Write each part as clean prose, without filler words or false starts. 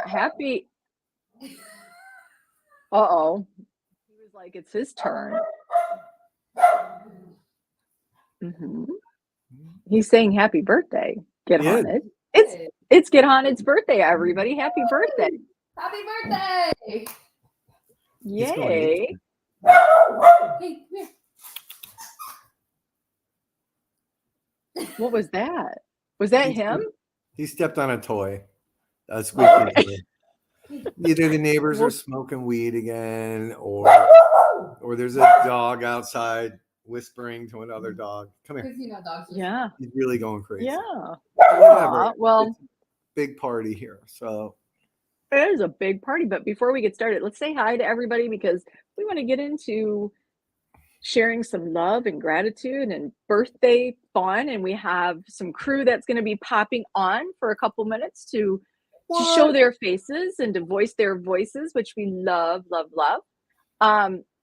Happy. Uh-oh. He was like, it's his turn. Hmm. He's saying happy birthday. Get Haunted. It's Get Haunted's birthday, everybody. Happy birthday. Happy birthday. Yay. Hey, come here. What was that? Was that him? He stepped on a toy. That's squeaky. Either the neighbors are smoking weed again, or there's a dog outside whispering to another dog. Come here. Dogs. Yeah. He's really going crazy. Yeah. Whatever. Well, it's a big party here. So it is a big party. But before we get started, let's say hi to everybody because we want to get into sharing some love and gratitude and birthday fun. And we have some crew that's going to be popping on for a couple minutes to show their faces and to voice their voices, which we love, love, love.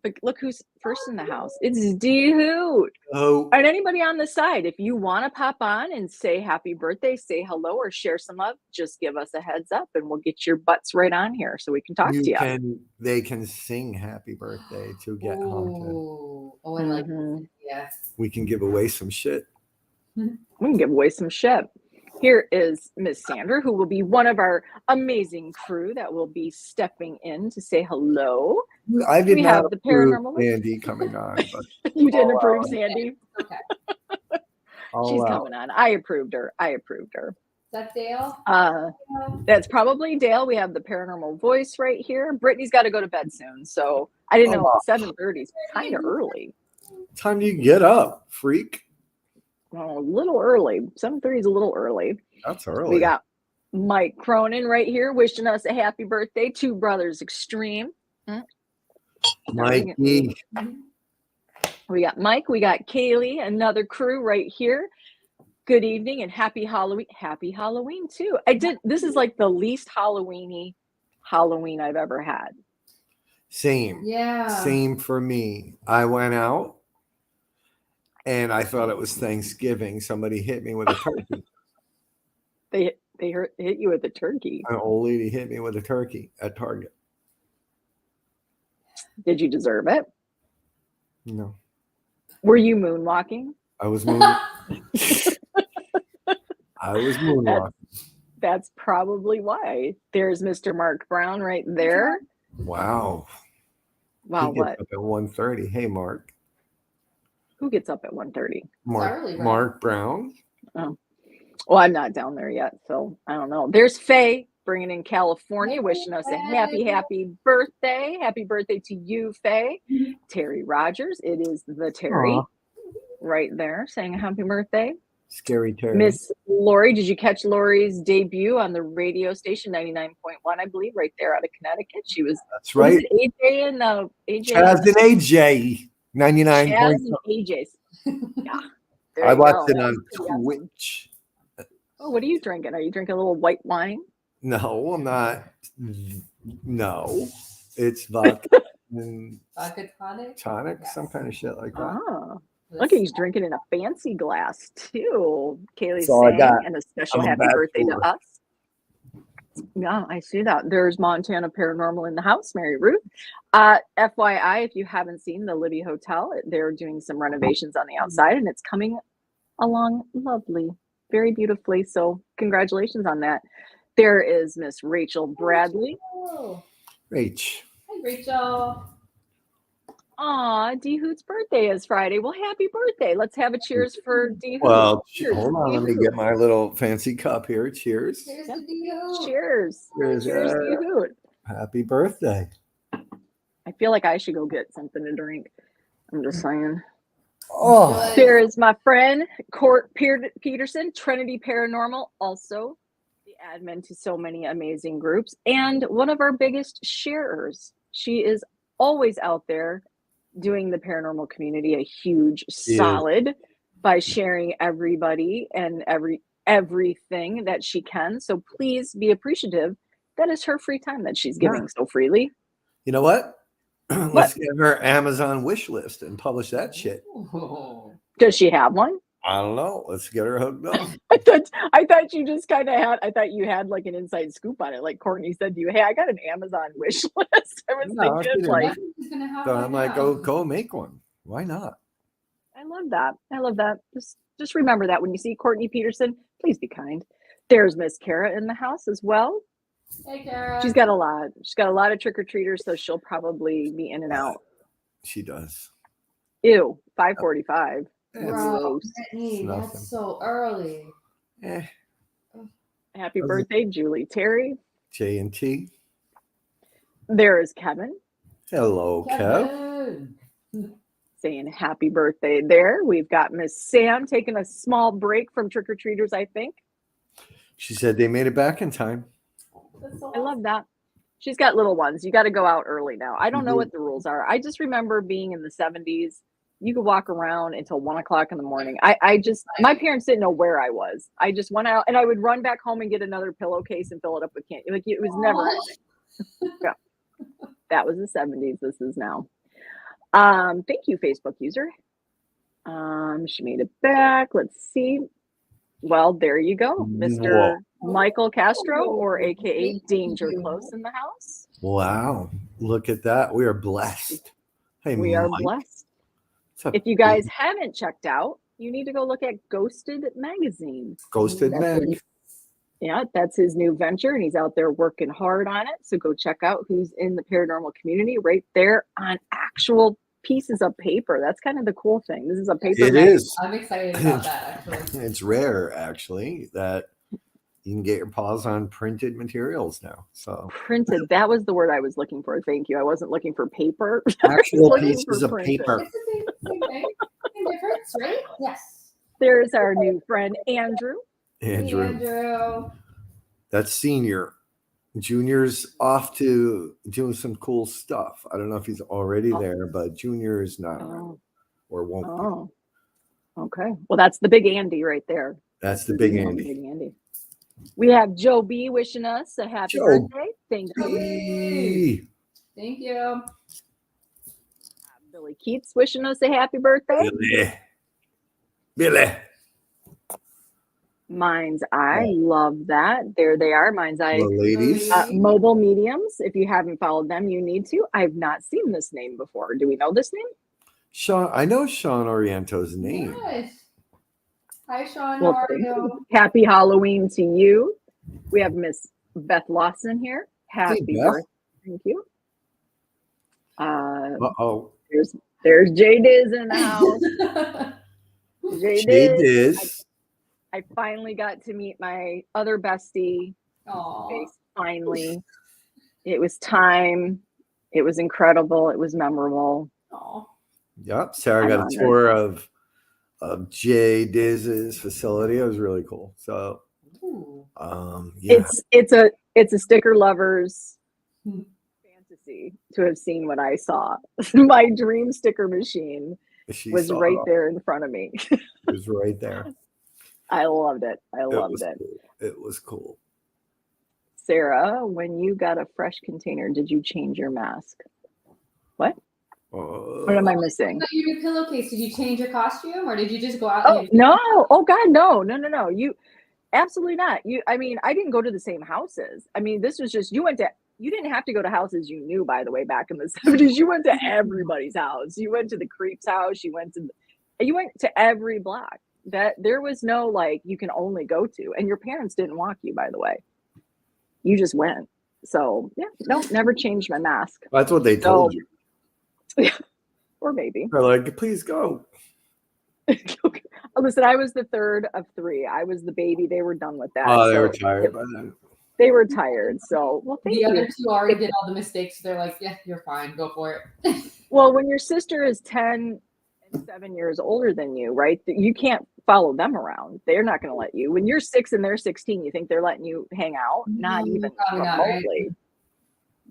But look who's first in the house. It's D Hoot. Oh. And anybody on the side, if you want to pop on and say happy birthday, say hello, or share some love, just give us a heads up and we'll get your butts right on here so we can talk to you. They can sing happy birthday to Get Haunted. Oh, I like that. Yeah. We can give away some shit. We can give away some shit. Here is Miss Sandra, who will be one of our amazing crew that will be stepping in to say hello. I did not have the paranormal Sandy coming on. But you didn't approve Sandy? Okay. She's coming on. I approved her. Is that Dale? That's probably Dale. We have the paranormal voice right here. Brittany's got to go to bed soon. So I didn't know 7:30 is kind of early. Time you get up, freak. Well, a little early. 7:30 is a little early. That's early. We got Mike Cronin right here wishing us a happy birthday. Two Brothers Extreme. Mikey. We got Mike. We got Kaylee, another crew right here. Good evening and happy Halloween. Happy Halloween too. This is like the least Halloweeny Halloween I've ever had. Same. Yeah. Same for me. I went out and I thought it was Thanksgiving. Somebody hit me with a turkey. They hit you with a turkey. An old lady hit me with a turkey at Target. Did you deserve it? No. Were you moonwalking? I was moonwalking. That's probably why. There's Mr. Mark Brown right there. Wow. Wow, he gets up at 1:30. Hey, Mark. Who gets up at 1:30? Mark Brown. Oh. Well, I'm not down there yet, so I don't know. There's Faye bringing in California, wishing us a happy birthday. Happy birthday to you, Faye. Terry Rogers. It is the Terry right there saying happy birthday. Scary Terry. Miss Lori, did you catch Lori's debut on the radio station 99.1, I believe, right there out of Connecticut? She was. That's right. AJ and AJ. Chaz and AJ. 99. Chaz and AJ's. Yeah. I watched it on Twitch. Oh, what are you drinking? Are you drinking a little white wine? No, I'm not. No, it's vodka. Vodka tonic, yes. Some kind of shit like that. Oh, look, he's drinking in a fancy glass too. Kaylee's saying, and a special happy birthday to us. Yeah, I see that. There's Montana Paranormal in the house, Mary Ruth. FYI, if you haven't seen the Libby Hotel, they're doing some renovations on the outside, and it's coming along lovely, very beautifully. So congratulations on that. There is Miss Rachel Bradley. Rach. Hi, Rachel. Aw, D Hoot's birthday is Friday. Well, happy birthday. Let's have a cheers for D Hoot. Well, hold on. Let me get my little fancy cup here. Cheers. Cheers to D Hoot. Cheers. Cheers, D Hoot. Happy birthday. I feel like I should go get something to drink. I'm just saying. Oh. There is my friend, Court Peterson, Trinity Paranormal, also the admin to so many amazing groups, and one of our biggest sharers. She is always out there doing the paranormal community a huge solid by sharing everybody and everything that she can. So please be appreciative. That is her free time that she's giving so freely. You know what? Let's get her Amazon wish list and publish that shit. Does she have one? I don't know. Let's get her hooked up. I thought you just kind of had. I thought you had like an inside scoop on it. Like Courtney said to you, "Hey, I got an Amazon wish list." I was No, she thinking, didn't. like, She's gonna have So one I'm like, now. go make one. Why not? I love that. I love that. Just remember that when you see Courtney Peterson, please be kind. There's Miss Kara in the house as well. Hey, Kara. She's got a lot. She's got a lot of trick or treaters, so she'll probably be in and out. She does. Ew, 5:45. Bro, Gross. Brittany, Nothing. that's so early. Eh, Happy Was it- birthday, Julie Terry. J&T. There is Kevin Hello, Kev. Kevin. saying happy birthday there. We've got Miss Sam taking a small break from trick or treaters, I think. She said they made it back in time. That's so I love that. She's got little ones. You got to go out early now. I don't know Mhm. what the rules are. I just remember being in the 70s. You could walk around until 1 o'clock in the morning. My parents didn't know where I was. I just went out and I would run back home and get another pillowcase and fill it up with candy. Like it was never ending. Yeah. That was the 70s. This is now. Thank you, Facebook user. She made it back. Let's see. Well, there you go, Mr. Michael Castro, or AKA Danger Close in the house. Wow. Look at that. We are blessed. Hey, We are Mike. blessed. What's up, If you guys haven't checked out, you need to go look at Ghosted Magazine. Ghosted Meg? Yeah, that's his new venture, and he's out there working hard on it. So go check out who's in the paranormal community right there on actual pieces of paper. That's kind of the cool thing. This is a paper It magazine. is. I'm excited about that, actually. It's rare, actually, that you can get your paws on printed materials now. So Printed. That was the word I was looking for. Thank you. I wasn't looking for paper. actual looking pieces for of printed. paper. It's the same thing. Same difference, right? Yes. There's our new friend, Andrew. Andrew. Andrew. That's senior. Junior's off to doing some cool stuff. I don't know if he's already there, but Junior is not around or won't be. Oh, okay. Well, that's the big Andy right there. That's the big Big Andy. Andy. We have Joe B wishing us a happy Joe birthday. Thank you. Hey. Thank you. Billy Keats wishing us a happy birthday. Billy. Mind's Eye. Love that. There they are. Mind's Eye. Hello, ladies. Mobile Mediums. If you haven't followed them, you need to. I've not seen this name before. Do we know this name? Sean, I know Sean Oriento's name. Nice. Hi, Sean. Well, How are you? happy Halloween to you. We have Miss Beth Lawson here. Happy Beth. birthday. Thank you. Uh-oh. There's Jay Diz in the house. Jay Jay Diz. Diz. I finally got to meet my other bestie. Aw. Finally. It was time. It was incredible. It was memorable. Aw. Yep. Sarah I'm got a honored. tour of Jay Diz's facility. It was really cool. So Ooh. yeah. It's a sticker lover's Hmm. fantasy to have seen what I saw. My dream sticker machine She was saw right it all. there in front of me. It was right there. I loved it. I loved it. Cool. It was cool. Sarah, when you got a fresh container, did you change your mask? What? What am I missing? About your new pillowcase, did you change your costume or did you just go out? Oh and no! Oh God, no! You absolutely not. I mean, I didn't go to the same houses. I mean, this was just you didn't have to go to houses you knew, by the way, back in the 70s. You went to everybody's house. You went to the creep's house. You went to every block. That there was no like you can only go to, and your parents didn't walk you, by the way. You just went. So yeah, no, never changed my mask. That's what they told you. Or maybe. They're like, please go. Listen, I was the third of three. I was the baby. They were done with that. Oh, they so were tired by then. They were tired. So, well, thank the you. other two already did all the mistakes. They're like, yeah, you're fine. Go for it. Well, when your sister is 10 and 7 years older than you, right? You can't follow them around. They're not going to let you. When you're 6 and they're 16, you think they're letting you hang out? Not even probably not, remotely. right?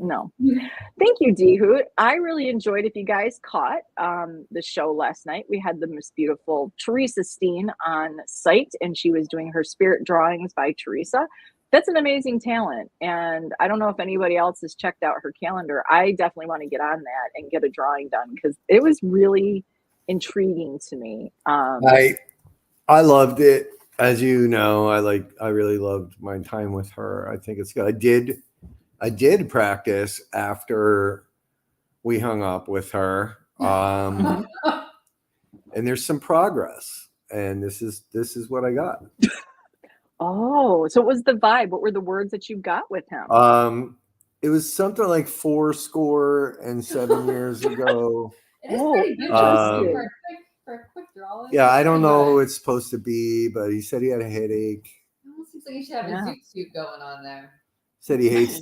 No. Thank you, D Hoot. I really enjoyed, if you guys caught the show last night, we had the most beautiful Teresa Steen on site, and she was doing her spirit drawings by Teresa. That's an amazing talent. And I don't know if anybody else has checked out her calendar. I definitely want to get on that and get a drawing done because it was really intriguing to me. I I loved it. As you know, I really loved my time with her. I think it's good. I did practice after we hung up with her. Mhm. And there's some progress. And this is what I got. Oh, so what was the vibe? What were the words that you got with him? It was something like 7 years ago. It is Oh, pretty good interesting. for a quick draw. Yeah, I don't know who it's supposed to be, but he said he had a headache. It almost seems like you should have Yeah. a zoot suit going on there. Said he hates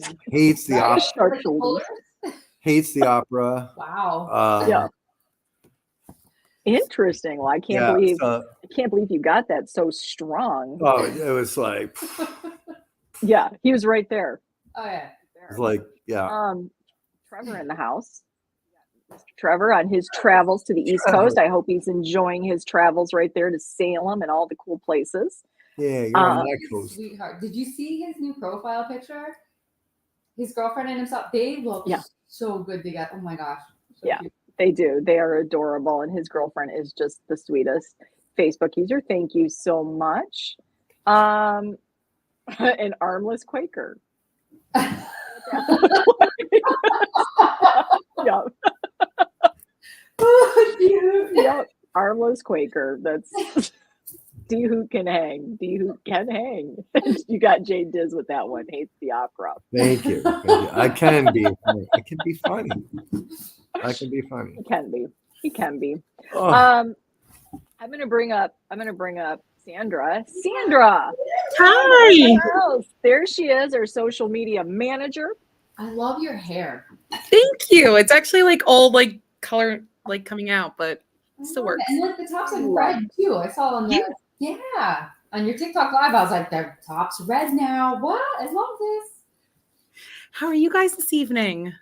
the Right? opera. Sharp Like the shoulders. colors? Hates the opera. Wow. Yeah. Interesting. Well, I can't Yeah. believe So, you got that so strong. oh, it was like, Yeah, he was right there. Oh yeah. it was like, yeah. Trevor in the house. Mr. Trevor on his travels to the East Coast. I hope he's enjoying his travels right there to Salem and all the cool places. Yeah, you're on that coast. Sweetheart. Did you see his new profile picture? His girlfriend and himself, they look so good together. Oh my gosh. So Yeah. cute. They do. They are adorable. And his girlfriend is just the sweetest. Facebook user, thank you so much. An armless Quaker. Yep. Yep. Armless Quaker. That's D who can hang. D who can hang. You got Jade Diz with that one. Hates the opera. Thank you. Thank you. I can be funny. I can be funny. I can be funny. He can be. He can be. Oh. I'm gonna bring up Sandra. Sandra. Hi. There she is, our social media manager. I love your hair. Thank you. It's actually like all like color like coming out, but it still works. And look, the top's like red too. I saw on the on your TikTok live. I was like, their top's red now. What? I love this. How are you guys this evening?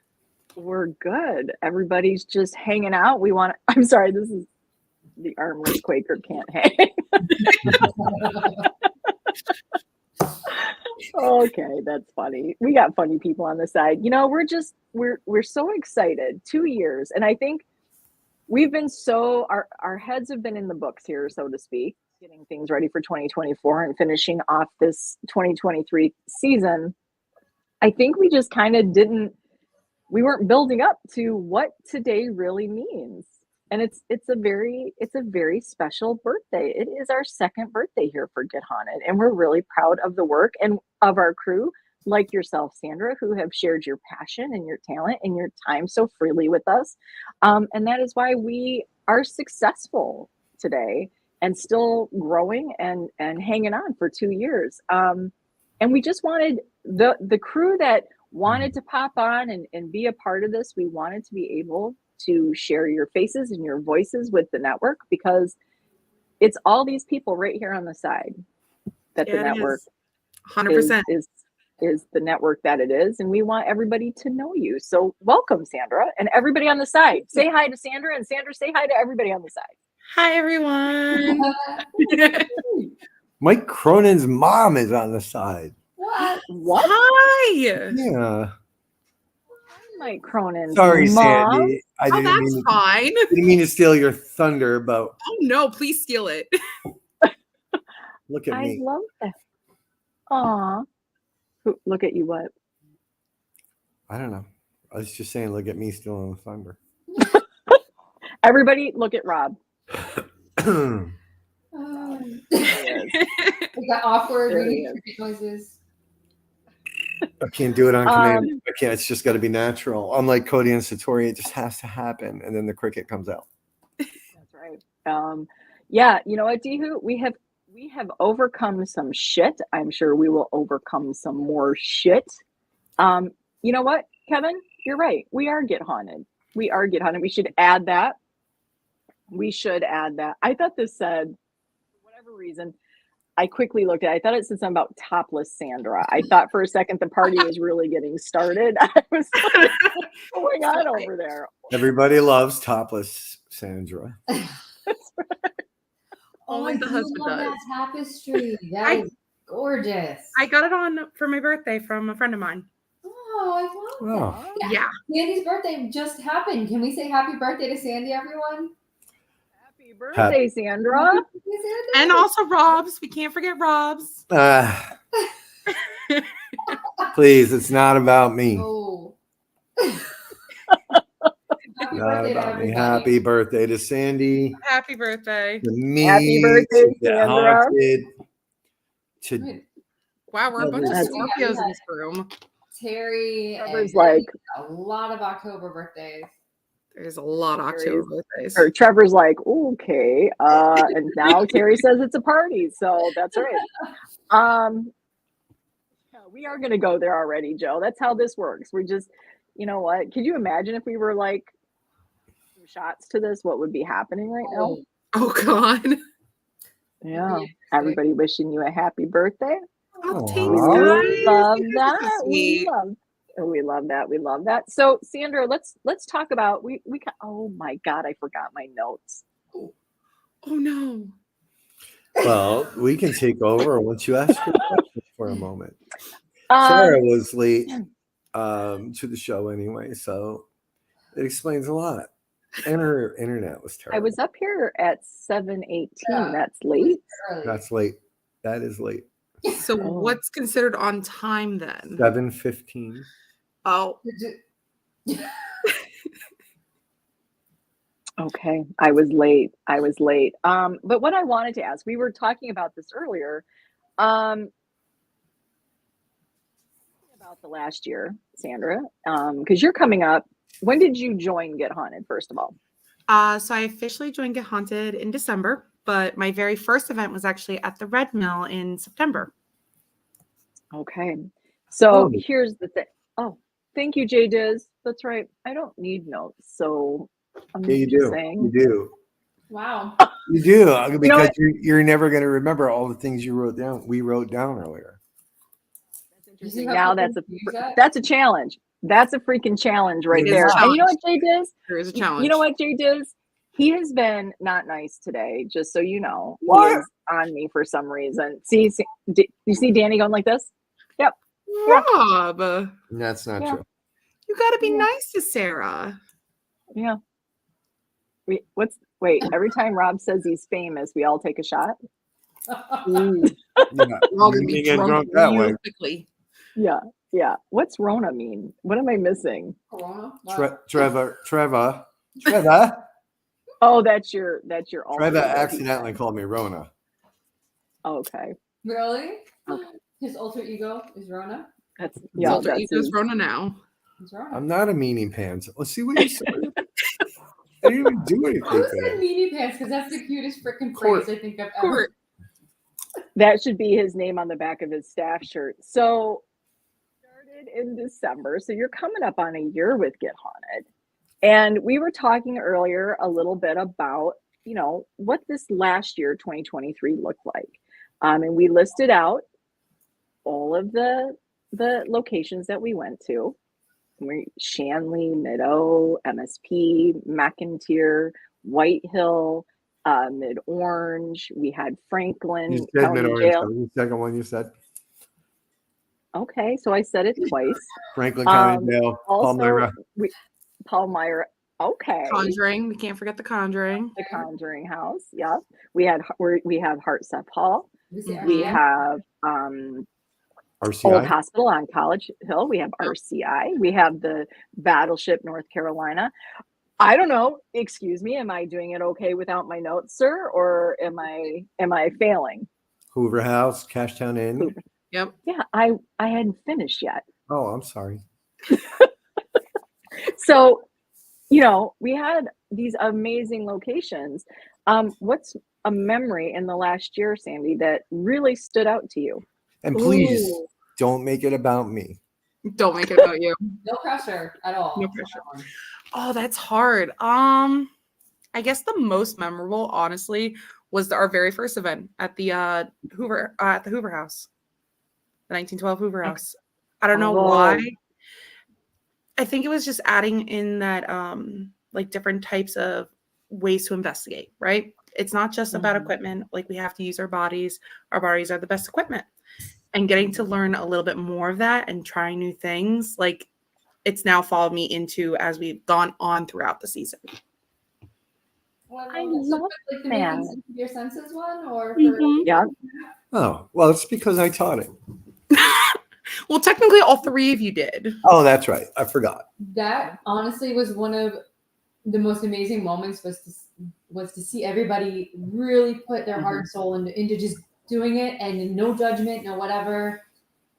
We're good. Everybody's just hanging out. I'm sorry, this is the armless Quaker can't hang. Okay, that's funny. We got funny people on the side. You know, we're so excited. 2 years. And I think we've been our heads have been in the books here, so to speak, getting things ready for 2024 and finishing off this 2023 season. I think we just kind of we weren't building up to what today really means. And it's a very special birthday. It is our second birthday here for Get Haunted, and we're really proud of the work and of our crew, like yourself, Sandra, who have shared your passion and your talent and your time so freely with us. And that is why we are successful today and still growing and hanging on for 2 years. And we just wanted the crew that wanted to pop on and be a part of this. We wanted to be able to share your faces and your voices with the network, because it's all these people right here on the side that the network 100% is the network that it is, and we want everybody to know you. So welcome, Sandra, and everybody on the side. Say hi to Sandra, and Sandra, say hi to everybody on the side. Hi everyone. Mike Cronin's mom is on the side. What? Hi. Yeah. Mike Cronin's Sorry, mom. Sandy. I Oh, that's fine. didn't mean to steal your thunder, but Oh no, please steal it. look at I me. love that. Aw. Look at you, what? I don't know. I was just saying, look at me stealing the thunder. Everybody, look at Rob. We got awkward There really he is. cricket noises. I can't do it on command. I can't. It's just got to be natural. Unlike Cody and Satori, it just has to happen, and then the cricket comes out. That's right. Yeah, you know what, Dihu? We have overcome some shit. I'm sure we will overcome some more shit. You know what, Kevin? You're right. We are Get Haunted. We are Get Haunted. We should add that. I thought this said, for whatever reason, I quickly looked at it. I thought it said something about topless Sandra. I thought for a second the party was really getting started. I was like, what's going on over there? Everybody loves topless Sandra. Only the husband love does. that tapestry. That is gorgeous. I got it on for my birthday from a friend of mine. Oh, I love that. Yeah. Sandy's birthday just happened. Can we say happy birthday to Sandy, everyone? Happy birthday, Sandra. And also Rob's. We can't forget Rob's. Please, it's not about me. Oh. Happy Not birthday to about me. everybody. Happy birthday to Sandy. Happy birthday. To me. Happy birthday, to Get Sandra. Haunted. To Wait, Wow, we're a bunch of That's- Scorpios in this room. Terry Trevor's and like, a lot of October birthdays. There's a lot of October birthdays. or Trevor's like, okay. And now Terry says it's a party. So that's right. Yeah, we are going to go there already, Joe. That's how this works. We're just, you know what? Could you imagine if we were like some shots to this, what would be happening right now? Oh God. Yeah. Everybody wishing you a happy birthday. Oh, Aw. thanks, We guys. love You guys are that. so We sweet. love that. We love that. So Sandra, let's talk about oh my God, I forgot my notes. Oh no. Well, we can take over once you ask your question for a moment. Um, Sarah was late to the show anyway, so it explains a lot. And her internet was terrible. I was up here at 7:18. Yeah. That's late. Early. That's late. That is late. So Oh. what's considered on time then? 7:15. Oh, Okay, I was late. But what I wanted to ask, we were talking about this earlier, about the last year, Sandra, because you're coming up. When did you join Get Haunted, first of all? so I officially joined Get Haunted in December, but my very first event was actually at the Red Mill in September. Okay, so Oh. here's the thing. Oh, thank you, Jay Diz. That's right. I don't need notes, so I'm Yeah, you just do. saying. You do. Wow. You do because what? you're never going to remember all the things you wrote down. We wrote down earlier. That's You see interesting. how Now people use that? that's a challenge. That's a freaking challenge right It is a there. And you know what, challenge. Jay Diz? There is a challenge. You know what, Jay Diz? He has been not nice today, just so you know. What? He is on me for some reason. See, you see Danny going like this? Rob, That's not Yeah. true. you got to be Yeah. nice to Sarah. Yeah. Wait, every time Rob says he's famous, we all take a shot? Yeah. We're all going to You be get drunk that real way. quickly. Yeah. Yeah. What's Rona mean? What am I missing? Corona? Wow. Trevor. Oh, that's your alter Trevor ego. accidentally called me Rona. Okay. Really? Okay. His alter ego is Rona? That's His yeah, alter that's ego's his- Rona now. He's Rona. I'm not a meanie pants. Let's see what you said. I didn't even do anything I was in today. meanie pants because that's the cutest freaking Court. phrase I think I've ever. Court. That should be his name on the back of his staff shirt. So started in December. So you're coming up on a year with Get Haunted. And we were talking earlier a little bit about, what this last year, 2023, looked like. And we listed out all of the locations that we went to. Shanley, Meadow, MSP, McIntyre, White Hill, Mid Orange. We had Franklin You said County Mid-Orange. Jail. That was the second one you said. Okay, so I said it twice. Franklin County Jail. Also, Palmyra. Palmyra. Okay, Conjuring. We can't forget the Conjuring. the Conjuring House. Yeah, we have Hartsep Hall. Mhm. We Yeah. have Old RCI. Hospital on College Hill. We have RCI. We have the Battleship, North Carolina. I don't know. Excuse me. Am I doing it okay without my notes, sir, or am I failing? Hoover House. Cashtown Inn. Hoover. Yep. Yeah, I hadn't finished yet. Oh, I'm sorry. So, we had these amazing locations. What's a memory in the last year, Sandy, that really stood out to you? And please Ooh, don't make it about me. Don't make it about you. no pressure at all. No pressure. Oh, that's hard. I guess the most memorable, honestly, was our very first event at the Hoover House, the 1912 Hoover Okay. House. I don't know Oh. why. I think it was just adding in that like different types of ways to investigate, right? It's not just about Mhm. equipment. Like we have to use our bodies. Our bodies are the best equipment. And getting to learn a little bit more of that and trying new things, like it's now followed me into as we've gone on throughout the season. I love like the that. Making Sense of Your Senses one, or for Mhm. Yeah. Oh, well, it's because I taught it. Well, technically, all three of you did. Oh, that's right. I forgot. that honestly was one of the most amazing moments was to see everybody really put their heart and soul into just doing it, and no judgment, no whatever.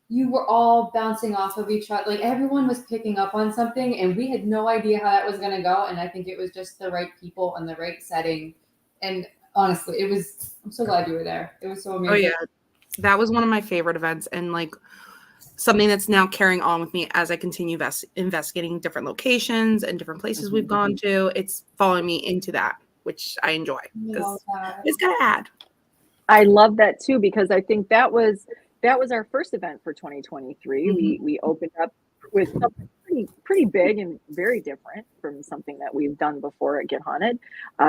You were all bouncing off of each other. Like everyone was picking up on something, and we had no idea how that was going to go. And I think it was just the right people and the right setting. And honestly, I'm so glad you were there. It was so amazing. Oh yeah, that was one of my favorite events, and like something that's now carrying on with me as I continue investigating different locations and different places we've gone to. It's following me into that, which I enjoy because it's got to add. I love that too, because I think that was our first event for 2023. We opened up with something pretty big and very different from something that we've done before at Get Haunted,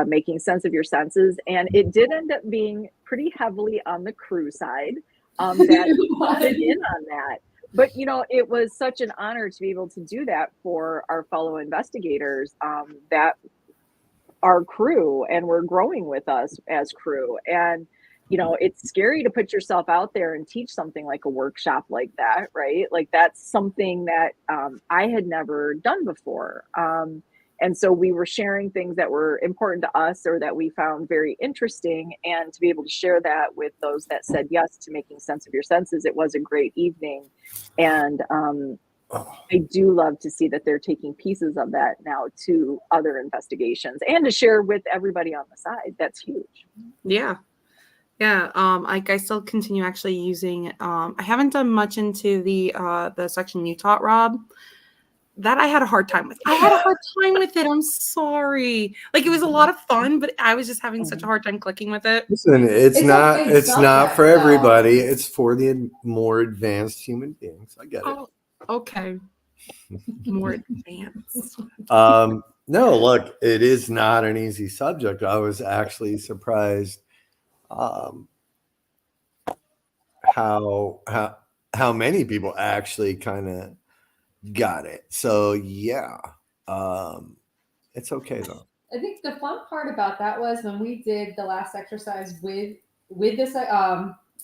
making sense of your senses, and it did end up being pretty heavily on the crew side. That wanted in on that. But it was such an honor to be able to do that for our fellow investigators that are crew and were growing with us as crew. And it's scary to put yourself out there and teach something like a workshop like that, right? Like that's something that I had never done before. And so we were sharing things that were important to us or that we found very interesting. And to be able to share that with those that said yes to making sense of your senses, it was a great evening. And I do love to see that they're taking pieces of that now to other investigations and to share with everybody on the side. That's huge. Yeah. Yeah. I still continue actually using, I haven't done much into the section you taught, Rob. That I had a hard time with. I had a hard time with it. I'm sorry. Like it was a lot of fun, but I was just having such a hard time clicking with it. Listen, it's not okay, not for though. everybody. It's for the more advanced human beings. I get it. Oh, okay. More advanced. No, look, it is not an easy subject. I was actually surprised how many people actually kind of got it. So yeah, it's okay though. I think the fun part about that was when we did the last exercise with this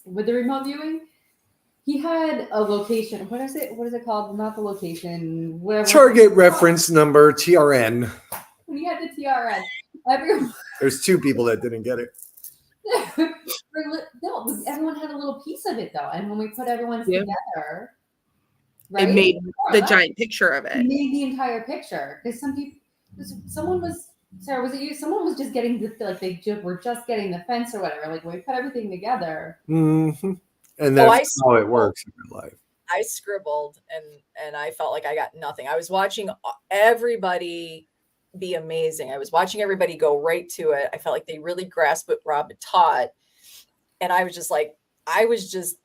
with the remote viewing. He had a location. What is it? What is it called? Not the location. Whatever. Target reference number TRN. When he had the TRN, everyone. There's two people that didn't get it. No, everyone had a little piece of it though, and when we put everyone's together, right? It made the giant picture of it. It made the entire picture because someone was. Sarah, was it you? Someone was just getting were just getting the fence or whatever. Like when we put everything together. Mm-hmm. And that's how it works in real life. I scribbled and I felt like I got nothing. I was watching everybody be amazing. I was watching everybody go right to it. I felt like they really grasped what Rob had taught. And I was just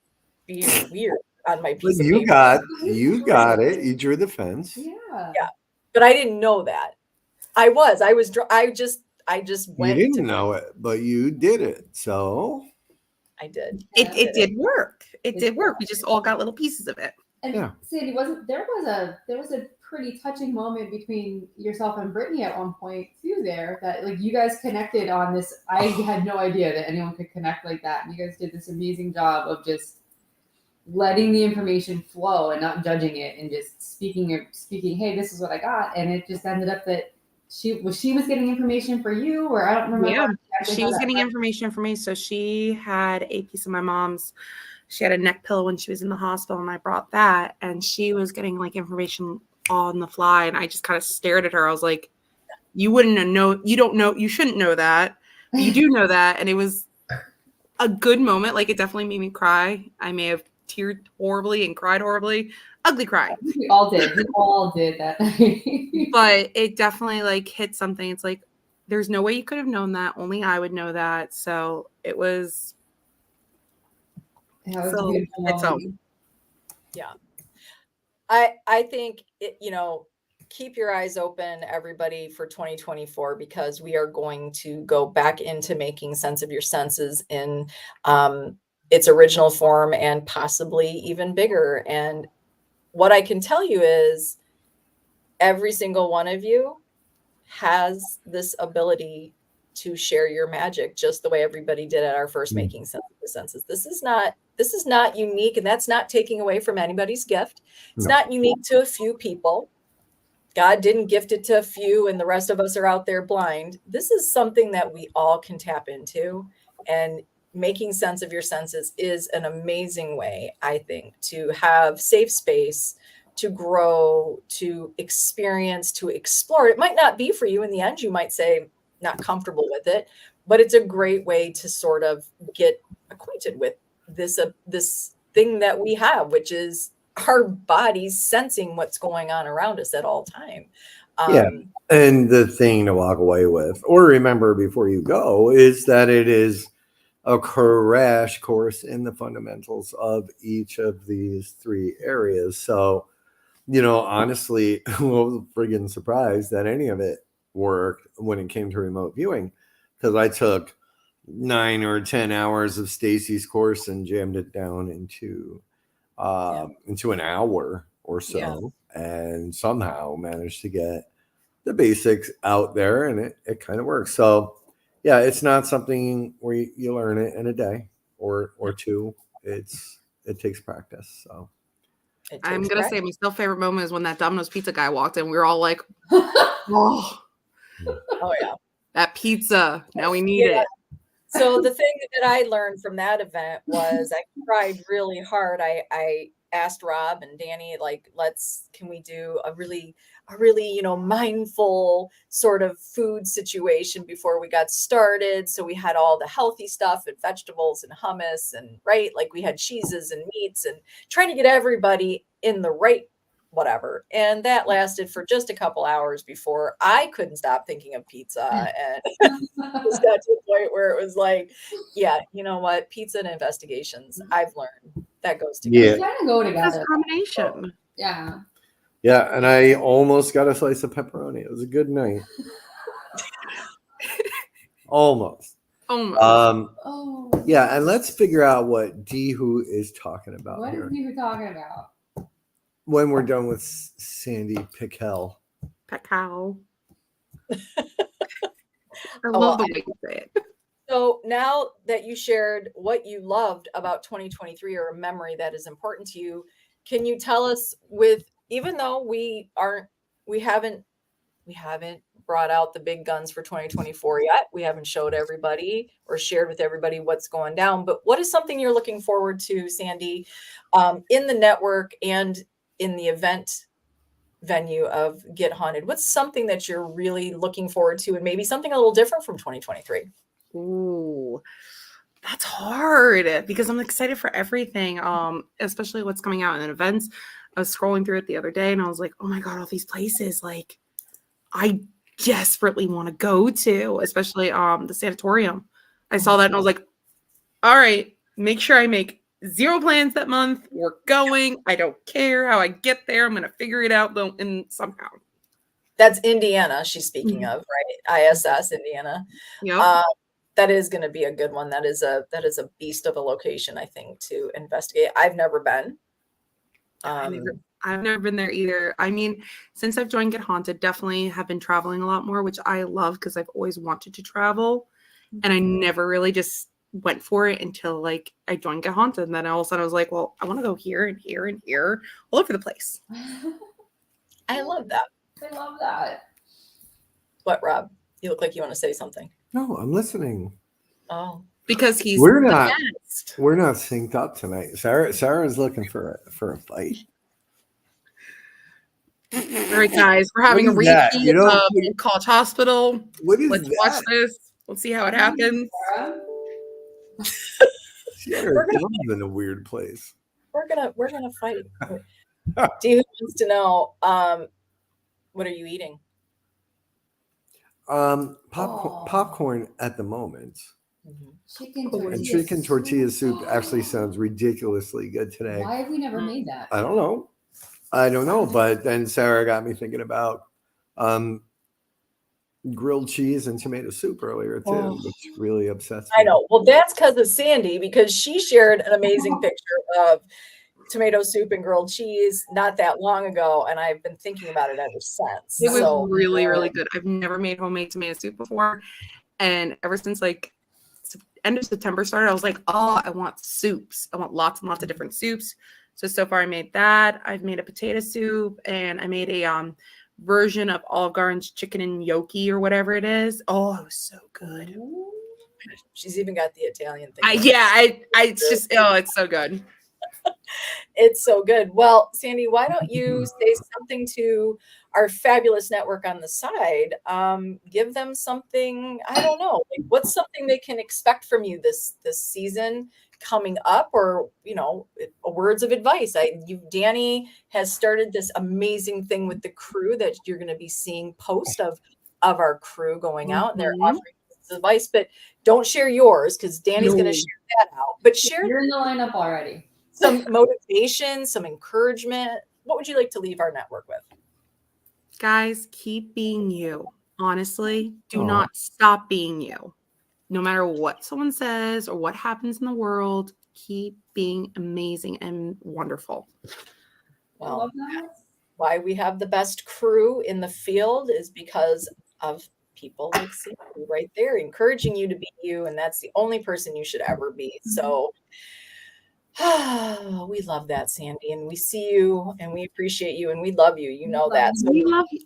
being weird on my piece of paper. You got it. You drew the fence. Yeah. Yeah. But I didn't know that. I just went. You didn't know it, but you did it. So I did. It did work. It did work. We just all got little pieces of it. And Sandy, there was a pretty touching moment between yourself and Brittany at one point too. There that like you guys connected on this. I had no idea that anyone could connect like that. And you guys did this amazing job of just letting the information flow and not judging it and just speaking. Hey, this is what I got, and it just ended up that she was getting information for you, or I don't remember. Yeah, she was getting information for me. So she had a piece of my mom's. She had a neck pillow when she was in the hospital, and I brought that. And she was getting like information on the fly, and I just kind of stared at her. I was like, "You wouldn't know. You don't know. You shouldn't know that. You do know that." And it was a good moment. Like it definitely made me cry. I may have teared horribly and cried horribly. Ugly cry. We all did. We all did that. But it definitely like hit something. It's like there's no way you could have known that. Only I would know that. So it was. Yeah. I think keep your eyes open, everybody, for 2024, because we are going to go back into making sense of your senses in its original form and possibly even bigger. And what I can tell you is every single one of you has this ability to share your magic just the way everybody did at our first Making Sense of the Senses. This is not unique, and that's not taking away from anybody's gift. It's not unique to a few people. God didn't gift it to a few and the rest of us are out there blind. This is something that we all can tap into, and making sense of your senses is an amazing way, I think, to have safe space, to grow, to experience, to explore. It might not be for you in the end. You might say not comfortable with it, but it's a great way to sort of get acquainted with this thing that we have, which is our bodies sensing what's going on around us at all time. And the thing to walk away with or remember before you go is that it is a crash course in the fundamentals of each of these three areas. So, honestly, I was friggin' surprised that any of it worked when it came to remote viewing, because I took 9 or 10 hours of Stacy's course and jammed it down into an hour or so, and somehow managed to get the basics out there, and it kind of works. So yeah, it's not something where you learn it in a day or two. It takes practice. So I'm gonna say my still favorite moment is when that Domino's pizza guy walked in. We were all like, oh yeah, that pizza, now we need it. So the thing that I learned from that event was I tried really hard. I asked Rob and Danny, like, can we do a really, mindful sort of food situation before we got started? So we had all the healthy stuff and vegetables and hummus and like we had cheeses and meats and trying to get everybody in the right whatever. And that lasted for just a couple hours before I couldn't stop thinking of pizza. And it just got to the point where it was like, yeah, you know what? Pizza and investigations, I've learned that goes together. They kind of go together. That's a combination. Yeah. Yeah, and I almost got a slice of pepperoni. It was a good night. Almost. Yeah, and let's figure out what Dehu is talking about. What is Dehu talking about? When we're done with Sandy Pickell. I love the way you say it. So now that you shared what you loved about 2023 or a memory that is important to you, can you tell us, even though we haven't brought out the big guns for 2024 yet, we haven't showed everybody or shared with everybody what's going down, but what is something you're looking forward to, Sandy, in the network and in the event venue of Get Haunted? What's something that you're really looking forward to, and maybe something a little different from 2023? Ooh, that's hard because I'm excited for everything, especially what's coming out in events. I was scrolling through it the other day and I was like, oh my God, all these places, like, I desperately want to go to, especially the sanatorium. I saw that and I was like, all right, make sure I make 0 plans that month. We're going. I don't care how I get there. I'm going to figure it out though, and somehow. That's Indiana she's speaking of, right? ISS, Indiana. Yep. That is going to be a good one. That is a beast of a location, I think, to investigate. I've never been. I've never been there either. I mean, since I've joined Get Haunted, definitely have been traveling a lot more, which I love because I've always wanted to travel. And I never really just went for it until like I joined Get Haunted. And then all of a sudden I was like, well, I want to go here and here and here, all over the place. I love that. I love that. What, Rob? You look like you want to say something. No, I'm listening. Oh, because we're not synced up tonight. Sarah's looking for a fight. All right, guys, we're having a repeat of College Hospital. Let's watch this. Let's see how it happens. She had her thumb in a weird place. We're gonna fight. Dehu wants to know, what are you eating? Popcorn at the moment. Chicken tortilla soup actually sounds ridiculously good today. Why have we never made that? I don't know, but then Sarah got me thinking about grilled cheese and tomato soup earlier too, which really upsets me. I know. Well, that's because of Sandy, because she shared an amazing picture of tomato soup and grilled cheese not that long ago, and I've been thinking about it ever since. It was really, really good. I've never made homemade tomato soup before, And ever since like end of September started, I was like, oh, I want soups. I want lots and lots of different soups. So far I made that. I've made a potato soup, and I made a version of Olive Garden's chicken and gnocchi or whatever it is. Oh, it was so good. She's even got the Italian thing. It's just, oh, it's so good. It's so good. Well, Sandy, why don't you say something to our fabulous network on the side? Give them something, I don't know, like what's something they can expect from you this season coming up, or words of advice. Danny has started this amazing thing with the crew that you're going to be seeing post of our crew going out, and they're offering advice, but don't share yours because Danny's going to share that out. But You're in the lineup already. Some motivation, some encouragement. What would you like to leave our network with? Guys, keep being you. Honestly, do not stop being you. No matter what someone says or what happens in the world, keep being amazing and wonderful. Well, why we have the best crew in the field is because of people like Sandy right there, encouraging you to be you, and that's the only person you should ever be. So we love that, Sandy, and we see you and we appreciate you and we love you. You know that. So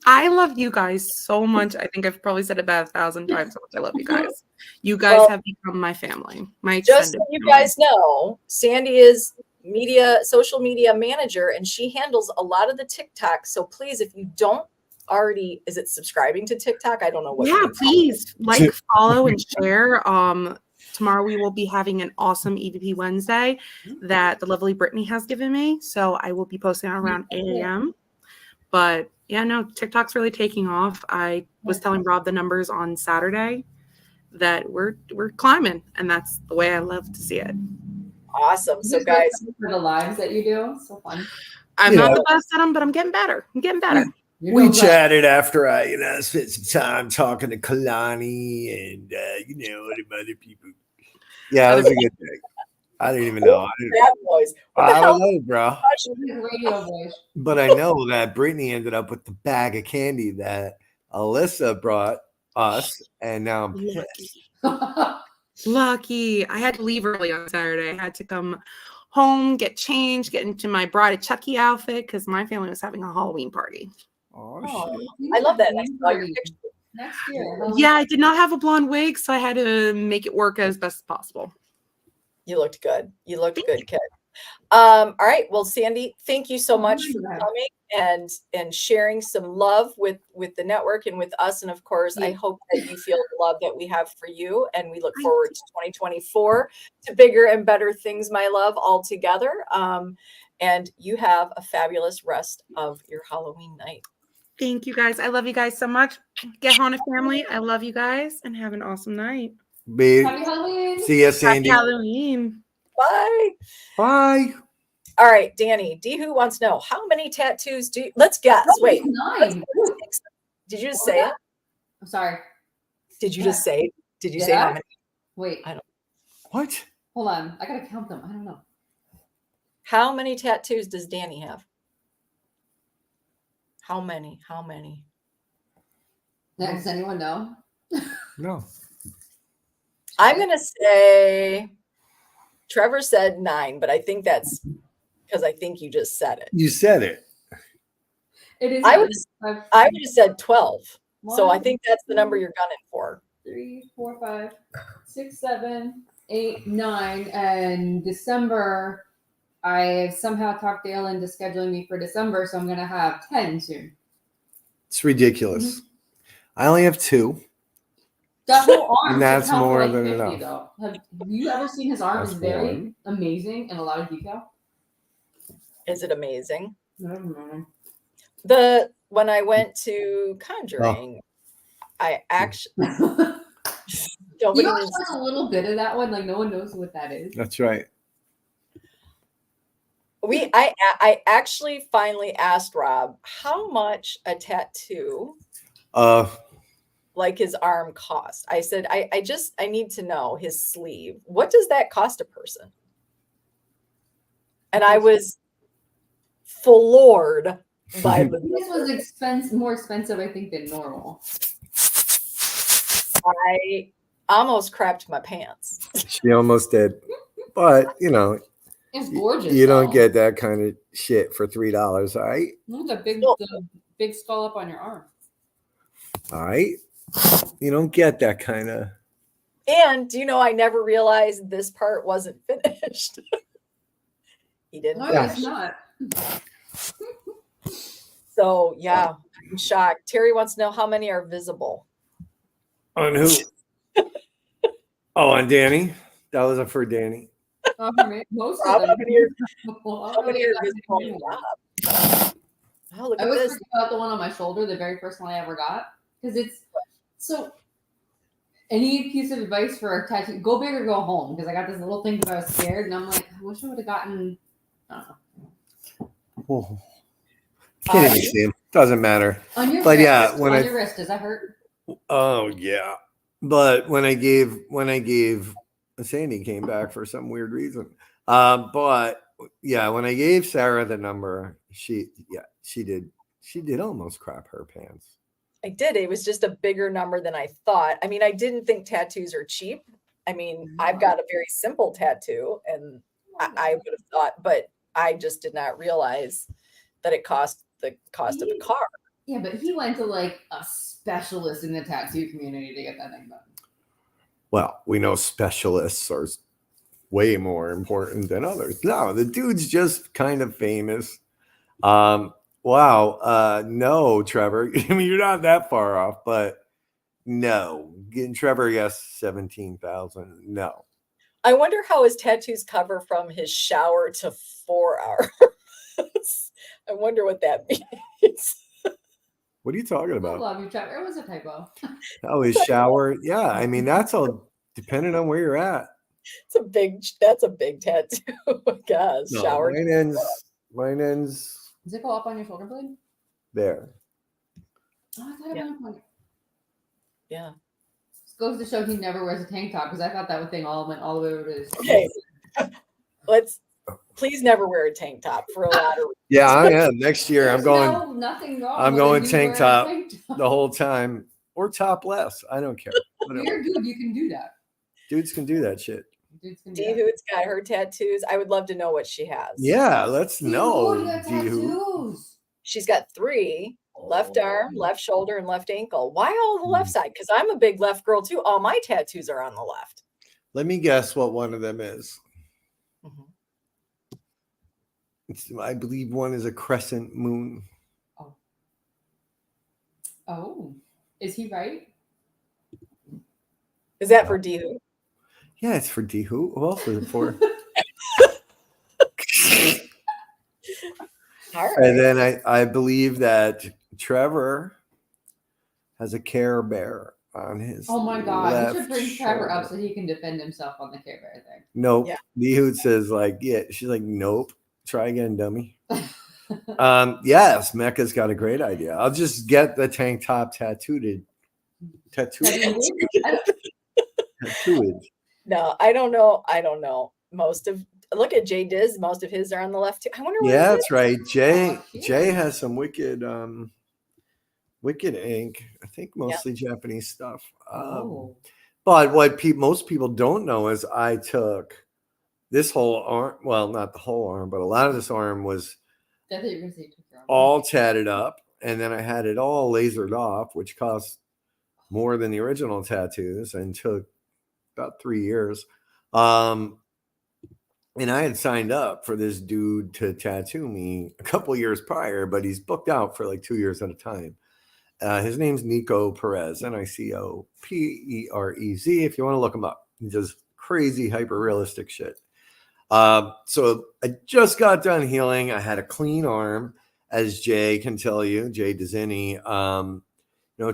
I love you guys so much. I think I've probably said it about 1,000 times how much I love you guys. You guys have become my family. Just so you guys know, Sandy is social media manager, and she handles a lot of the TikTok. So please, if you don't already, is it subscribing to TikTok? I don't know what. Yeah, please like, follow, and share. Tomorrow we will be having an awesome EVP Wednesday that the lovely Brittany has given me. So I will be posting around 8 a.m. But yeah, no, TikTok's really taking off. I was telling Rob the numbers on Saturday that we're climbing, and that's the way I love to see it. Awesome. So guys, for the lives that you do, so fun. I'm not the best at them, but I'm getting better. We chatted after I, spent some time talking to Kalani and, other people. Yeah, it was a good day. I didn't even know. I don't know, bro. Radio voice. But I know that Brittany ended up with the bag of candy that Alyssa brought us, and now I'm pissed. Lucky. I had to leave early on Saturday. I had to come home, get changed, get into my Bride of Chucky outfit because my family was having a Halloween party. I love that. Next year. Yeah, I did not have a blonde wig, so I had to make it work as best as possible. You looked good. You looked good, kid. All right. Well, Sandy, thank you so much for coming and sharing some love with the network and with us. And of course, I hope that you feel the love that we have for you. And we look forward to 2024 to bigger and better things, my love, all together. And you have a fabulous rest of your Halloween night. Thank you, guys. I love you guys so much. Get Haunted family. I love you guys, and have an awesome night. Babe. Happy Halloween. See ya, Sandy. Happy Halloween. Bye. Bye. All right, Danny. Who wants to know how many tattoos do you? Let's guess. Wait. 9. Did you just say it? I'm sorry. Did you just say? Did you say how many? Wait. I don't. What? Hold on. I gotta count them. I don't know. How many tattoos does Danny have? How many? Does anyone know? No. I'm going to say Trevor said 9, but I think that's because I think you just said it. You said it. It is. I would have said 12. So I think that's the number you're gunning for. 3, 4, 5, 6, 7, 8, 9. And December, I somehow talked Dale into scheduling me for December, so I'm going to have 10 soon. It's ridiculous. Mm-hmm. I only have 2. That whole arm, and that's more than 50, enough. Though. Have you ever seen his arm? It's very amazing and a lot of detail. Is it amazing? Mm-hmm. When I went to Conjuring, I actually you know, a little bit of that one, like no one knows what that is. That's right. I actually finally asked Rob how much a tattoo like his arm cost. I said, I need to know his sleeve. What does that cost a person? And I was floored by the this was more expensive, I think, than normal. almost crapped my pants. She almost did. But, It's gorgeous. you don't though. get that kind of shit for $3, all right? Look at the big skull up on your arm. All right? You don't get that kind of. And do you know I never realized this part wasn't finished? He didn't. No, Yeah. it's not. So yeah, I'm shocked. Terry wants to know how many are visible. On who? Oh, on Danny? That was for Danny. Most How of them. many are, Well, how many are I visible on don't the know. top? Oh, look I at was this. thinking about the one on my shoulder, the very first one I ever got, because it's so. Any piece of advice for a tattoo? Go big or go home. Because I got this little thing because I was scared, and I'm like, I wish I would have gotten. I don't know. Oh. Can't even see him. Doesn't matter. On your But wrist, yeah, when on I your wrist, does that hurt? Oh yeah. But when I gave Sandy came back for some weird reason. But yeah, when I gave Sarah the number, she did almost crap her pants. I did. It was just a bigger number than I thought. I mean, I didn't think tattoos are cheap. I mean, I've got a very simple tattoo, and I would have thought, but I just did not realize that it cost the cost of a car. Yeah, but he went to like a specialist in the tattoo community to get that thing done. Well, we know specialists are way more important than others. No, the dude's just kind of famous. Wow. No, Trevor. I mean, you're not that far off, but no. Getting Trevor, yes, 17,000. No. I wonder how his tattoos cover from his shower to 4 hours. I wonder what that means. What are you talking I about? love you, Trevor. It was a typo. Oh, his shower. Yeah, I mean that's all depending on where you're at. That's a big tattoo. Gosh, No, shower. mine ends Does it go up on your shoulder blade? there. Oh, I thought it Yeah. went up on your. Yeah. This goes to show he never wears a tank top because I thought that thing all went all the way over to his. Okay. Please never wear a tank top for a lot of reasons. Yeah, I am. Next year I'm going No, nothing wrong. I'm with going you tank wearing a top the whole time or topless. I don't care. Whatever. You're good. You can do that. Dudes can do that shit. Dudes can do Dee that. Hoot's got her tattoos. I would love to know what she has. Yeah, let's Dude, know. you got Dee-hoo. tattoos. She's got 3: left arm, left shoulder, and left ankle. Why all the left Hmm. side? Because I'm a big left girl too. All my tattoos are on the left. Let me guess what one of them is. Mhm. I believe one is a crescent moon. Oh, is he right? Is that for Dee Hoot? Yeah, it's for Dee-hoo. Who else is it for? All right. And then I believe that Trevor has a Care Bear on his. Oh my God! left We should bring Trevor up shoulder. so he can defend himself on the Care Bear thing. Nope. Yeah. Dee-hoo says like, yeah. She's like, nope. Try again, dummy. Yes, Mecca's got a great idea. I'll just get the tank top tattooed. Tattooed. No, I don't know. Look at Jay Diz. Most of his are on the left too. I wonder what Yeah, it is. that's right. Jay Oh, shit. Jay has some wicked ink. I think mostly Japanese stuff. Oh. But what most people don't know is I took this whole arm, well, not the whole arm, but a lot of this arm was I thought you were gonna say you took your arm. all tatted up, and then I had it all lasered off, which cost more than the original tattoos and took about 3 years. And I had signed up for this dude to tattoo me a couple years prior, but he's booked out for like 2 years at a time. His name's Nico Perez, Nicoperez, if you want to look him up. He does crazy, hyper realistic shit. So I just got done healing. I had a clean arm, as Jay can tell you, Jay Dizini,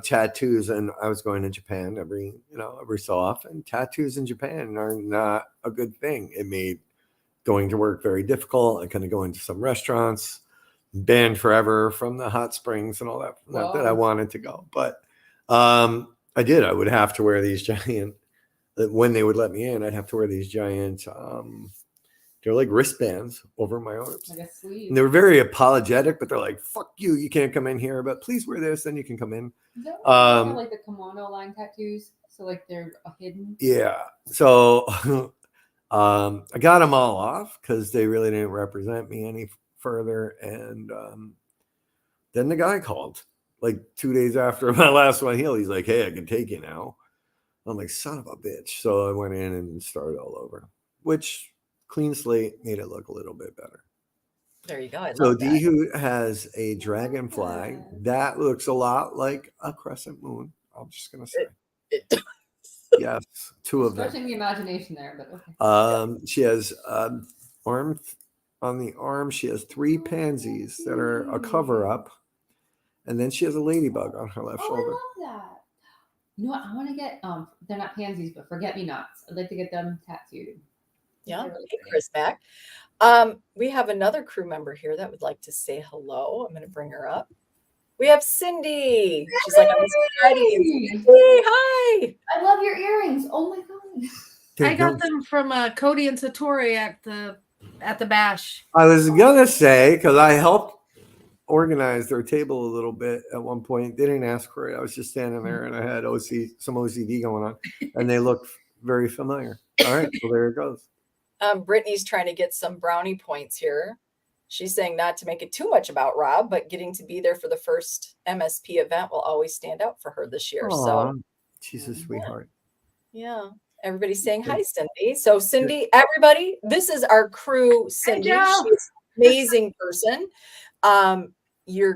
tattoos. And I was going to Japan every so often. Tattoos in Japan are not a good thing. It made going to work very difficult. I couldn't go into some restaurants, banned forever from the hot springs and all that. Not that I wanted to go, but I did. I would have to wear these giant, when they would let me in, I'd have to wear these giant They're like wristbands over my arms. Like a sleeve. And they were very apologetic, but they're like, fuck you, you can't come in here, but please wear this, then you can come in. Is that what they have, like the kimono line tattoos? So like they're hidden? Yeah. So I got them all off because they really didn't represent me any further. And then the guy called like 2 days after my last one healed. He's like, hey, I can take you now. I'm like, son of a bitch. So I went in and started all over, which clean slate made it look a little bit better. There you go. I So love that. Dehoot has a dragonfly that looks a lot like a crescent moon. I'm just gonna say, yes, two of them. Stretching the imagination there, but okay. She has arm on the arm. She has 3 pansies that are a cover up, and then she has a ladybug on her left shoulder. I love that. You know what? I want to get they're not pansies, but forget-me-nots. I'd like to get them tattooed. Yeah. They're really Hey, pretty. Chris back. We have another crew member here that would like to say hello. I'm going to bring her up. We have Cindy. She's like, I was ready. Cindy, hi. I love your earrings. Oh my god. I got them from Cody and Satori at the bash. I was gonna say because I helped organize their table a little bit at one point. They didn't ask for it. I was just standing there and I had some OCD going on, and they looked very familiar. All right, well there it goes. Brittany's trying to get some brownie points here. She's saying not to make it too much about Rob, but getting to be there for the first MSP event will always stand out for her this year. Aww, so she's a sweetheart. Yeah. Everybody's saying hi, Cindy. So Cindy, everybody, this is our crew, Cindy. She's an amazing person. When you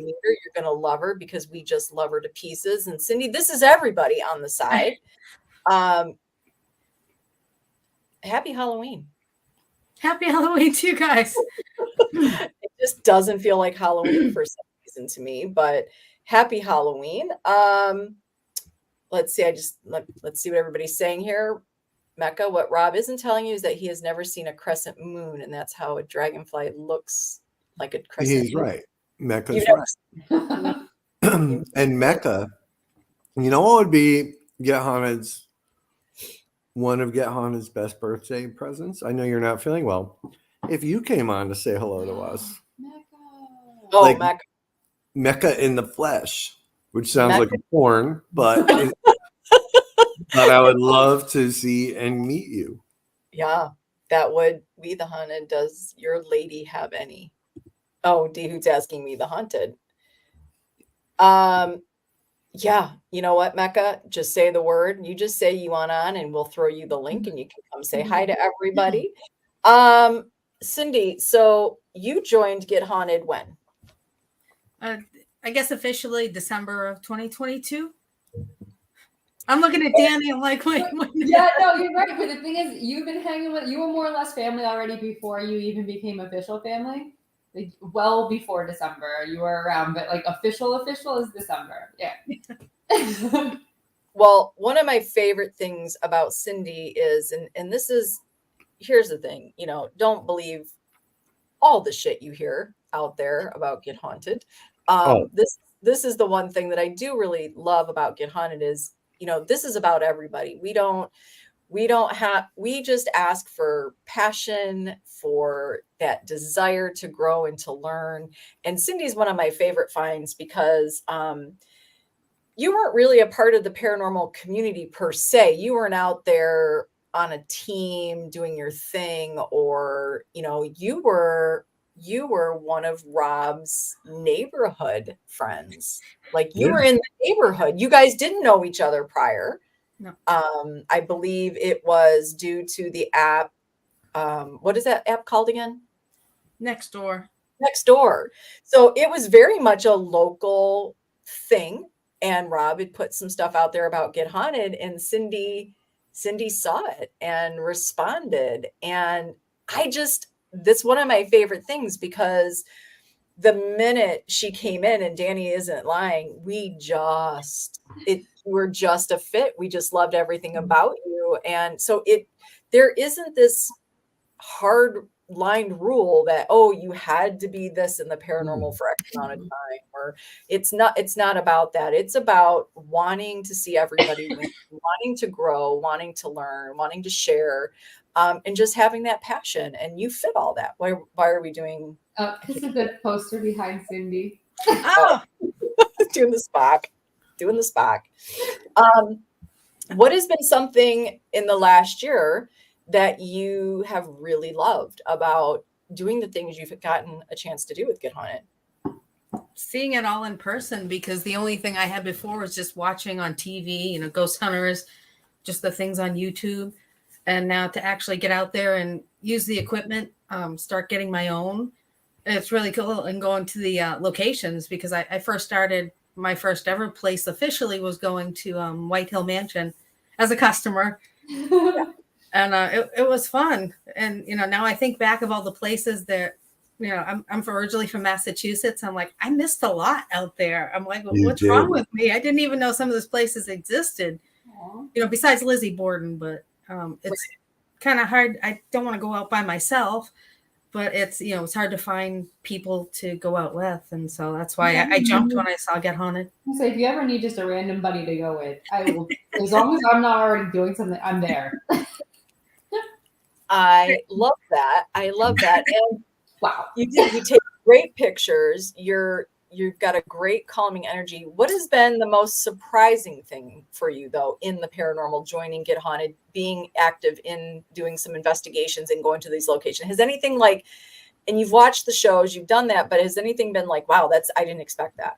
meet her, you're gonna love her because we just love her to pieces. And Cindy, this is everybody on the side. Happy Halloween. Happy Halloween to you guys. It just doesn't feel like Halloween for some reason to me, but happy Halloween. Let's see. Let's see what everybody's saying here. Mecca, what Rob isn't telling you is that he has never seen a crescent moon, and that's how a dragonfly looks like a crescent He's moon. right. Mecca's right. And Mecca, you know what would be one of Get Haunted's best birthday presents? I know you're not feeling well. If you came on to say hello to us. Oh, like Mecca. Mecca in the flesh, which sounds like a porn, but but I would love to see and meet you. Yeah, that would be the haunted. Does your lady have any? Oh, Dehoot's asking me the haunted. Yeah, you know what, Mecca? Just say the word. You just say you want on, and we'll throw you the link, and you can come say hi to everybody. Cindy, so you joined Get Haunted when? I guess officially December of 2022. I'm looking at Danny. I'm like, wait. Yeah, no, you're right. But the thing is, you were more or less family already before you even became official family. Like well before December, you were around, but like official is December. Yeah. Well, one of my favorite things about Cindy is, and here's the thing, don't believe all the shit you hear out there about Get Haunted. This is the one thing that I do really love about Get Haunted is, this is about everybody. We just ask for passion, for that desire to grow and to learn. And Cindy's one of my favorite finds because you weren't really a part of the paranormal community per se. You weren't out there on a team doing your thing, or, you were one of Rob's neighborhood friends. Like you were in the neighborhood. You guys didn't know each other prior. No. I believe it was due to the app. What is that app called again? Nextdoor. So it was very much a local thing. And Rob had put some stuff out there about Get Haunted, and Cindy saw it and responded. And that's one of my favorite things, because the minute she came in, and Danny isn't lying, we're just a fit. We just loved everything about you. And so there isn't this hard lined rule that, you had to be this in the paranormal for X amount of time, or it's not about that. It's about wanting to see everybody win, wanting to grow, wanting to learn, wanting to share. and just having that passion. And you fit all that. Why are we doing This is a good poster behind Cindy. oh, doing the Spock. What has been something in the last year that you have really loved about doing the things you've gotten a chance to do with Get Haunted? Seeing it all in person, because the only thing I had before was just watching on TV, you know, ghost hunters, just the things on YouTube. And now to actually get out there and use the equipment, start getting my own, it's really cool. And going to the locations, because I first started, my first ever place officially was going to White Hill Mansion as a customer. And it was fun. And, you know, now I think back of all the places that, you know, I'm originally from Massachusetts. I'm like, I missed a lot out there. I'm like, well, what's wrong with me? I didn't even know some of those places existed, you know, besides Lizzie Borden. But it's kind of hard. I don't want to go out by myself, but it's, you know, it's hard to find people to go out with. And so that's why I jumped when I saw Get Haunted. So if you ever need just a random buddy to go with, I will, as long as I'm not already doing something, I'm there. I love that. And Wow. you take great pictures. You've got a great calming energy. What has been the most surprising thing for you, though, in the paranormal, joining Get Haunted, being active in doing some investigations and going to these locations? Has anything like, and you've watched the shows, you've done that, but has anything been like, wow, I didn't expect that?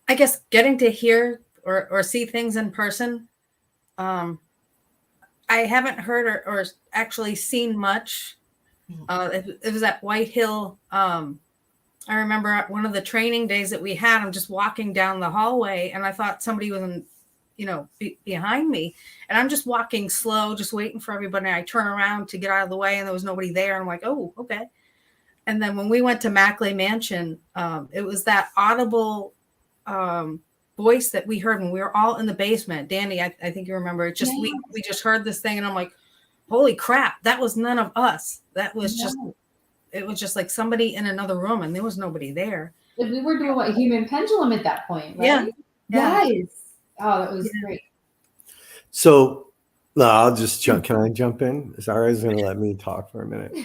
I guess getting to hear or see things in person. I haven't heard or actually seen much. It was at White Hill. I remember one of the training days that we had, I'm just walking down the hallway and I thought somebody was, you know, behind me. And I'm just walking slow, just waiting for everybody. I turn around to get out of the way and there was nobody there. I'm like, oh, okay. And then when we went to Mackley Mansion, it was that audible voice that we heard when we were all in the basement. Danny, I think you remember it. Just we just heard this thing and I'm like, holy crap, that was none of us. That was just, it was just like somebody in another room and there was nobody there. Like we were doing what, Human Pendulum at that point, right? Yeah. Yes. Oh, that was great. So no, I'll just jump. Can I jump in? Zara's going to let me talk for a minute.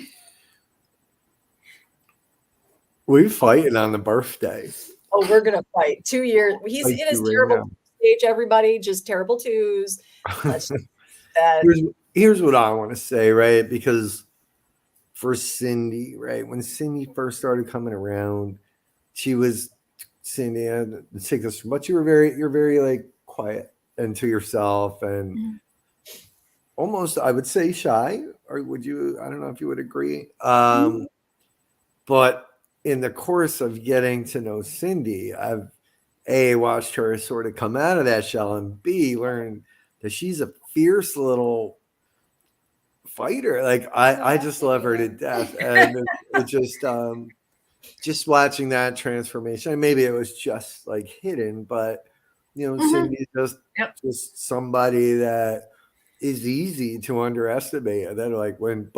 We fighting on the birthday. Oh, we're going to fight 2 years. He's in his terrible stage, everybody, just terrible twos. Here's what I want to say, right? Because for Cindy, right, when Cindy first started coming around, she was Cindy, and take this, but you're very like quiet and to yourself and almost, I would say, shy. Or would you? I don't know if you would agree. But in the course of getting to know Cindy, I've watched her sort of come out of that shell, and B, learned that she's a fierce little fighter. Like I just love her to death. And it just watching that transformation, and maybe it was just like hidden, but you know, Cindy's just somebody that is easy to underestimate. And then like when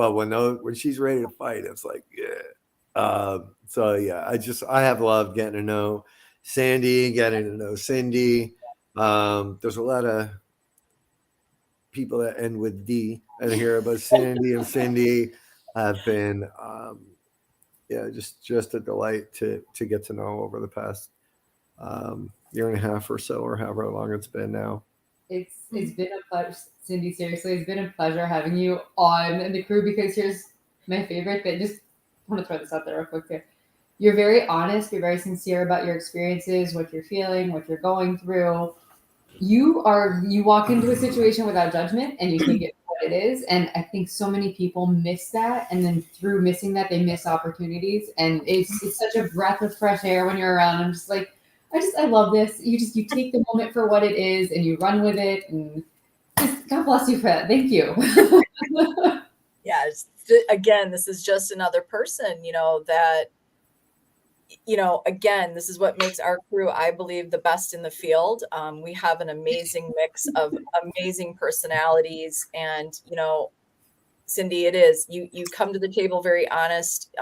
she's ready to fight, it's like, yeah. So yeah, I have loved getting to know Sandy, getting to know Cindy. There's a lot of people that end with D and here, but Sandy and Cindy have been just a delight to get to know over the past year and a half or so, or however long it's been now. It's been a pleasure, Cindy. Seriously, it's been a pleasure having you on the crew, because here's my favorite thing. Just want to throw this out there real quick here. You're very honest. You're very sincere about your experiences, what you're feeling, what you're going through. You walk into a situation without judgment and you take it for what it is. And I think so many people miss that. And then through missing that, they miss opportunities. And it's such a breath of fresh air when you're around. I'm just like, I love this. You take the moment for what it is and you run with it. And just God bless you for that. Thank you. Yes. Again, this is just another person, that, again, this is what makes our crew, I believe, the best in the field. We have an amazing mix of amazing personalities. And, Cindy, it is, you come to the table very honest.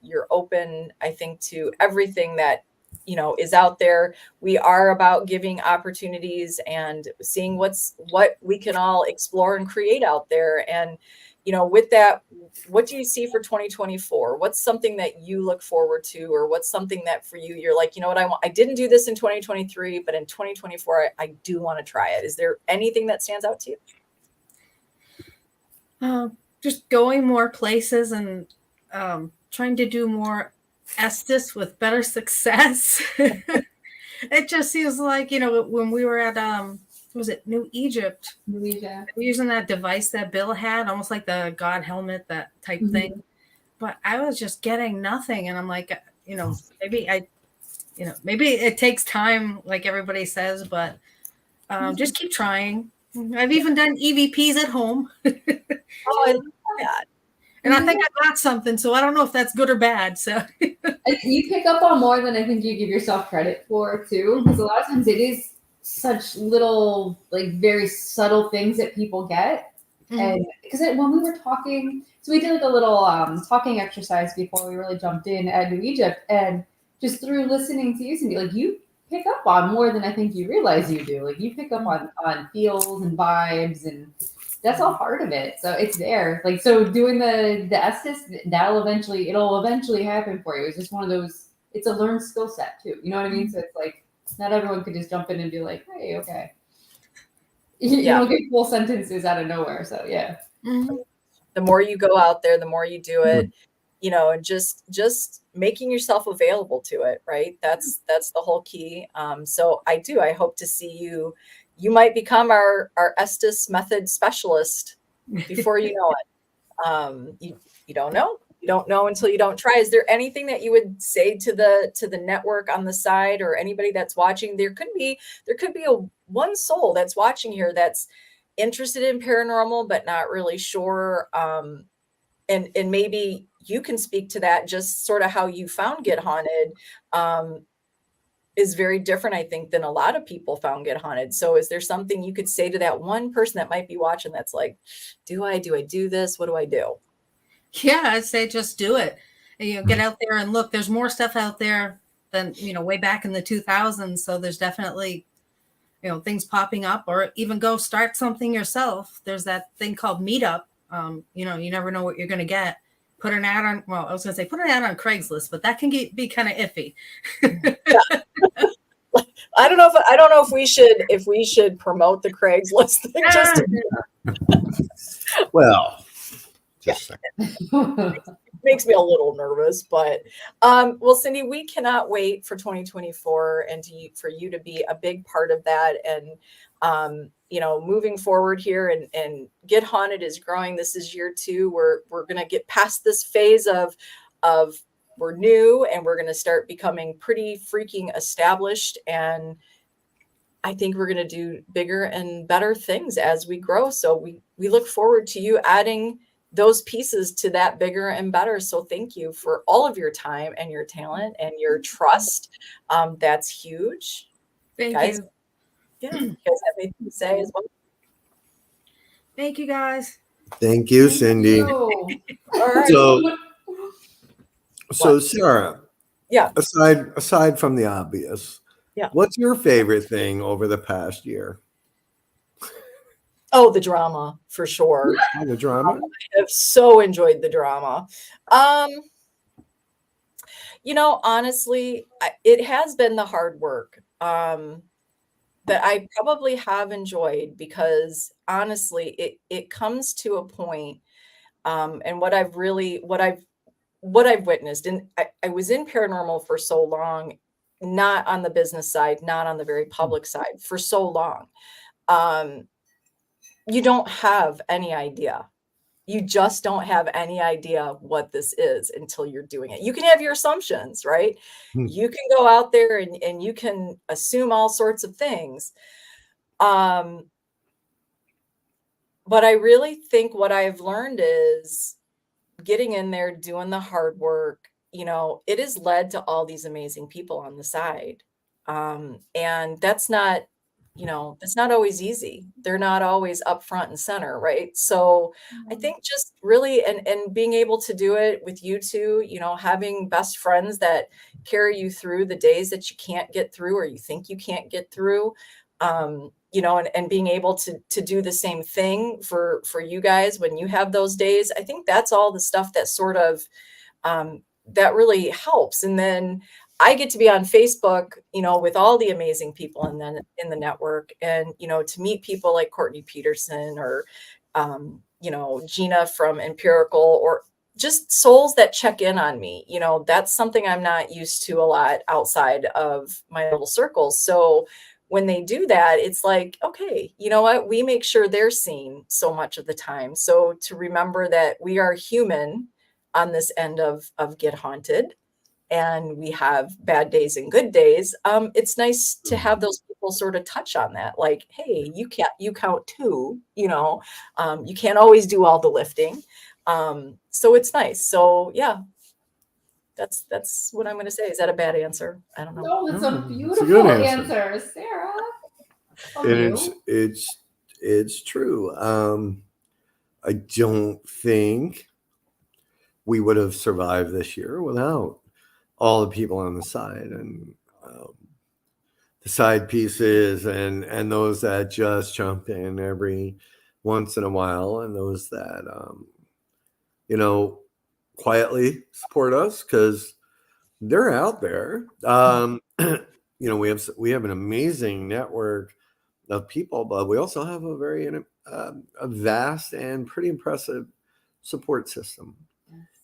You're open, I think, to everything that is out there. We are about giving opportunities and seeing what we can all explore and create out there. And with that, what do you see for 2024? What's something that you look forward to, or what's something that for you, you're like, what I didn't do this in 2023, but in 2024, I do want to try it. Is there anything that stands out to you? Just going more places and trying to do more Estes with better success. It just seems like, when we were at, was it New Egypt? Using that device that Bill had, almost like the God helmet, that type thing. But I was just getting nothing. And I'm like, maybe maybe it takes time, like everybody says, but just keep trying. I've even done EVPs at home. Oh, I love that. And I think I got something, so I don't know if that's good or bad. So you pick up on more than I think you give yourself credit for, too, because a lot of times it is such little, like, very subtle things that people get. And because when we were talking, so we did like a little talking exercise before we really jumped in at New Egypt, and just through listening to you, Cindy, like, you pick up on more than I think you realize you do. Like, you pick up on feels and vibes, and that's all part of it. So it's there. Like, so doing the Estes, it'll eventually happen for you. It's just one of those, it's a learned skill set too. You know what I mean? So it's like, not everyone could just jump in and be like, hey, okay. You don't get full sentences out of nowhere. So yeah. The more you go out there, the more you do it, and just making yourself available to it. Right. That's the whole key. So I hope to see you. You might become our Estes method specialist before you know it. You don't know. You don't know until you don't try. Is there anything that you would say to the network on the side, or anybody that's watching? There could be one soul that's watching here that's interested in paranormal but not really sure. And maybe you can speak to that. Just sort of how you found Get Haunted is very different, I think, than a lot of people found Get Haunted. So is there something you could say to that one person that might be watching that's like, do I do this? What do I do? Yeah, I'd say just do it. Get out there and look. There's more stuff out there than, way back in the 2000s. So there's definitely, things popping up, or even go start something yourself. There's that thing called Meetup. You never know what you're going to get. Put an ad on, well, I was going to say put an ad on Craigslist, but that can be kind of iffy. I don't know if we should promote the Craigslist thing. Well, just a second. Makes me a little nervous, but well, Cindy, we cannot wait for 2024 and for you to be a big part of that. And moving forward here, and Get Haunted is growing. This is year 2. We're gonna get past this phase of we're new, and we're gonna start becoming pretty freaking established. And I think we're gonna do bigger and better things as we grow. So we look forward to you adding those pieces to that bigger and better. So thank you for all of your time and your talent and your trust. That's huge. Thank you. Yeah. You guys have anything to say as well? Thank you, guys. Thank you, Cindy. All right. So Sarah. Yeah. Aside from the obvious, yeah, what's your favorite thing over the past year? Oh, the drama, for sure. The drama? I have so enjoyed the drama. Honestly, it has been the hard work that I probably have enjoyed, because honestly, it comes to a point, and what I've witnessed, and I was in paranormal for so long, not on the business side, not on the very public side, for so long. You don't have any idea. You just don't have any idea what this is until you're doing it. You can have your assumptions, right? You can go out there and you can assume all sorts of things. But I really think what I've learned is getting in there, doing the hard work, it has led to all these amazing people on the side. And that's not you know, it's not always easy. They're not always up front and center, right? So I think just really and being able to do it with you two, you know, having best friends that carry you through the days that you can't get through or you think you can't get through. You know, and being able to do the same thing for you guys when you have those days. I think that's all the stuff that sort of that really helps. And then I get to be on Facebook, you know, with all the amazing people in the network, and you know, to meet people like Courtney Peterson or you know, Gina from Empirical, or just souls that check in on me. You know, that's something I'm not used to a lot outside of my little circles. So when they do that, it's like, okay, you know what? We make sure they're seen so much of the time. So to remember that we are human on this end of Get Haunted, and we have bad days and good days. It's nice to have those people sort of touch on that, like, hey, you count too, you know, you can't always do all the lifting. So it's nice. So yeah, that's what I'm going to say. Is that a bad answer? I don't know. No, it's a It's a beautiful good answer. answer, Sarah. From And you. it's true. I don't think we would have survived this year without all the people on the side, and the side pieces, and those that just jump in every once in a while, and those that you know, quietly support us because they're out there. You know, we have an amazing network of people, but we also have a very a vast and pretty impressive support system.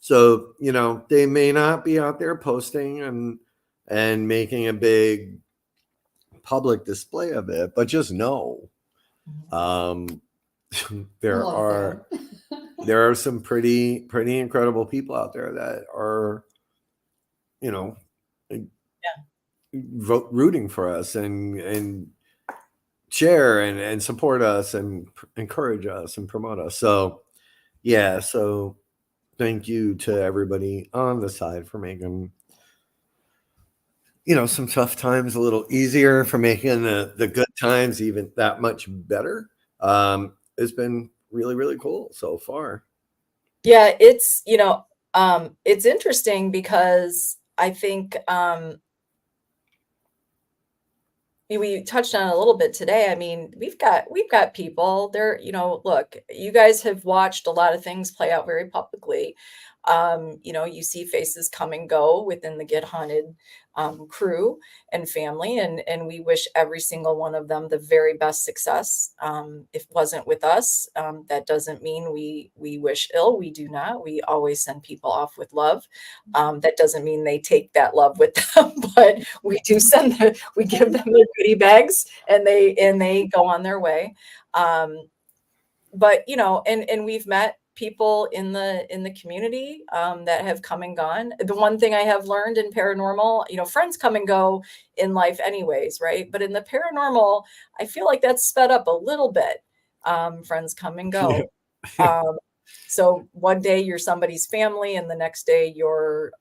So, you know, they may not be out there posting and making a big public display of it, but just know um, there Hello, are Sarah. there are some pretty incredible people out there that are, you know, rooting for us and share and support us and encourage us and promote us. So yeah, so thank you to everybody on the side for making, you know, some tough times a little easier, for making the good times even that much better. It's been really, really cool so far. Yeah, it's, you know, it's interesting because I think we touched on it a little bit today. I mean, we've got people there, you know, look, you guys have watched a lot of things play out very publicly. You know, you see faces come and go within the Get Haunted crew and family, and we wish every single one of them the very best success. If it wasn't with us, that doesn't mean we wish ill. We do not. We always send people off with love. That doesn't mean they take that love with them, but we do we give them their goodie bags, and they go on their way. But you know, and we've met people in the community that have come and gone. The one thing I have learned in paranormal, you know, friends come and go in life anyways, right? But in the paranormal, I feel like that's sped up a little bit. Friends come and go. So one day you're somebody's family, and the next day you're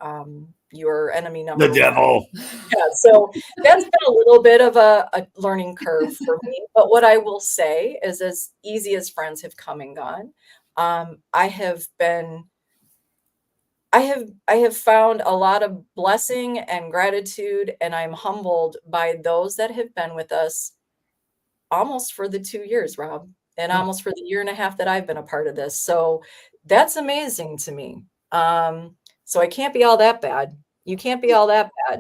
your enemy number The one. devil. Yeah, so that's been a little bit of a learning curve for me. But what I will say is, as easy as friends have come and gone, I have found a lot of blessing and gratitude, and I'm humbled by those that have been with us almost for the 2 years, Rob, and almost for the year and a half that I've been a part of this. So that's amazing to me. So I can't be all that bad. You can't be all that bad.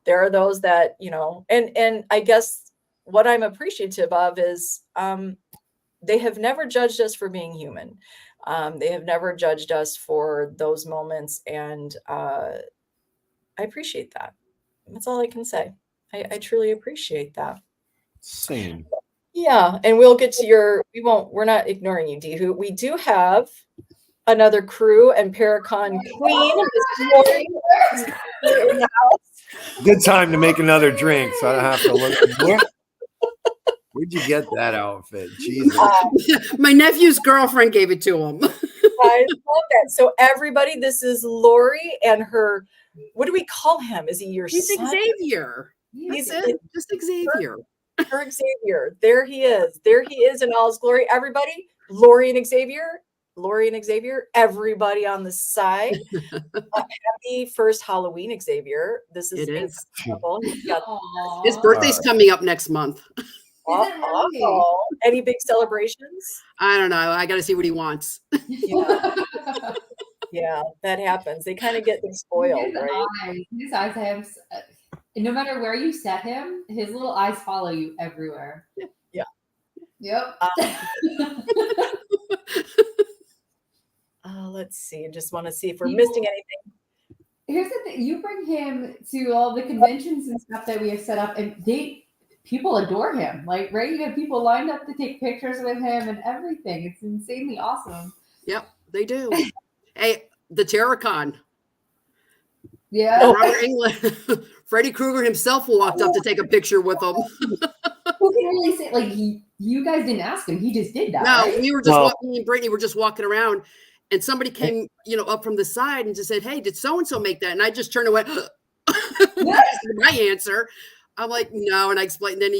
There are those that, you know, and I guess what I'm appreciative of is they have never judged us for being human. They have never judged us for those moments, and I appreciate that. That's all I can say. I truly appreciate that. Same. Yeah, and we're not ignoring you, Dehu. We do have another crew and Paracon Queen this morning in the house. Good time to make another drink, so I don't have to look. Where'd you get that outfit? Jesus. My nephew's girlfriend gave it to him. I love that. So everybody, this is Lori and her. What do we call him? Is he your He's son? Xavier. He's That's it. Just Xavier. for Xavier. There he is. There he is in all his glory. Everybody, Lori and Xavier, everybody on the side. Happy first Halloween, Xavier. This is It is. incredible. He's got Aw. His birthday's coming up next month. Is it really? Any big celebrations? I don't know. I got to see what he wants. Yeah, that happens. They kind of get them spoiled, right? His eyes have, no matter where you set him, his little eyes follow you everywhere. Yeah. Yep. Let's see. I just want to see if we're missing anything. Here's the thing: you bring him to all the conventions and stuff that we have set up, and people adore him. Like, right? You have people lined up to take pictures with him and everything. It's insanely awesome. Yep, they do. Hey, the Terracon. Yeah. Robert England, Freddy Krueger himself walked up to take a picture with him. Who can really say, like, you guys didn't ask him, he just did that. No, right? we were just walking, me and Brittany were just walking around, and somebody came, up from the side and just said, "Hey, did so and so make that?" And I just turned away. My answer. I'm like, no, and I explained. Then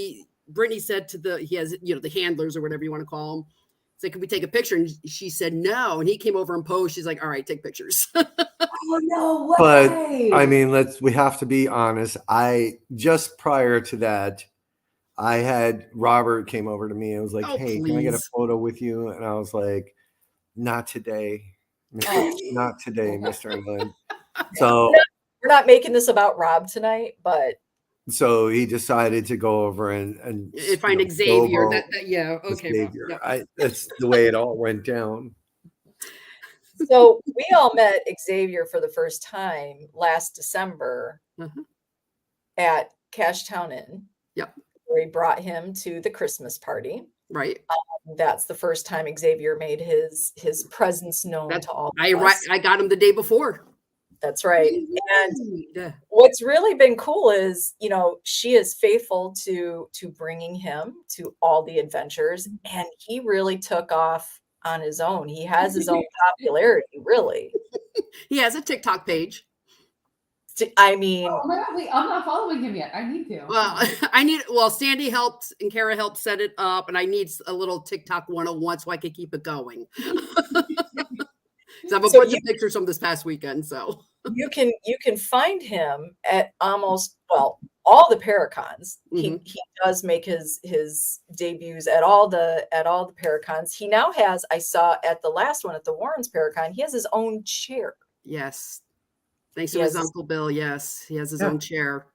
Brittany said he has, the handlers or whatever you want to call them. Said, "Can we take a picture?" And she said no, and he came over and posed. She's like, "All right, take pictures." Oh, no way. But I mean, we have to be honest. Just prior to that, I had Robert came over to me and was like, Oh, "Hey, can I get a please. photo with you?" And I was like, "Not today, not today, Mr. England." So We're not making this about Rob tonight, but so he decided to go over and Find Xavier. Yeah, okay. Xavier. Rob, That's the way it all went down. so we all met Xavier for the first time last December at Cashtown Inn. Yep. Where we brought him to the Christmas party. Right. That's the first time Xavier made his presence known to all of us. I got him the day before. That's right. And what's really been cool is, she is faithful to bringing him to all the adventures, and he really took off on his own. He has his own popularity, really. He has a TikTok page. I mean, Oh my God, wait, I'm not following him yet. I need to. Well, Sandy helped and Kara helped set it up, and I need a little TikTok 101 so I can keep it going. So I have a bunch of pictures from this past weekend. So you can find him at almost all the Paracons. He does make his debuts at all the Paracons. He now has, I saw at the last one at the Warrens Paracon, he has his own chair. Yes. Thanks to his Uncle Bill. Yes, he has his own chair.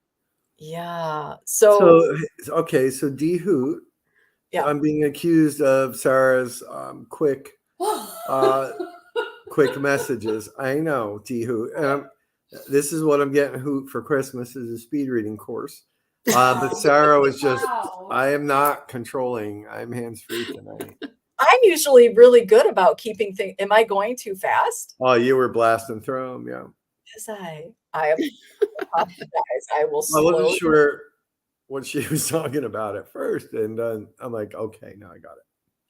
Yeah. So D Hoot. Yeah. I'm being accused of Sarah's quick messages. I know, D Hoot. This is what I'm getting Hoot for Christmas is a speed reading course. But Sarah was just, I am not controlling. I'm hands-free tonight. I'm usually really good about keeping things. Am I going too fast? Oh, you were blasting through them, yeah. Yes, I apologize. I will slow. I wasn't sure what she was talking about at first, and then I'm like, okay, now I got it.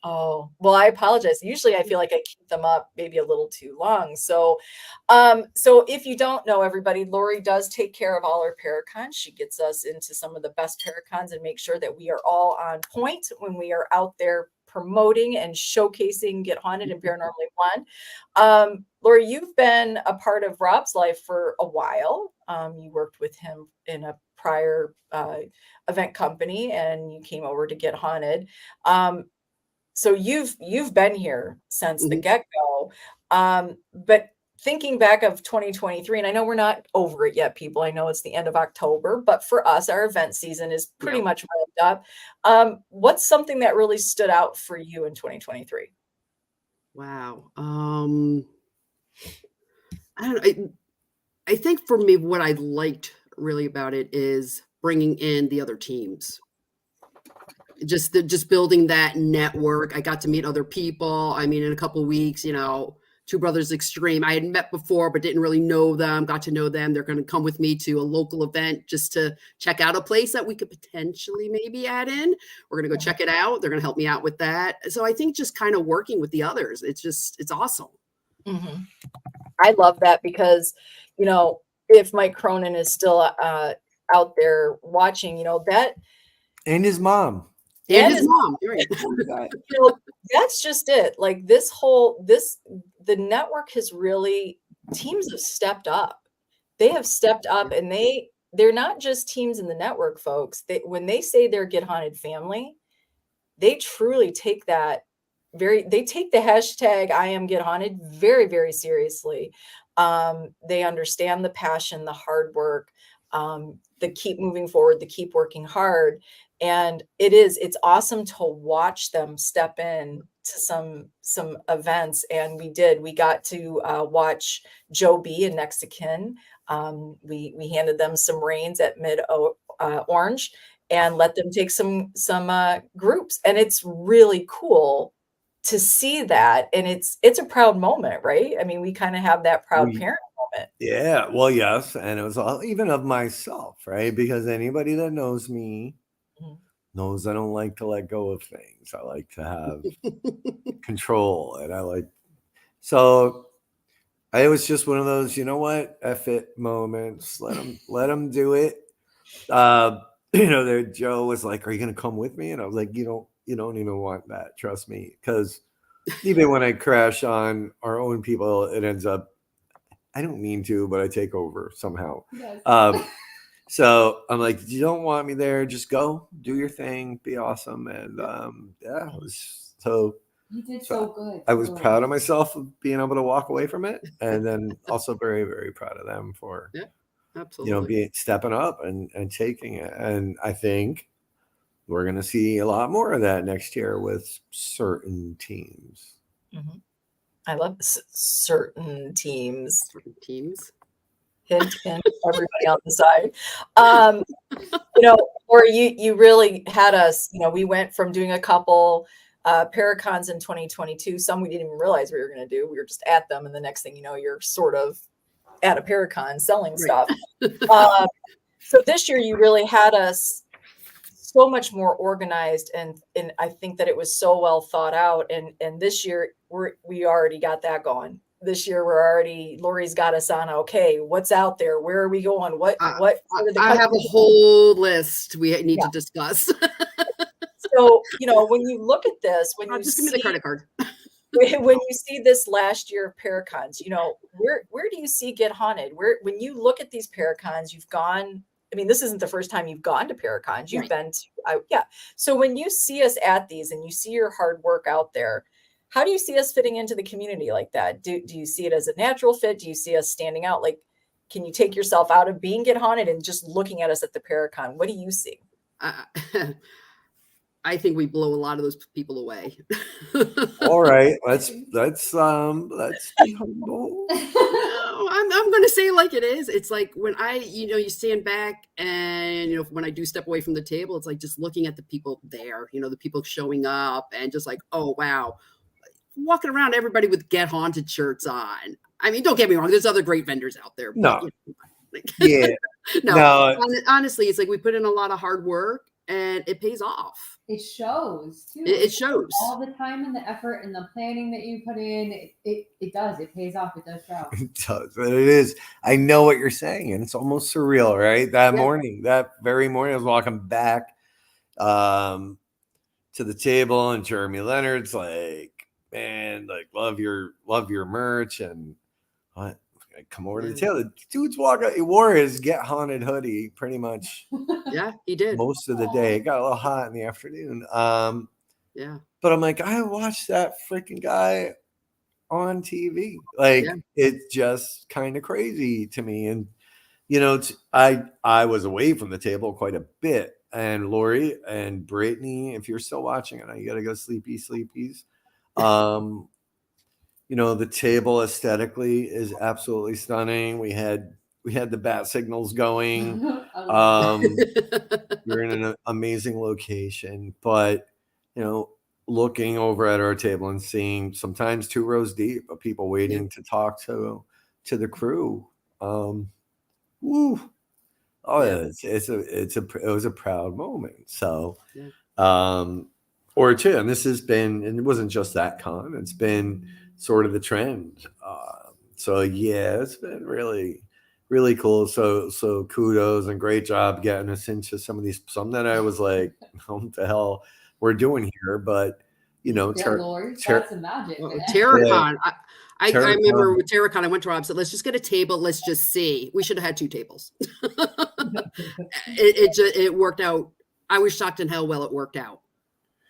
Oh, well, I apologize. Usually I feel like I keep them up maybe a little too long. So if you don't know, everybody, Lori does take care of all our Paracons. She gets us into some of the best Paracons and makes sure that we are all on point when we are out there promoting and showcasing Get Haunted and Paranormally One. Lori, you've been a part of Rob's life for a while. You worked with him in a prior event company, and you came over to Get Haunted. So you've been here since the get-go. But thinking back of 2023, and I know we're not over it yet, people. I know it's the end of October, but for us, our event season is pretty much wrapped up. What's something that really stood out for you in 2023? Wow. I don't know. I think for me, what I liked really about it is bringing in the other teams. Just building that network. I got to meet other people. I mean, in a couple of weeks, Two Brothers Extreme, I had met before, but didn't really know them, got to know them. They're going to come with me to a local event just to check out a place that we could potentially maybe add in. We're going to go check it out. They're going to help me out with that. So I think just kind of working with the others, it's awesome. I love that because, if Mike Cronin is still out there watching, you know, that And his mom. And his mom. Right. you know, that's just it. Like the network has really, teams have stepped up. They have stepped up, and they're not just teams in the network, folks. When they say they're Get Haunted family, they truly take that they take the hashtag I am Get Haunted very, very seriously. They understand the passion, the hard work, the keep moving forward, the keep working hard. And it's awesome to watch them step in to some events. And we got to watch Joe B and Next to Kin. We handed them some reins at Mid Orange and let them take some groups. And it's really cool to see that. And it's a proud moment, right? I mean, we kind of have that proud parent moment. Yeah, well, yes. And it was all even of myself, right? Because anybody that knows me knows I don't like to let go of things. I like to have control. And so it was just one of those, you know what, F it moments. Let them do it. Joe was like, "Are you going to come with me?" And I was like, "You don't even want that. Trust me." Because even when I crash on our own people, it ends up, I don't mean to, but I take over somehow. Yes. So I'm like, "You don't want me there. Just go, do your thing, be awesome." And it was so. You did so good. I was proud of myself of being able to walk away from it, and then also very, very proud of them for Absolutely. stepping up and taking it. And I think we're going to see a lot more of that next year with certain teams. Mm-hmm. I love certain teams. Certain teams. Hint, hint, everybody on the side. Or you really had us, we went from doing a couple Paracons in 2022. Some we didn't even realize we were going to do. We were just at them. And the next thing you know, you're sort of at a Paracon selling stuff. So this year you really had us so much more organized, and I think that it was so well thought out. And this year we already got that going. This year Lori's got us on. Okay, what's out there? Where are we going? I have a whole list we need to discuss. So when you look at this, just give me the credit card. When you see this last year of Paracons, where do you see Get Haunted? When you look at these Paracons, you've gone. I mean, this isn't the first time you've gone to Paracons. You've been to, So when you see us at these and you see your hard work out there, how do you see us fitting into the community like that? Do you see it as a natural fit? Do you see us standing out? Like, can you take yourself out of being Get Haunted and just looking at us at the Paracon? What do you see? I think we blow a lot of those people away. All right, let's be humble. I'm going to say it like it is. It's like when you stand back and, when I do step away from the table, it's like just looking at the people there, the people showing up and just like, oh, wow. Walking around everybody with Get Haunted shirts on. I mean, don't get me wrong. There's other great vendors out there. No. But, Yeah. No. Honestly, it's like we put in a lot of hard work and it pays off. It shows too. It shows all the time and the effort and the planning that you put in. It does. It pays off. It does show. It does. But it is. I know what you're saying, and it's almost surreal, right? That very morning, I was walking back to the table, and Jeremy Leonard's like, "Man, like love your merch," and what? I come over to the table. The dude's walking. He wore his Get Haunted hoodie pretty much. Yeah, he did most of the day. It got a little hot in the afternoon. But I'm like, I watched that freaking guy on TV. Like, it's just kind of crazy to me. And I was away from the table quite a bit. And Lori and Brittany, if you're still watching, I know you got to go sleepies. The table aesthetically is absolutely stunning. We had the bat signals going. We're in an amazing location, but looking over at our table and seeing sometimes 2 rows deep of people waiting to talk to the crew. It was a proud moment. So, or two, and this has been, and it wasn't just that con, it's been sort of the trend. So yeah, it's been really, really cool. So kudos and great job getting us into some that I was like, what the hell we're doing here? But you know, Yeah, Lori, Ter- got some magic. Terracon. I Terracon. remember with Terracon, I went to Rob, said, let's just get a table. Let's just see. We should have had 2 tables. It worked out. I was shocked in how well it worked out.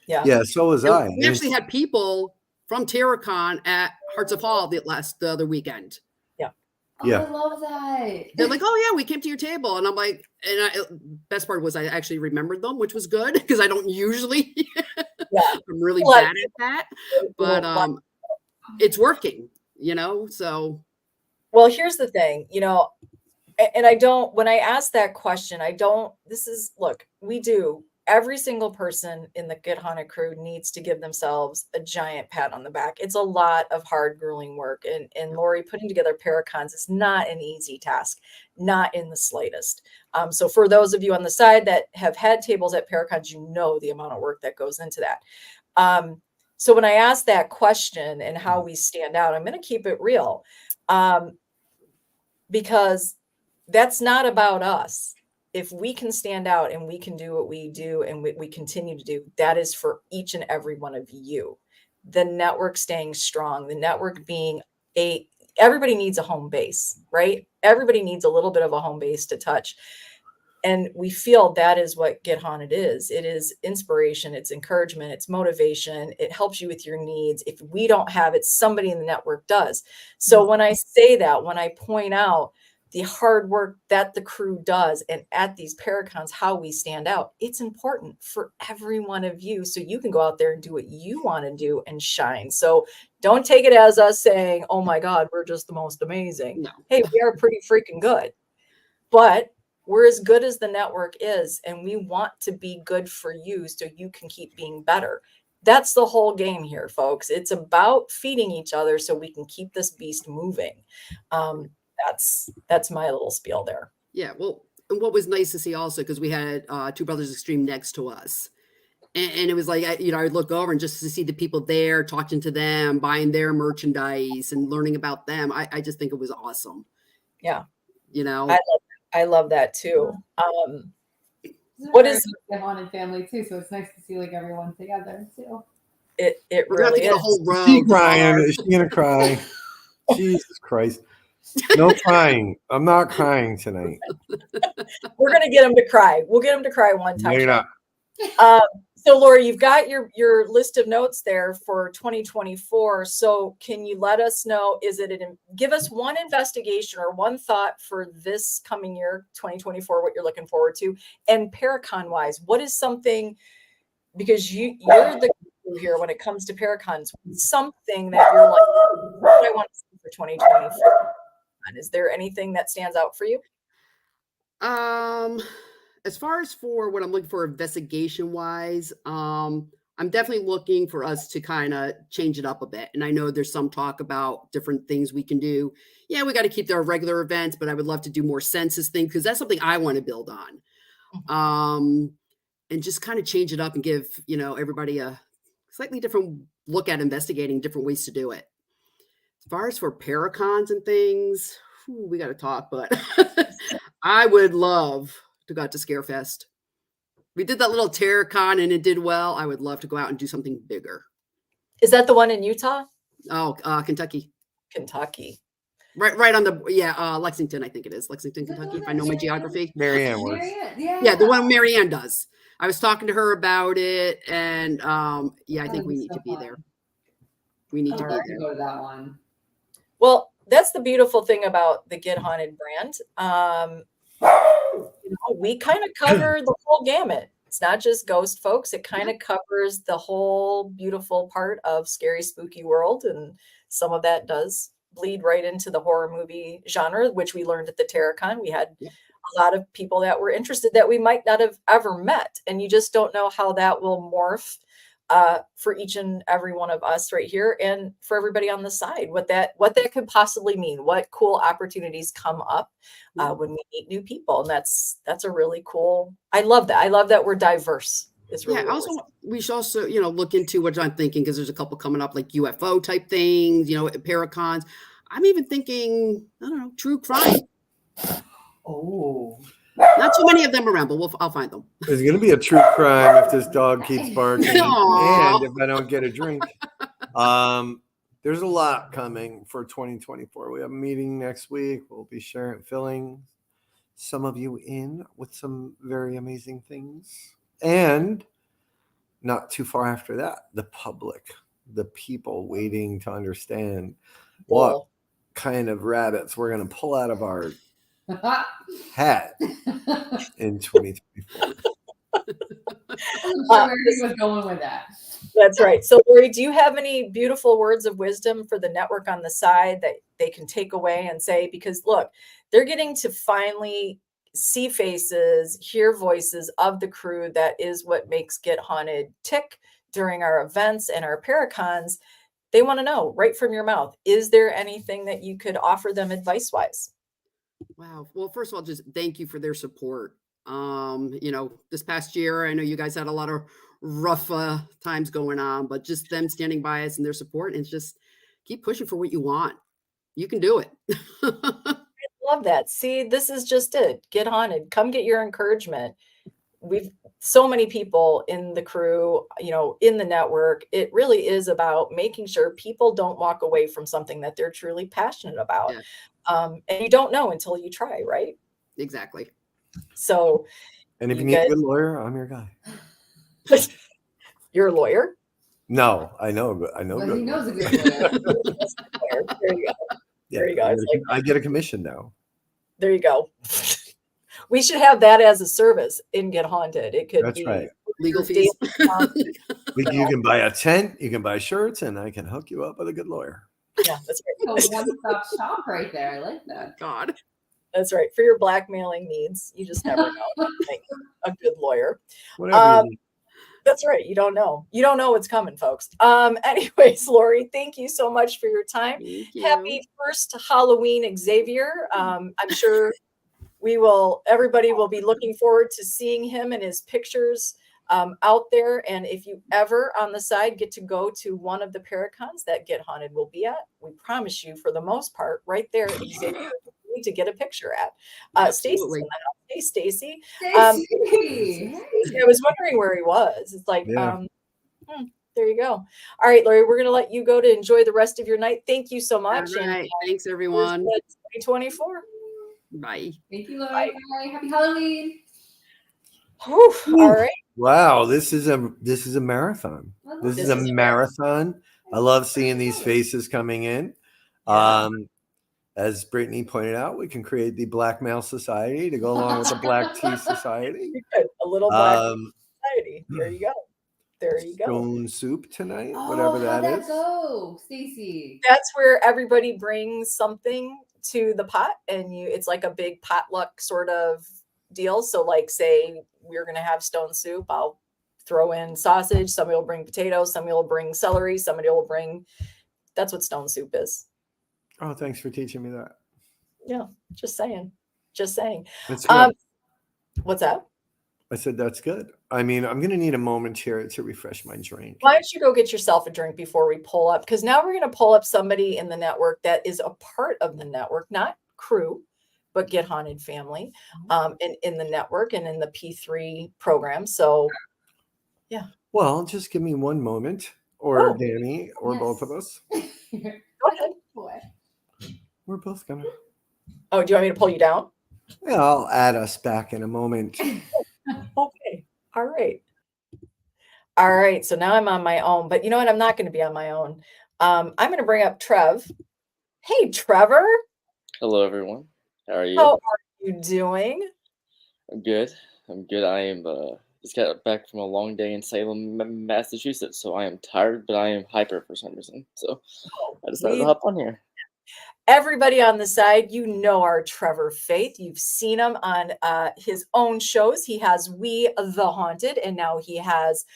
Yeah, so was I. We actually had people from Terracon at Hearts of Hall the other weekend. Yeah. I love that. They're like, oh yeah, we came to your table. And I'm like, best part was I actually remembered them, which was good because I don't usually, I'm really bad at that, but it's working, you know? So. Well, here's the thing, you know, and I don't, when I ask that question, look, we do. Every single person in the Get Haunted crew needs to give themselves a giant pat on the back. It's a lot of hard, grueling work. And Lori, putting together Paracons is not an easy task, not in the slightest. So for those of you on the side that have had tables at Paracons, you know the amount of work that goes into that. So when I ask that question and how we stand out, I'm going to keep it real, because that's not about us. If we can stand out and we can do what we do and we continue to do, that is for each and every one of you. The network staying strong, the network being everybody needs a home base, right? Everybody needs a little bit of a home base to touch. And we feel that is what Get Haunted is. It is inspiration, it's encouragement, it's motivation. It helps you with your needs. If we don't have it, somebody in the network does. So when I say that, when I point out the hard work that the crew does and at these Paracons, how we stand out, it's important for every one of you. So you can go out there and do what you want to do and shine. So don't take it as us saying, oh my God, we're just the most amazing. No. Hey, we are pretty freaking good, but we're as good as the network is. And we want to be good for you so you can keep being better. That's the whole game here, folks. It's about feeding each other so we can keep this beast moving. That's my little spiel there. Yeah. Well, and what was nice to see also, because we had Two Brothers Extreme next to us. And it was like, I'd look over and just to see the people there, talking to them, buying their merchandise and learning about them. I just think it was awesome. Yeah. You know, I love that too. What is the Haunted family too? So it's nice to see like everyone together too. It really is. A whole row. She's crying. Is she gonna cry? Jesus Christ. No crying. I'm not crying tonight. We're going to get him to cry. We'll get him to cry one time. No, you're not. So Lori, you've got your list of notes there for 2024. So can you let us know, give us one investigation or one thought for this coming year, 2024, what you're looking forward to, and Paracon wise, what is something, because you're the guru here when it comes to Paracons, something that you're like, what I want to see for 2024. Is there anything that stands out for you? As far as for what I'm looking for investigation wise, I'm definitely looking for us to kind of change it up a bit. And I know there's some talk about different things we can do. Yeah, we got to keep our regular events, but I would love to do more census things because that's something I want to build on. And just kind of change it up and give, everybody a slightly different look at investigating different ways to do it. As far as for Paracons and things, we got to talk, but I would love to go out to Scarefest. We did that little Terracon and it did well. I would love to go out and do something bigger. Is that the one in Utah? Oh, Kentucky. Kentucky. Right on the, Lexington, I think it is. Lexington, Kentucky, if I know my geography. Marianne was. Yeah, the one Marianne does. I was talking to her about it, and I think we need to be there. We need to be there. Go to that one. Well, that's the beautiful thing about the Get Haunted brand. We kind of cover the whole gamut. It's not just ghost folks. It kind of covers the whole beautiful part of scary, spooky world. And some of that does bleed right into the horror movie genre, which we learned at the Terracon. We had a lot of people that were interested that we might not have ever met. And you just don't know how that will morph for each and every one of us right here, and for everybody on the side, what that could possibly mean, what cool opportunities come up when we meet new people. And that's a really cool. I love that we're diverse. It's really we should also look into what I'm thinking, because there's a couple coming up like UFO type things, Paracons. I'm even thinking, I don't know, true crime. Oh. Not too many of them around, but I'll find them. There's going to be a true crime if this dog keeps barking Aw. and if I don't get a drink. There's a lot coming for 2024. We have a meeting next week. We'll be filling some of you in with some very amazing things. And not too far after that, the public, the people waiting to understand what kind of rabbits we're going to pull out of our hat in 2024. Where he was going with that. That's right. So, Lori, do you have any beautiful words of wisdom for the network on the side that they can take away and say, because look, they're getting to finally see faces, hear voices of the crew. That is what makes Get Haunted tick during our events and our Paracons. They want to know right from your mouth. Is there anything that you could offer them advice-wise? Wow. Well, first of all, just thank you for their support. This past year, I know you guys had a lot of rough times going on, but just them standing by us and their support, and just keep pushing for what you want. You can do it. I love that. See, this is just it. Get Haunted. Come get your encouragement. We've so many people in the crew, in the network. It really is about making sure people don't walk away from something that they're truly passionate about. Yeah. And you don't know until you try, right? Exactly. So, and if you need a good lawyer, I'm your guy. You're a lawyer? No, I know. Well, he knows a good lawyer. There you go. Yeah, there you go. I get a commission now. There you go. We should have that as a service in Get Haunted. It could That's be right. Legal fees. You can buy a tent, you can buy shirts, and I can hook you up with a good lawyer. Yeah, that's right. So one-stop shop right there. I like that. God. That's right. For your blackmailing needs, you just never know. Like a good lawyer. Whatever you need. That's right. You don't know. You don't know what's coming, folks. Anyways, Lori, thank you so much for your time. Happy first Halloween, Xavier. I'm sure everybody will be looking forward to seeing him and his pictures out there. And if you ever on the side get to go to one of the Paracons that Get Haunted will be at, we promise you, for the most part, right there, Xavier, need to get a picture at. Stacy's in the house. Hey, Stacy. I was wondering where he was. It's like, there you go. All right, Lori, we're going to let you go to enjoy the rest of your night. Thank you so much. All right. Thanks, everyone. 2024. Bye. Thank you, Lori. Bye. Happy Halloween. All right. Wow, this is a marathon. This is a marathon. I love seeing these faces coming in. Yeah. As Brittany pointed out, we can create the Blackmail Society to go along with the Black Tea Society. A little Black Society. There you go. There you go. Stone soup tonight, whatever that is. How'd that go, Stacey? That's where everybody brings something to the pot, and it's like a big potluck sort of deal. So, like, say we're going to have stone soup, I'll throw in sausage. Somebody will bring potatoes. Somebody will bring celery. Somebody will bring. That's what stone soup is. Oh, thanks for teaching me that. Yeah, just saying. Just saying. That's good. What's that? I said that's good. I mean, I'm going to need a moment here to refresh my drink. Why don't you go get yourself a drink before we pull up? Because now we're going to pull up somebody in the network that is a part of the network, not crew, but Get Haunted family, in the network and in the P3 program. So, yeah. Well, just give me one moment, or Danny, or both of us. Go ahead. We're both gonna. Oh, do you want me to pull you down? Yeah, I'll add us back in a moment. Okay. All right. All right. So now I'm on my own, but you know what? I'm not going to be on my own. I'm going to bring up Trev. Hey, Trevor. Hello, everyone. How are you? How are you doing? I'm good. I am just got back from a long day in Salem, Massachusetts, so I am tired, but I am hyper for some reason. So I decided to hop on here. Everybody on the side, you know our Trevor Faith. You've seen him on his own shows. He has We the Haunted, and now he has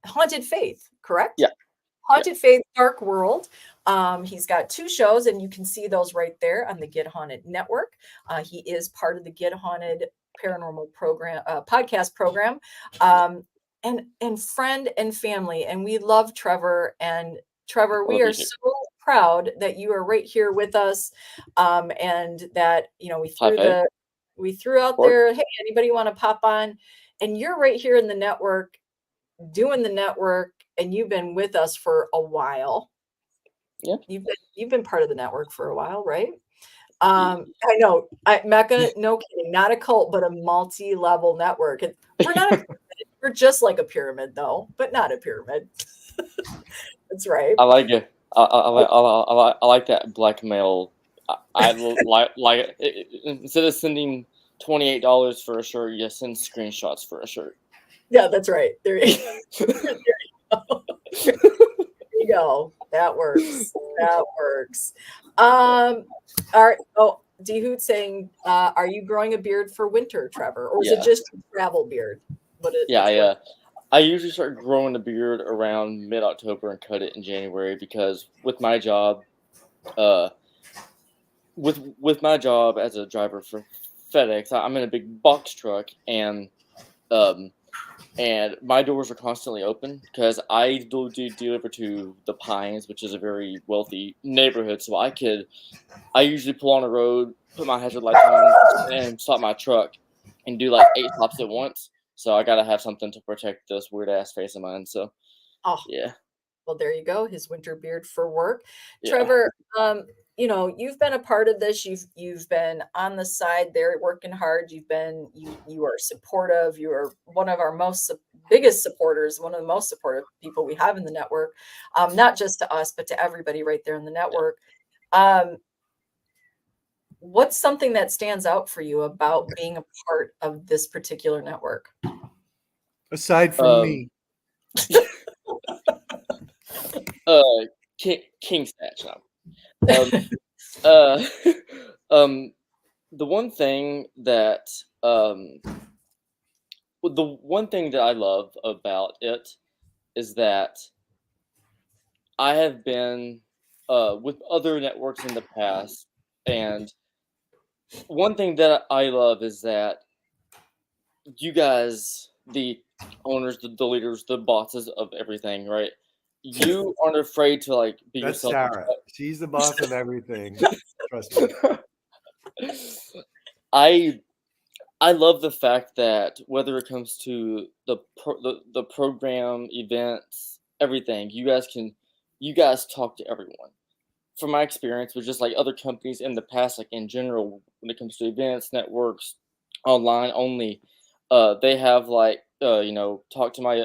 Haunted Faith, correct? Yeah. Haunted Faith, Dark World. He's got 2 shows, and you can see those right there on the Get Haunted Network. He is part of the Get Haunted Paranormal program, podcast program, and friend and family. And we love Trevor. And Trevor, we are so proud that you are right here with us, and that we threw the We threw out there, hey, anybody want to pop on? And you're right here in the network, doing the network, and you've been with us for a while. Yeah. You've been part of the network for a while, right? I know, Mecca, no kidding, not a cult, but a multi-level network. And we're not a pyramid. We're just like a pyramid, though, but not a pyramid. That's right. I like it. I like that blackmail. I like instead of sending $28 for a shirt, you send screenshots for a shirt. Yeah, that's right. There you go. There you go. That works. That works. All right. Oh, D-Hoot saying, are you growing a beard for winter, Trevor? Or is it just a travel beard? I usually start growing a beard around mid-October and cut it in January because with my job, with my job as a driver for FedEx, I'm in a big box truck, and my doors are constantly open because I do deliver to the Pines, which is a very wealthy neighborhood. So I usually pull on the road, put my hazard lights on, and stop my truck, and do like 8 stops at once. So I gotta have something to protect this weird ass face of mine. So, yeah. Well, there you go. His winter beard for work, Trevor. You've been a part of this. You've been on the side there working hard. You are supportive. You are one of our biggest supporters, one of the most supportive people we have in the network, not just to us, but to everybody right there in the network. What's something that stands out for you about being a part of this particular network? Aside from me. King Snatch now. The one thing that I love about it is that I have been with other networks in the past, and one thing that I love is that you guys, the owners, the leaders, the bosses of everything, right? You aren't afraid to like be That's yourself. Sarah. She's the boss of everything. Trust me. I love the fact that whether it comes to the program, events, everything, you guys talk to everyone. From my experience with just like other companies in the past, like in general, when it comes to events, networks, online only, they have like talk to my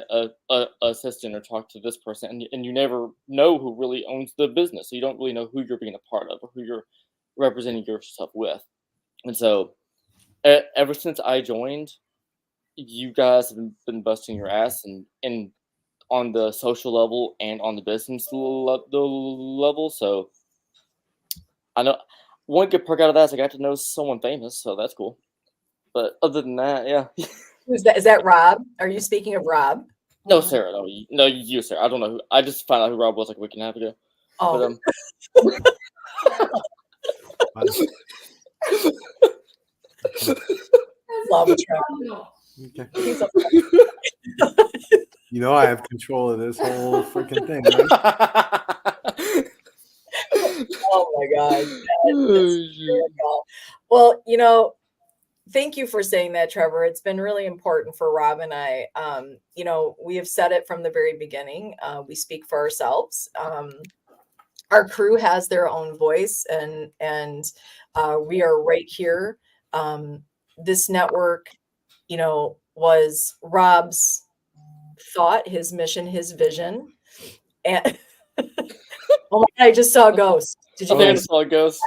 assistant or talk to this person, and you never know who really owns the business, so you don't really know who you're being a part of or who you're representing yourself with. And so ever since I joined, you guys have been busting your ass and on the social level and on the business level. So I know one good perk out of that is I got to know someone famous, so that's cool. But other than that, yeah. Who's that? Is that Rob? Are you speaking of Rob? No, Sarah. No, you, Sarah. I don't know who. I just found out who Rob was like a week and a half ago. Oh. Love Trevor. Okay. You know I have control of this whole freaking thing, right? Oh my God. Well, thank you for saying that, Trevor. It's been really important for Rob and I. We have said it from the very beginning. We speak for ourselves. Our crew has their own voice, and we are right here. This network, was Rob's thought, his mission, his vision. And oh my God, I just saw a ghost. Did you guys saw a ghost?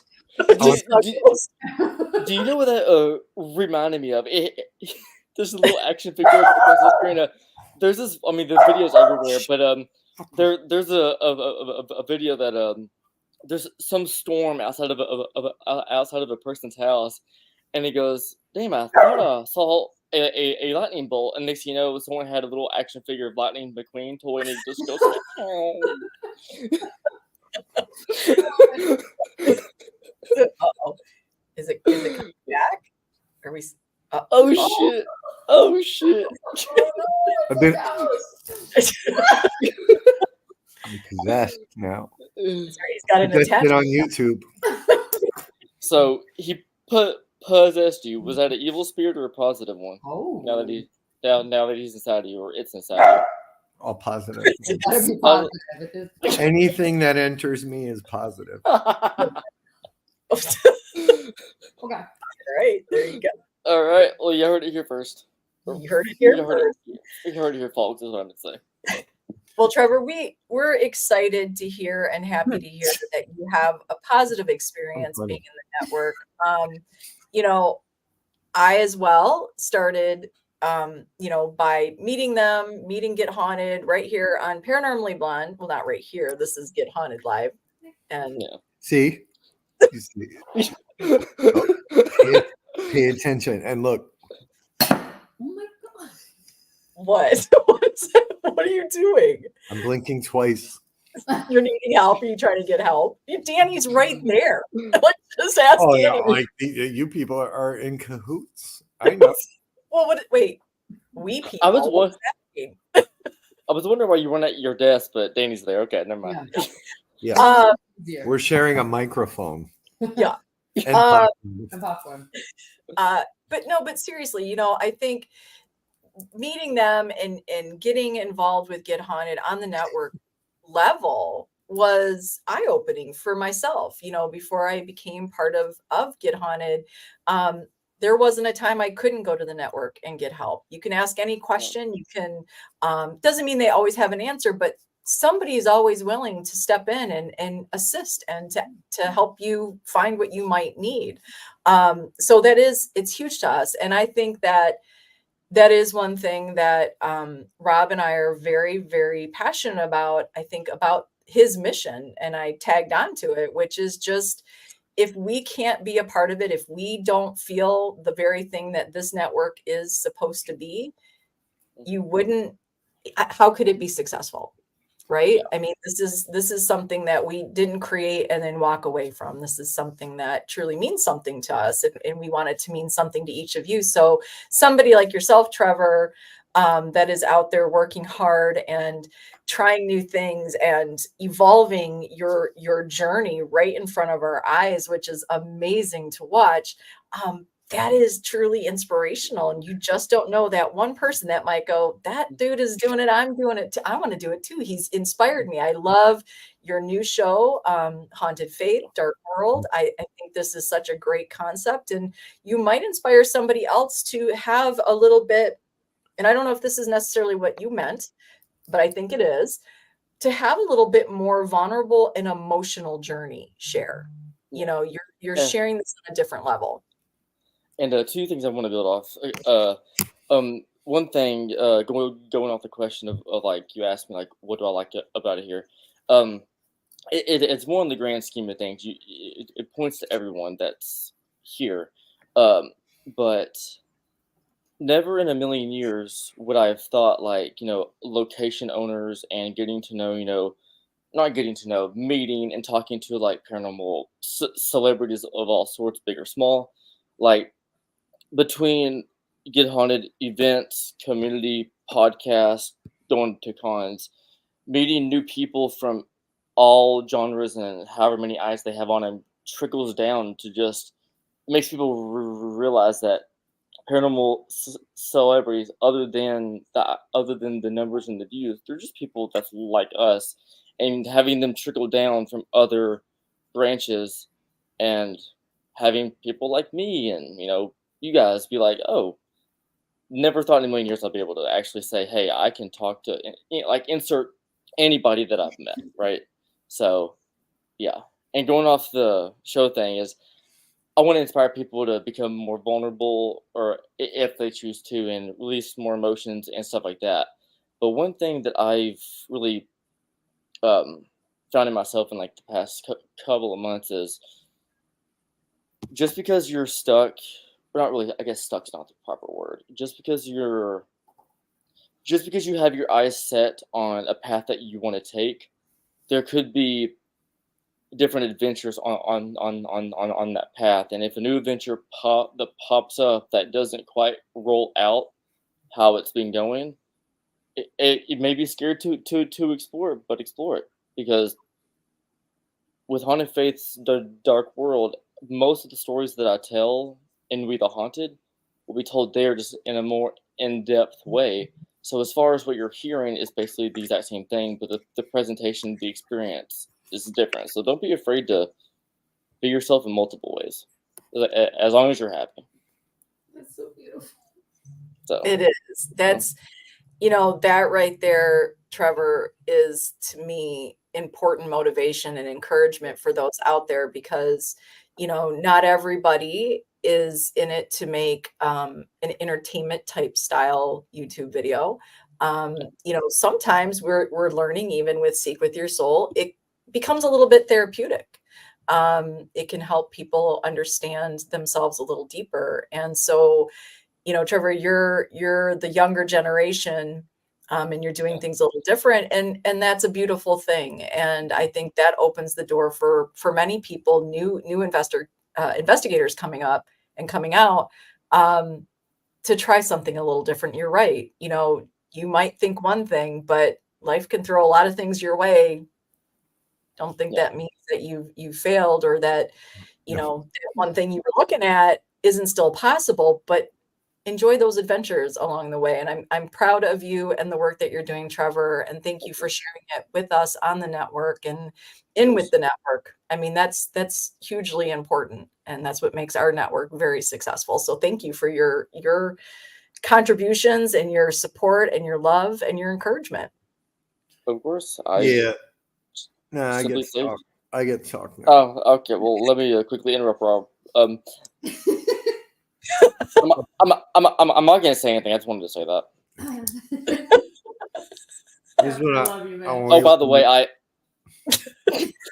Do you know what that reminded me of? There's a little action figure across the screen. There's this. I mean, the videos everywhere, but there's a video that there's some storm outside of a person's house, and he goes, "Damn, I thought I saw a lightning bolt," and next thing you know, someone had a little action figure of Lightning McQueen toy, and it just goes like, "Oh." Uh-oh. Is it coming back? Are we? Shit! Oh shit! I've been possessed now. Sorry, he's got an attack on YouTube. So he put possessed you? Was that an evil spirit or a positive one? Oh, Now that he's inside of you, or it's inside All positive. gotta be Positive. positive at this point. Anything that enters me is positive. of you. Okay. All right, there you go. All right. Well, you heard it here first. You heard it here You heard first. you heard it here, folks. Is what I'm gonna say. Well, Trevor, we're excited to hear and happy to hear that you have a positive experience being in the network. You know, I as well started, you know, by meeting Get Haunted right here on Paranormally Blonde. Well, not right here. This is Get Haunted Live. And Yeah. See? You see? Pay attention and look. Oh my god. what? What are you doing? I'm blinking twice. You're needing help? Are you trying to get help? Danny's right there. Like, just ask Oh Danny. yeah, like you people are in cahoots. I know. Well, wait. We people. I was What does that mean? I was wondering why you weren't at your desk, but Danny's there. Okay, never mind. Yeah, Dear. we're sharing a microphone. Yeah. And popcorn. And popcorn. But seriously, you know, I think meeting them and getting involved with Get Haunted on the network level was eye-opening for myself. You know, before I became part of Get Haunted, there wasn't a time I couldn't go to the network and get help. You can ask any question. You can, doesn't mean they always have an answer, but somebody is always willing to step in and assist and to help you find what you might need. So it's huge to us. And I think that is one thing that Rob and I are very, very passionate about. I think about his mission, and I tagged onto it, which is just, if we can't be a part of it, if we don't feel the very thing that this network is supposed to be, how could it be successful? Right? I mean, this is something that we didn't create and then walk away from. This is something that truly means something to us, and we want it to mean something to each of you. So somebody like yourself, Trevor, that is out there working hard and trying new things and evolving your journey right in front of our eyes, which is amazing to watch. That is truly inspirational. And you just don't know that one person that might go, that dude is doing it. I'm doing it too. I want to do it too. He's inspired me. I love your new show, Haunted Faith, Dark World. I think this is such a great concept, and you might inspire somebody else to have a little bit. And I don't know if this is necessarily what you meant, but I think it is, to have a little bit more vulnerable and emotional journey share. You know, you're sharing this on a different level. And two things I want to build off. One thing, going off the question of like, you asked me like, what do I like about it here? It's more in the grand scheme of things. It points to everyone that's here, but never in a million years would I have thought, like, you know, location owners and getting to know, you know, not getting to know, meeting and talking to like paranormal celebrities of all sorts, big or small, like, between Get Haunted events, community podcasts, going to cons, meeting new people from all genres and however many eyes they have on them, trickles down to just makes people realize that paranormal celebrities, other than the numbers and the views, they're just people that's like us, and having them trickle down from other branches, and having people like me and, you know, you guys be like, oh, never thought in a million years I'd be able to actually say, hey, I can talk to, like, insert anybody that I've met, right? So, yeah. And going off the show thing is, I want to inspire people to become more vulnerable, or if they choose to, and release more emotions and stuff like that. But one thing that I've really found in myself in like the past couple of months is, just because you're stuck, or not really, I guess stuck's not the proper word. Just because you have your eyes set on a path that you want to take, there could be different adventures on that path. And if a new adventure pops up that doesn't quite roll out how it's been going, it may be scared to explore it, but explore it. Because with Haunted Faith's The Dark World, most of the stories that I tell in We the Haunted will be told there just in a more in-depth way. So as far as what you're hearing is basically the exact same thing, but the presentation, the experience is different. So don't be afraid to be yourself in multiple ways, as long as you're happy. That's so beautiful. So It is. That's, that right there, Trevor, is to me important motivation and encouragement for those out there, because, not everybody is in it to make an entertainment type style YouTube video. Sometimes we're learning, even with Seek with Your Soul, it becomes a little bit therapeutic. It can help people understand themselves a little deeper. And so, Trevor, you're the younger generation, and you're doing things a little different, and that's a beautiful thing. And I think that opens the door for many people, new investigators coming up and coming out, to try something a little different. You're right. You might think one thing, but life can throw a lot of things your way. Don't think that means that you failed, or that that one thing you were looking at isn't still possible. But enjoy those adventures along the way. And I'm proud of you and the work that you're doing, Trevor. And thank you for sharing it with us on the network and with the network. I mean, that's hugely important. And that's what makes our network very successful. So thank you for your contributions and your support and your love and your encouragement. of course, No, I simply get say- talk. I get talk now. Oh, okay. Well, let me quickly interrupt, Rob. I'm not gonna say anything. I just wanted to say that. Here's what I I love you, man. Oh, by the way, I'm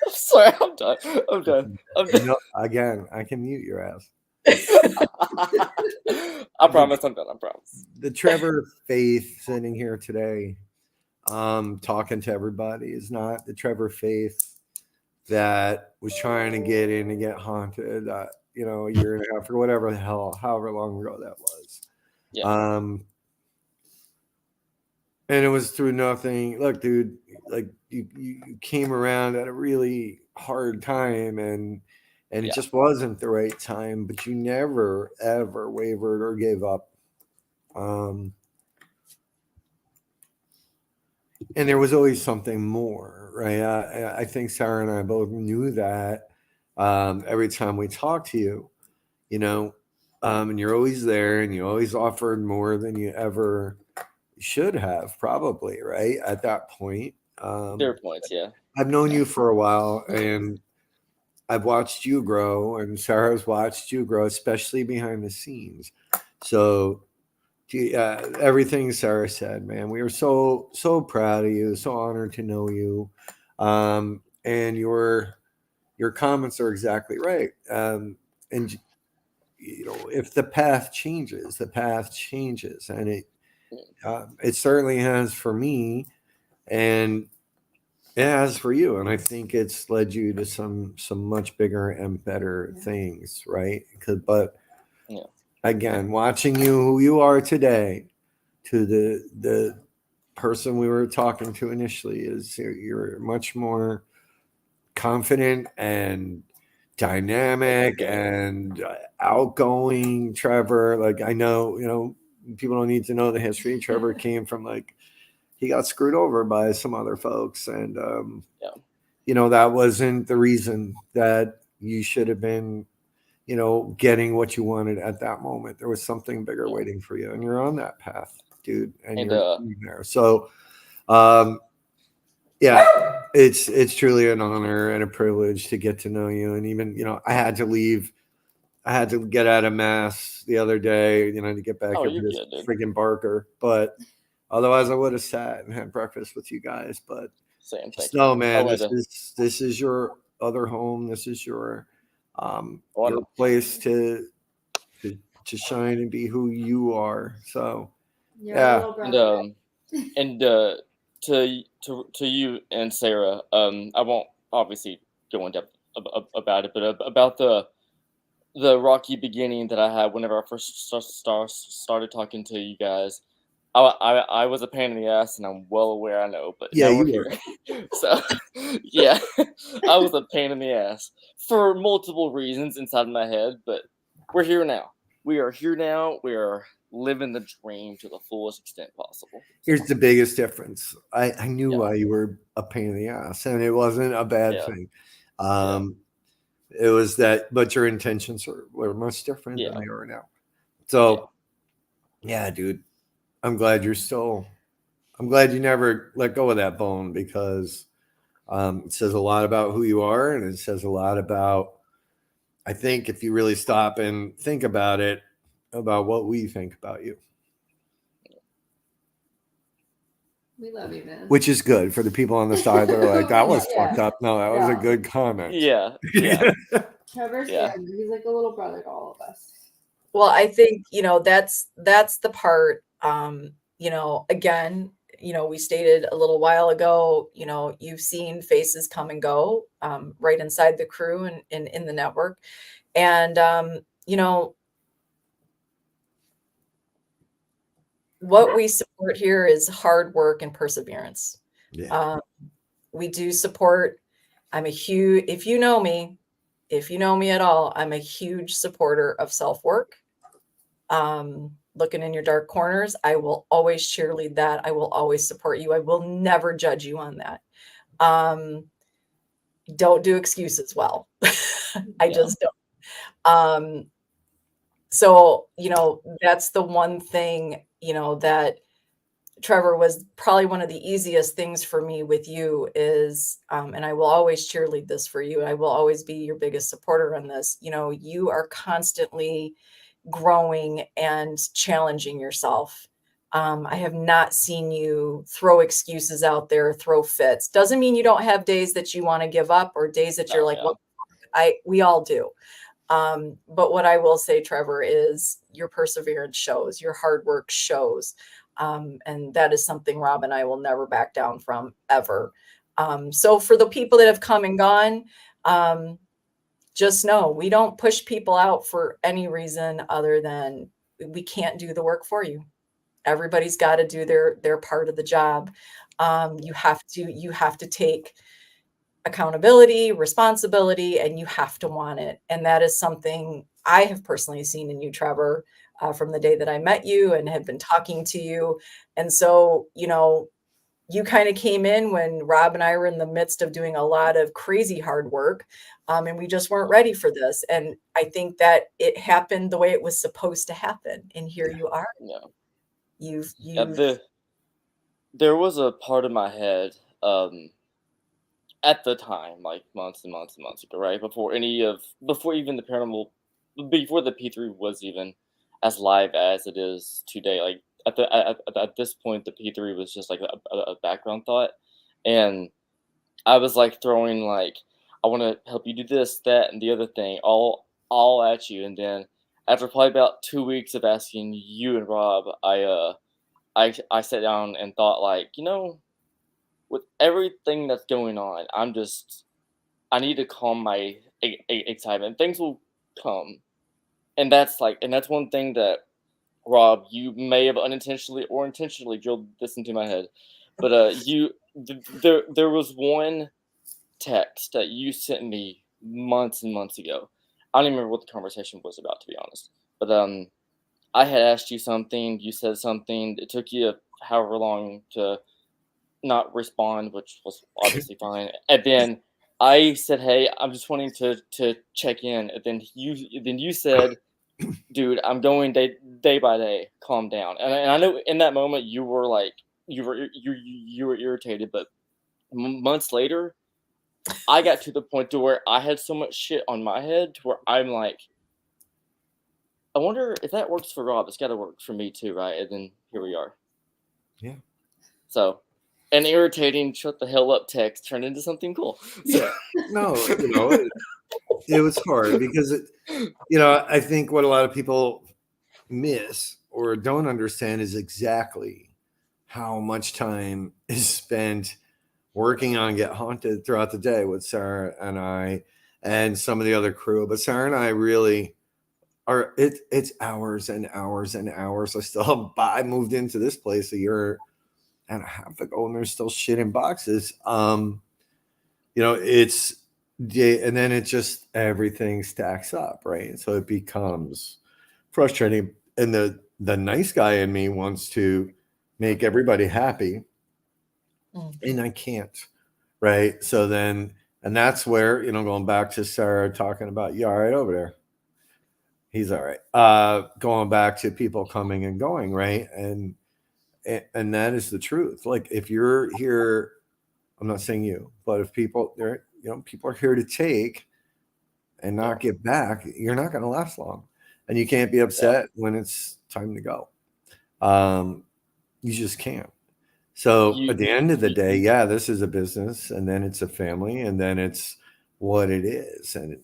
sorry. I'm done. Again, I can mute your ass. I promise. I'm done. I promise. The Trevor Faith sitting here today, talking to everybody, is not the Trevor Faith that was trying to get in and get haunted, a year and a half or whatever the hell, however long ago that was. Yeah. And it was through nothing. Look, dude, like you came around at a really hard time, and it just wasn't the right time, but you never ever wavered or gave up. And there was always something more, right? I think Sarah and I both knew that every time we talked to you, and you're always there, and you always offered more than you ever should have, probably, right? At that point. Fair points, yeah. I've known you for a while, and I've watched you grow, and Sarah's watched you grow, especially behind the scenes. So everything Sarah said, man, we were so proud of you, so honored to know you, and your comments are exactly right. And if the path changes, and it certainly has for me, and it has for you, and I think it's led you to some much bigger and better things, right? But again, watching you, who you are today, to the person we were talking to initially, is you're much more confident and dynamic and outgoing, Trevor. Like, I know, people don't need to know the history. Trevor came from, like, he got screwed over by some other folks, and that wasn't the reason that you should have been getting what you wanted at that moment. There was something bigger waiting for you, and you're on that path, dude, and you're there. So it's truly an honor and a privilege to get to know you. And even I had to leave. I had to get out of Mass the other day, to get back over this freaking Barker. But otherwise, I would have sat and had breakfast with you guys. But no, man, this is your other home. This is your place to shine and be who you are. So and to you and Sarah, I won't obviously go in depth about it, but about the rocky beginning that I had whenever I first started talking to you guys. I was a pain in the ass, and I'm well aware. I know, but now we're here. So yeah, I was a pain in the ass for multiple reasons inside of my head, but we're here now. we are here now. We are living the dream to the fullest extent possible. Here's the biggest difference. I knew Yeah. why you were a pain in the ass, and it wasn't a bad Yeah. thing. It was that, but your intentions were much different Yeah. than they are now. So, yeah, dude, I'm glad you never let go of that bone, because it says a lot about who you are, and it says a lot about, I think, if you really stop and think about it, about what we think about you. We love you, man. Which is good for the people on the side that are like, that was Yeah. fucked up. No, that was a No. good comment. Yeah. Trevor's Yeah. family. He's like a little brother to all of us. Well, I think, that's the part, again, we stated a little while ago, you've seen faces come and go, right inside the crew and in the network. And, what we support here is hard work and perseverance. Yeah. We do support, if you know me at all, I'm a huge supporter of self-work. Looking in your dark corners, I will always cheerlead that. I will always support you. I will never judge you on that. Don't do excuses well. I just don't. So, that's the one thing, that Trevor was probably one of the easiest things for me with you is, and I will always cheerlead this for you. I will always be your biggest supporter on this. You are constantly growing and challenging yourself. I have not seen you throw excuses out there, throw fits. Doesn't mean you don't have days that you want to give up or days that you're like, yeah. well, we all do. But what I will say, Trevor, is your perseverance shows, your hard work shows. And that is something Rob and I will never back down from, ever. So for the people that have come and gone, just know we don't push people out for any reason other than we can't do the work for you. Everybody's got to do their part of the job. You have to take accountability, responsibility, and you have to want it. And that is something I have personally seen in you, Trevor, from the day that I met you and had been talking to you. And so, you kind of came in when Rob and I were in the midst of doing a lot of crazy hard work. And we just weren't ready for this. And I think that it happened the way it was supposed to happen. And here you are. Yeah. There was a part of my head, at the time, like months and months and months ago, right? Before even the paranormal, before the P3 was even as live as it is today. Like at this point, the P3 was just like a background thought. And I was like throwing like, I want to help you do this, that, and the other thing, all at you. And then after probably about 2 weeks of asking you and Rob, I sat down and thought, like, with everything that's going on, I need to calm my excitement. Things will come, and that's one thing that, Rob, you may have unintentionally or intentionally drilled this into my head, but there was one text that you sent me months and months ago. I don't even remember what the conversation was about, to be honest. But I had asked you something. You said something. It took you however long to not respond, which was obviously fine. And then I said, "Hey, I'm just wanting to check in." And then you said, "Dude, I'm going day by day. Calm down." And I know in that moment you were like you were irritated, but months later, I got to the point to where I had so much shit on my head to where I'm like, I wonder if that works for Rob. It's got to work for me too, right? And then here we are. Yeah. So, an irritating "shut the hell up" text turned into something cool. So. No, it was hard because I think what a lot of people miss or don't understand is exactly how much time is spent working on Get Haunted throughout the day with Sarah and I and some of the other crew. But Sarah and I really are, it's hours and hours and hours. I moved into this place a year and a half ago and there's still shit in boxes. It's, and then it just, everything stacks up, right? So it becomes frustrating. And the nice guy in me wants to make everybody happy, and I can't. Right. So then, and that's where, going back to Sarah talking about, you all right over there? He's all right. Going back to people coming and going, right? And that is the truth. Like, if you're here, I'm not saying you, but if people people are here to take and not get back, you're not going to last long, and you can't be upset when it's time to go. You just can't. So at the end of the day, yeah, this is a business, and then it's a family, and then it's what it is. And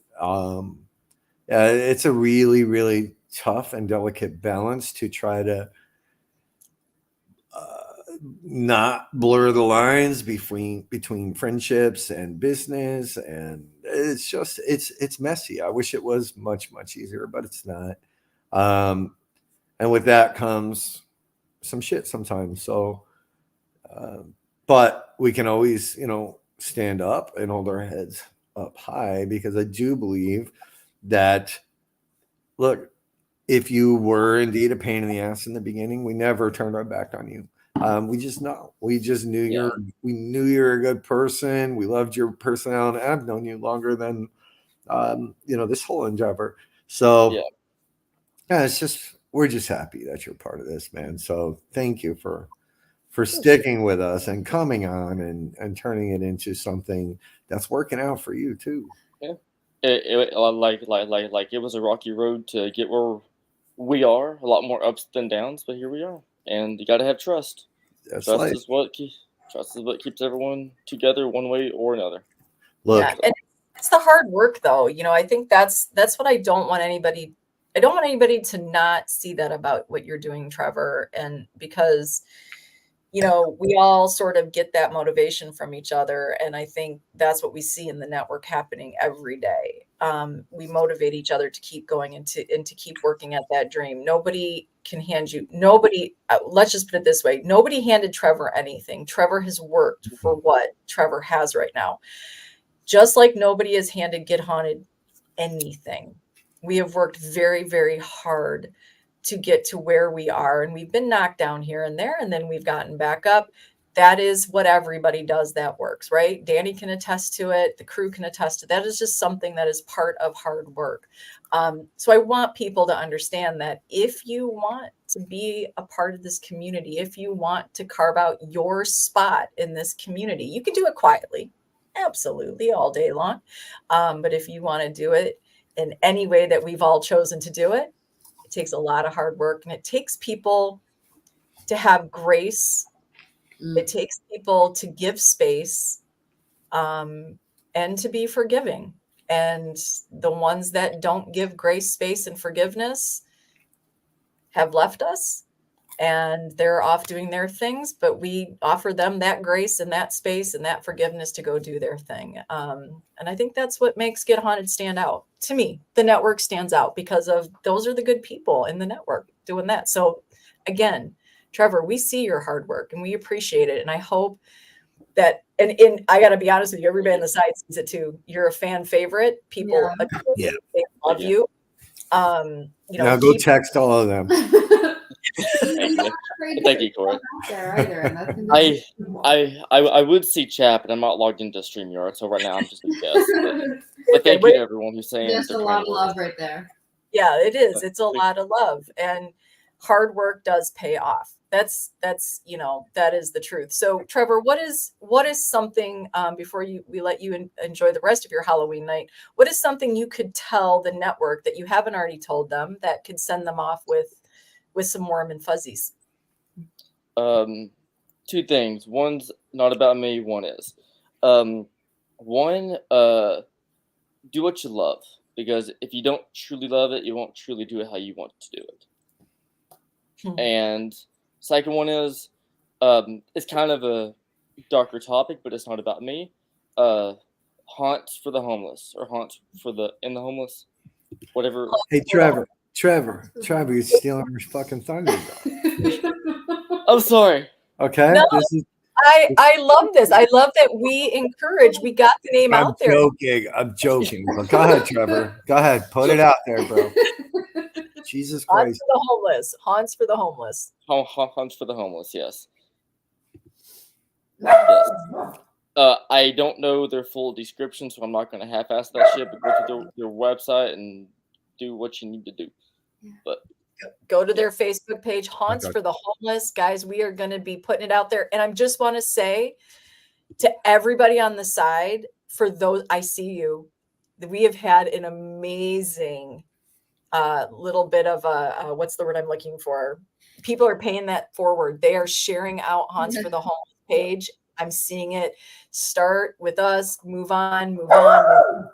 it's a really, really tough and delicate balance to try to not blur the lines between friendships and business. And it's just, it's messy. I wish it was much, much easier, but it's not. And with that comes some shit sometimes. So, but we can always, stand up and hold our heads up high, because I do believe that, look, if you were indeed a pain in the ass in the beginning, we never turned our back on you. We just know. We just knew we knew you're a good person. We loved your personality. I've known you longer than this whole endeavor. So it's just, we're just happy that you're part of this, man. So thank you for sticking with us and coming on and turning it into something that's working out for you too. Yeah. It was a rocky road to get where we are. A lot more ups than downs, but here we are. And you got to have trust. Trust is what keeps everyone together one way or another. Look, and it's the hard work, though. I think that's what I don't want anybody. I don't want anybody to not see that about what you're doing, Trevor. And because, we all sort of get that motivation from each other. And I think that's what we see in the network happening every day. We motivate each other to keep going and to keep working at that dream. Nobody can hand you, let's just put it this way. Nobody handed Trevor anything. Trevor has worked for what Trevor has right now. Just like nobody has handed Get Haunted anything. We have worked very, very hard to get to where we are, and we've been knocked down here and there, and then we've gotten back up. That is what everybody does that works, right? Danny can attest to it. The crew can attest to that. Is just something that is part of hard work. So I want people to understand that if you want to be a part of this community, if you want to carve out your spot in this community, you can do it quietly, absolutely, all day long. But if you want to do it in any way that we've all chosen to do it, it takes a lot of hard work, and it takes people to have grace. It takes people to give space, and to be forgiving. And the ones that don't give grace, space, and forgiveness have left us, and they're off doing their things, but we offer them that grace and that space and that forgiveness to go do their thing. And I think that's what makes Get Haunted stand out. To me, the network stands out because of those are the good people in the network doing that. So again, Trevor, we see your hard work and we appreciate it. And I hope that, and I got to be honest with you, everybody on the side sees it too. You're a fan favorite. People they love you. Now go text all of them. Thank you, Corey. I would see chat, but I'm not logged into StreamYard, so right now I'm just a guest. But thank you to everyone who's saying there's a lot of love right there. Yeah, it is. It's a lot of love, and hard work does pay off. That is the truth. So Trevor, what is something before we let you enjoy the rest of your Halloween night, what is something you could tell the network that you haven't already told them that could send them off with some warm and fuzzies? Two things. One's not about me, one is. One, do what you love, because if you don't truly love it, you won't truly do it how you want to do it. And second one is, it's kind of a darker topic, but it's not about me. Haunts for the homeless, or haunts for in the homeless, whatever. Hey, Trevor, you're stealing our fucking thunder. I'm sorry. Okay. No, I love this. I love that we got the name out there. I'm joking. But go ahead, Trevor. Go ahead. Put it out there, bro. Jesus Haunts Christ. for the homeless. Haunts for the homeless. Hunts for the homeless. Yes. Yes. I don't know their full description, so I'm not going to half-ass that shit. But go to their website and do what you need to do. But Go to their Facebook page, Haunts Okay. for the Homeless. Guys, we are going to be putting it out there. And I just want to say to everybody on the side, for those, I see you, we have had an amazing little bit of a, what's the word I'm looking for? People are paying that forward. They are sharing out Haunts for the Homeless page. I'm seeing it start with us, move on, move on.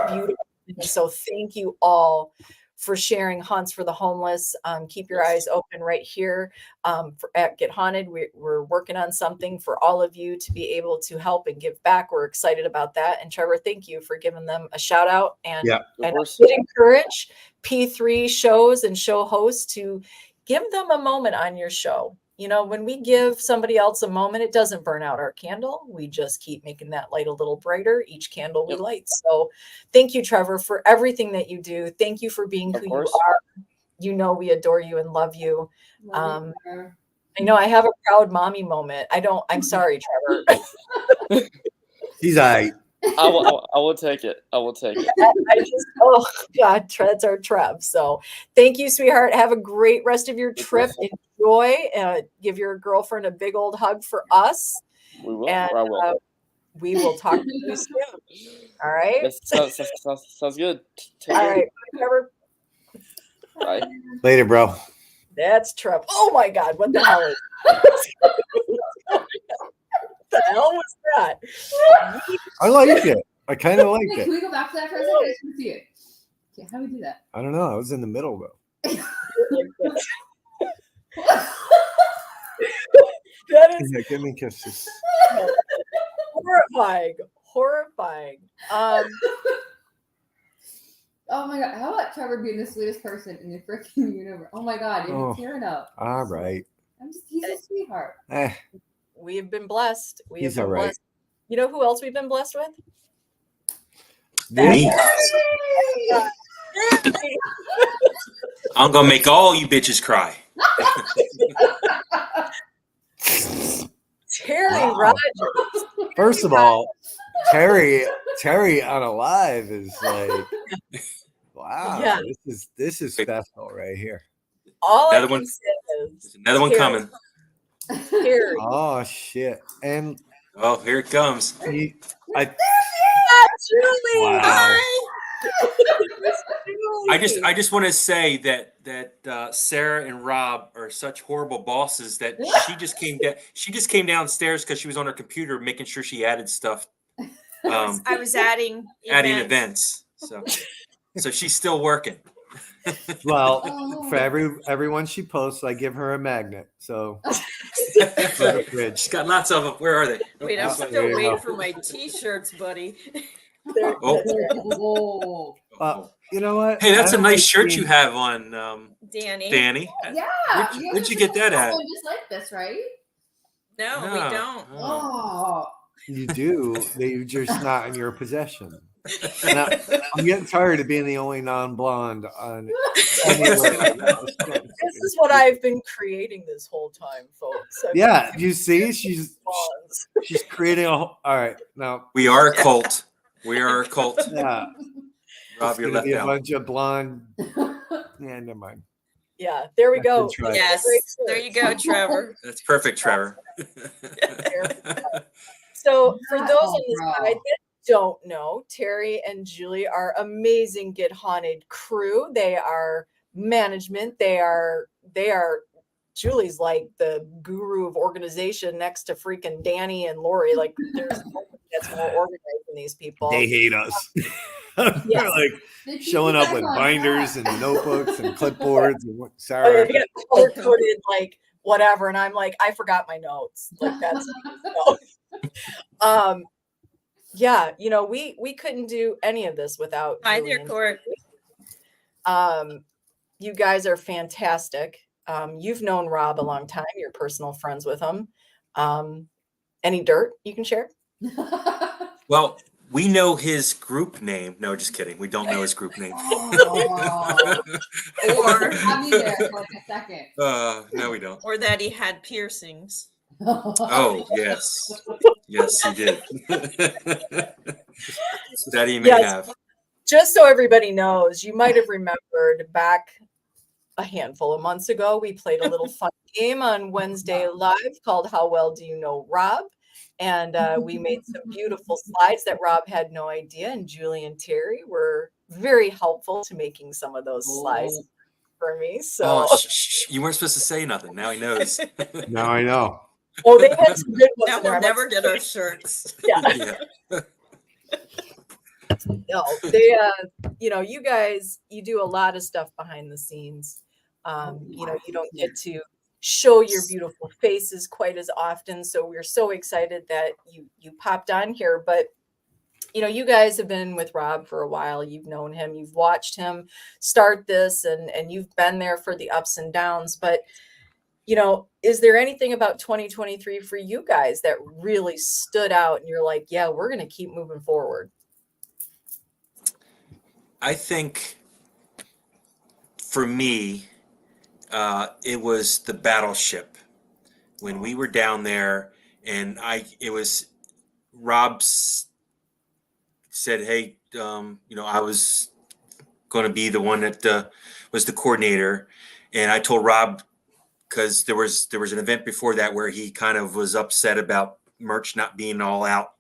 Beautiful. So thank you all for sharing Haunts for the Homeless. Keep your eyes open right here at Get Haunted. We're working on something for all of you to be able to help and give back. We're excited about that. And Trevor, thank you for giving them a shout out. And, Yeah, of and I course. would encourage P3 shows and show hosts to give them a moment on your show. You know, when we give somebody else a moment, it doesn't burn out our candle. We just keep making that light a little brighter each candle we light. So thank you, Trevor, for everything that you do. Thank you for being who you are. You know, we adore you and love you. I know I have a proud mommy moment. I'm sorry, Trevor. He's all right. I will take it. I will take it. Oh God, that's our Trev. So thank you, sweetheart. Have a great rest of your trip. Enjoy. Give your girlfriend a big old hug for us. We will. And I will. we will talk to you soon. All right. That sounds good. Take All care. right, Trevor. Bye. Later, bro. That's Trev. Oh my God, what the hell is what the hell was that? I liked it. I kind of liked Wait, it. can we go back to that for a second? I just want to see it. Okay, how do we do that? I don't know. I was in the middle though. That is Yeah, give me kisses. horrifying. Horrifying. Oh my God, how about Trevor being the sweetest person in the freaking universe? Oh my God, you're Oh. tearing up. All right. He's a sweetheart. We have been blessed. He's all right. Blessed. You know who else we've been blessed with? Me. I'm gonna make all you bitches cry. Terry Wow. Rogers. First of all, Terry on a live is like, wow. Yeah. This is special right here. All Another I can one. say is There's another one Terry. coming. Terry. Oh shit! And Oh, here it comes. Julie. Wow. I just want to say that Sarah and Rob are such horrible bosses that she just came downstairs because she was on her computer making sure she added stuff. I was adding events. So she's still working. Well, for everyone she posts, I give her a magnet. So for the fridge. She's got lots of them. Where are they? Wait, I'm There still you waiting go. for my t-shirts, buddy. Oh, You know what? Hey, that's I a don't nice like shirt being- you have on, Danny. Danny. yeah. Where'd you get that at? Just like this, right? No, we No. don't. Oh. You do. They're just not in your possession. Now, I'm getting tired of being the only non-blonde on. This is what I've been creating this whole time, folks. Yeah, you see, she's creating a. All right, now We are a cult. We are a cult. yeah, Rob, it's you're gonna left be a out. bunch of blonde. Yeah, never mind. Yeah, there we go. That's right. Yes, there you go, Trevor. That's perfect, Trevor. So for those on Oh, this bro. side that don't know, Terry and Julie are amazing Get Haunted crew. They are management. They are Julie's like the guru of organization next to freaking Danny and Lori. Like there's nobody that's more organized than these people. They hate us. Yes. They're like They keep showing you up guys with on binders track. and notebooks and clipboards and what? Oh, yeah, Sorry. they got color coded like whatever, and I'm like, I forgot my notes. Like that's yeah, you know, we couldn't do any of this without Hi Julie there, and Court. you guys are fantastic. You've known Rob a long time. You're personal friends with him. Any dirt you can share? Well, We know his group name. No, just kidding. We don't know his group name. Oh. Or Have me there for like a second. No, we don't. or that he had piercings. Oh, yes. Yes, he did. That he may have. Just so everybody knows, you might have remembered back a handful of months ago, we played a little fun game on Wednesday Live called How Well Do You Know Rob? And we made some beautiful slides that Rob had no idea. And Julie and Terry were very helpful to making some of those slides for me. So You weren't supposed to say nothing. Now he knows. Now I know. oh, they had some good ones. Now in there. we'll I'm never like, get our shirts. yeah. No, they you guys, you do a lot of stuff behind the scenes. You don't get to show your beautiful faces quite as often, so we're so excited that you popped on here. But you guys have been with Rob for a while. You've known him, you've watched him start this, and you've been there for the ups and downs. But is there anything about 2023 for you guys that really stood out and you're like, yeah, we're going to keep moving forward? I think for me, it was the battleship when we were down there, and Rob said, "Hey, I was going to be the one that was the coordinator," and I told Rob because there was an event before that where he kind of was upset about merch not being all out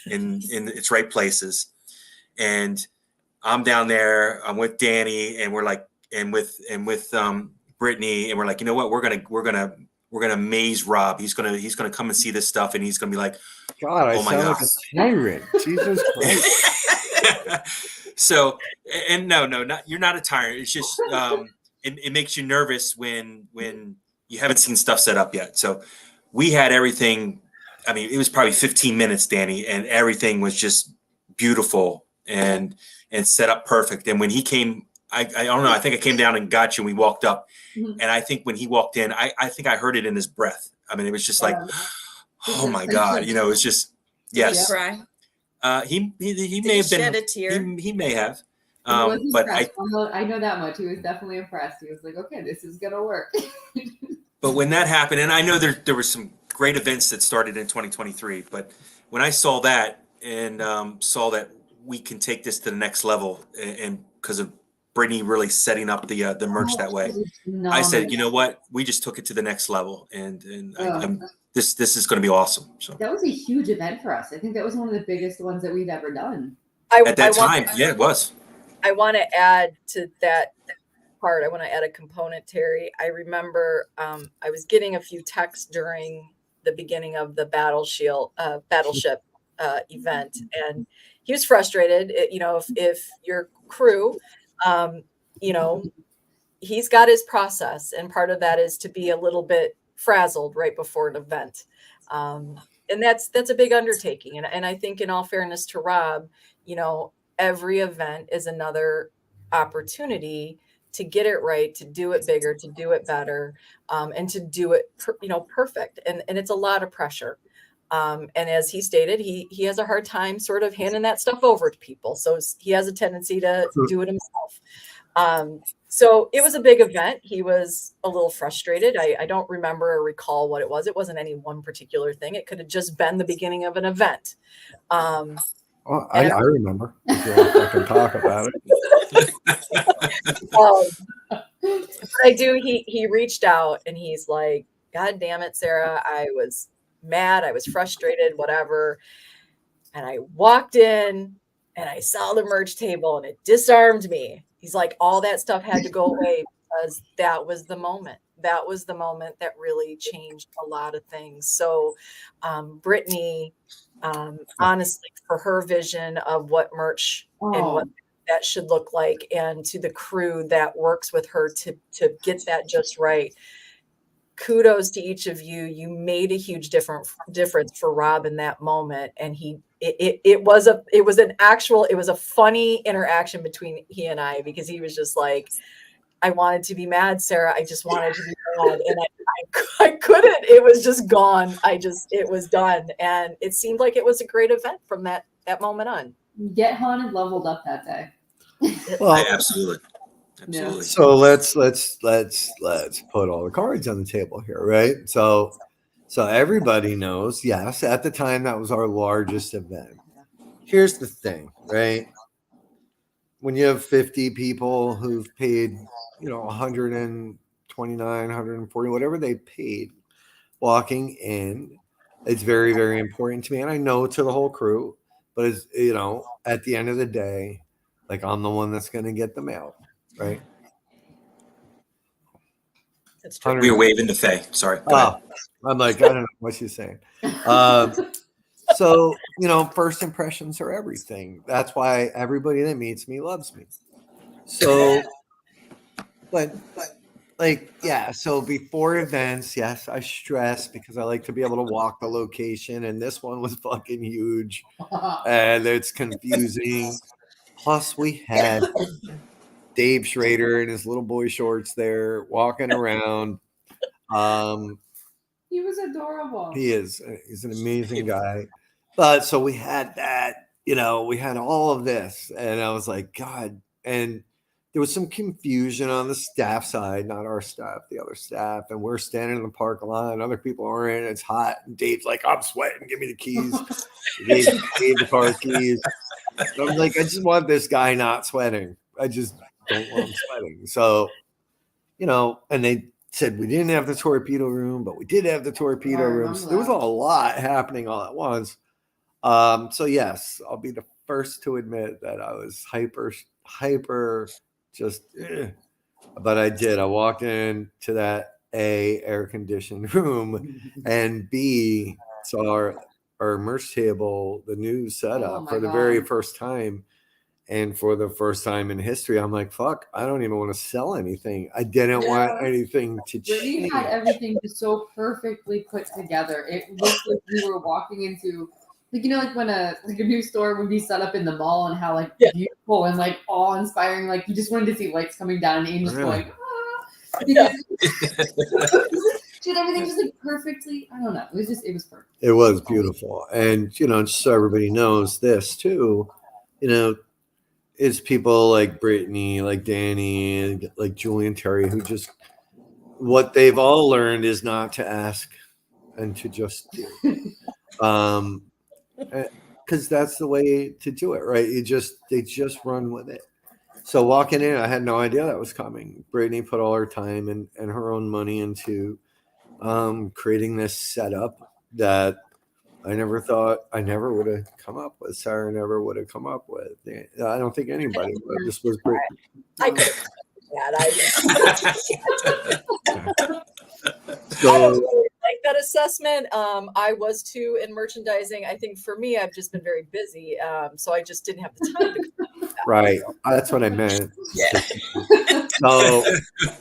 in its right places, and I'm down there. I'm with Danny, and we're like, and with Brittany, and we're like, you know what? We're gonna amaze Rob. He's gonna come and see this stuff, and he's gonna be like, God, I oh my sound God. like a tyrant. Jesus Christ. So, and no, you're not a tyrant. It's just it makes you nervous when you haven't seen stuff set up yet. So we had everything. I mean, it was probably 15 minutes, Danny, and everything was just beautiful and set up perfect. And when he came, I don't know, I think I came down and got you and we walked up. Mhm. And I think when he walked in, I think I heard it in his breath. I mean, it was just like, oh my God, it's just, yes. Did he cry? He Did may he have been, shed a tear? he may have. He was But impressed. I know that much. He was definitely impressed. He was like, okay, this is going to work. But when that happened, and I know there were some great events that started in 2023, but when I saw that and saw that we can take this to the next level, and because of Brittany really setting up the merch that way, I said, you know what, we just took it to the next level, and this is going to be awesome. So that was a huge event for us. I think that was one of the biggest ones that we'd ever done. At that time, it was. I want to add to that part. I want to add a component, Terry. I remember I was getting a few texts during the beginning of the battleship event, and he was frustrated. If your crew, he's got his process, and part of that is to be a little bit frazzled right before an event, and that's a big undertaking. And I think, in all fairness to Rob, every event is another opportunity to get it right, to do it bigger, to do it better, and to do it perfect. And it's a lot of pressure. And as he stated, he has a hard time sort of handing that stuff over to people. So he has a tendency to do it himself. So it was a big event. He was a little frustrated. I don't remember or recall what it was. It wasn't any one particular thing. It could have just been the beginning of an event. Well, I remember. If you want to fucking talk about it. But I do. He reached out and he's like, God damn it, Sarah. I was mad. I was frustrated, whatever. And I walked in and I saw the merch table and it disarmed me. He's like, all that stuff had to go away because that was the moment. That was the moment that really changed a lot of things. So Brittany, honestly, for her vision of what merch and what that should look like, and to the crew that works with her to get that just right. Kudos to each of you. You made a huge difference for Rob in that moment. And it was a funny interaction between he and I, because he was just like, I wanted to be mad, Sarah. I just wanted to be mad. And I couldn't. It was just gone. It was done. And it seemed like it was a great event from that moment on. Get Haunted leveled up that day. Well, Absolutely. Absolutely. so let's put all the cards on the table here, right? So everybody knows, yes, at the time that was our largest event. Here's the thing, right? When you have 50 people who've paid, 129, 140, whatever they paid walking in, it's very, very important to me. And I know to the whole crew, but it's, at the end of the day, like I'm the one that's going to get the mail, right? That's true. We were waving to Faye. Sorry. Go ahead. I'm like, I don't know what she's saying. So, first impressions are everything. That's why everybody that meets me loves me. So, but so before events, yes, I stress because I like to be able to walk the location. And this one was fucking huge and it's confusing. Plus, we had Dave Schrader in his little boy shorts there walking around. He was adorable. He is. He's an amazing guy. But so we had that, we had all of this. And I was like, God. And there was some confusion on the staff side, not our staff, the other staff. And we're standing in the parking lot and other people are in. It's hot. And Dave's like, I'm sweating. Give me the keys. Dave the car keys. And I'm like, I just want this guy not sweating. I just don't want him sweating. So, and they said we didn't have the torpedo room, but we did have the torpedo room. So there was a lot happening all at once. So yes, I'll be the first to admit that I was hyper, just, but I did. I walked into that air conditioned room, and B saw our merch table, the new setup for the very first time. And for the first time in history, I'm like, fuck, I don't even want to sell anything. I didn't want anything to Brittany change. had everything just so perfectly put together. It looked like we were walking into, like when a new store would be set up in the mall and how beautiful and awe-inspiring. Like you just wanted to see lights coming down and angels going, ah. Because she had everything just perfectly. I don't know. It was perfect. It was beautiful. And, just so everybody knows this too, it's people like Brittany, like Danny, like Julian Terry, who just, what they've all learned is not to ask and to just do. Because that's the way to do it, right? They just run with it. So walking in, I had no idea that was coming. Brittany put all her time and her own money into creating this setup that I never thought I never would have come up with. Sarah never would have come up with. I don't think anybody would. This was Brittany. I could have So, I don't really like that assessment. I was too in merchandising. I think for me, I've just been very busy, so I just didn't have the time to. Right, that's what I meant. Yeah. So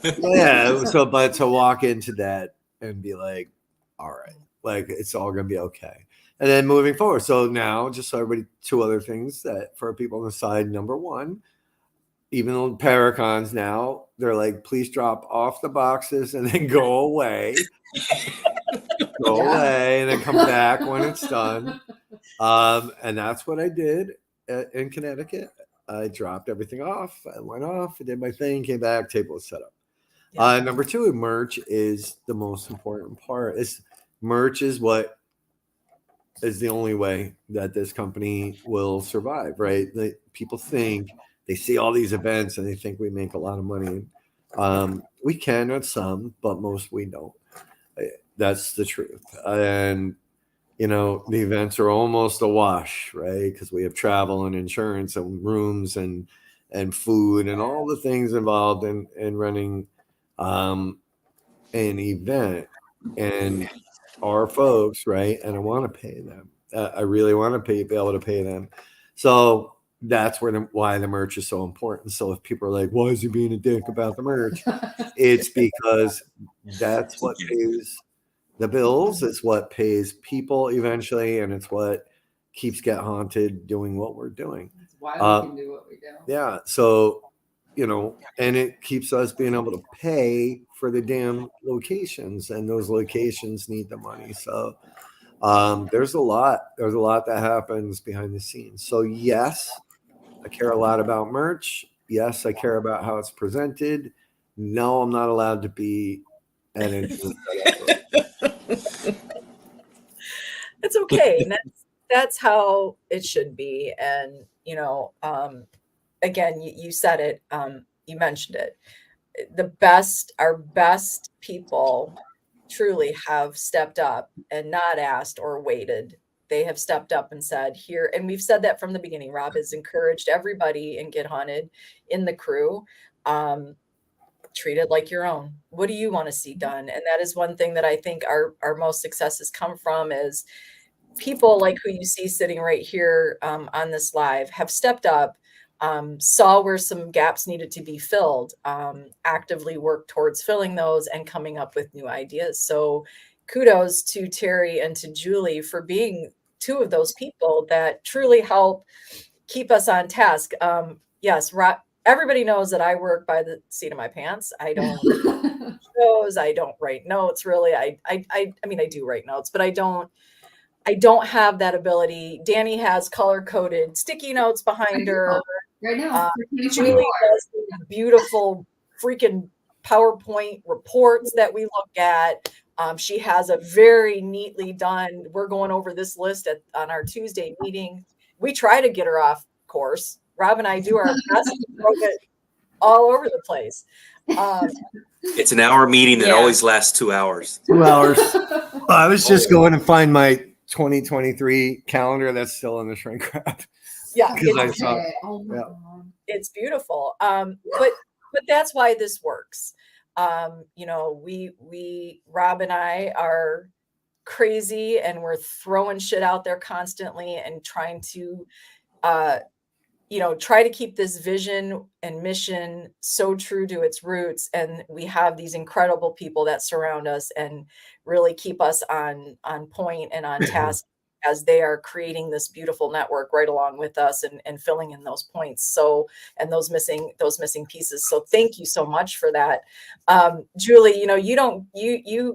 yeah, but to walk into that and be like, all right, it's all gonna be okay. And then moving forward. So now, just so everybody, two other things that for people on the side. Number one, even though Paracons now, they're like, please drop off the boxes and then go away. Away and then come back when it's done. And that's what I did in Connecticut. I dropped everything off. I went off, I did my thing, came back, table was set up. Number two, merch is the most important part. Merch is what is the only way that this company will survive, right? People think they see all these events and they think we make a lot of money. We can at some, but most we don't. That's the truth. And the events are almost a wash, right? Because we have travel and insurance and rooms and food and all the things involved in running an event. And our folks, right? And I want to pay them. I really want to be able to pay them. So that's why the merch is so important. So if people are like, why is he being a dick about the merch? It's because that's what pays the bills. It's what pays people eventually. And it's what keeps Get Haunted doing what we're doing. That's why we can do what we do. Yeah. So, and it keeps us being able to pay for the damn locations, and those locations need the money. So, There's a lot. There's a lot that happens behind the scenes. So yes, I care a lot about merch. Yes, I care about how it's presented. No, I'm not allowed to be an influencer. It's okay. And that's how it should be. And, you know, again, you said it, you mentioned it. Our best people truly have stepped up and not asked or waited. They have stepped up and said, here, and we've said that from the beginning. Rob has encouraged everybody in Get Hunted in the crew. Treat it like your own. What do you want to see done? And that is one thing that I think our most successes come from is people like who you see sitting right here on this live have stepped up, saw where some gaps needed to be filled, actively worked towards filling those and coming up with new ideas. So kudos to Terry and to Julie for being two of those people that truly help keep us on task. Yes, everybody knows that I work by the seat of my pants. I don't shows. I don't write notes really. I mean, I do write notes, but I don't have that ability. Danny has color-coded sticky notes behind her. Right now. Julie does these beautiful freaking PowerPoint reports that we look at. She has a very neatly done, we're going over this list on our Tuesday meeting. We try to get her off course. Rob and I do our best to throw it all over the place. It's an hour meeting that always lasts 2 hours. 2 hours. I was just going to find my 2023 calendar that's still in the shrink wrap. Yeah, it's beautiful. But that's why this works. You know, we Rob and I are crazy and we're throwing shit out there constantly and trying to you know, try to keep this vision and mission so true to its roots. And we have these incredible people that surround us and really keep us on point and on task as they are creating this beautiful network right along with us and filling in those points. So, and those missing pieces. So thank you so much for that. Julie, you know, you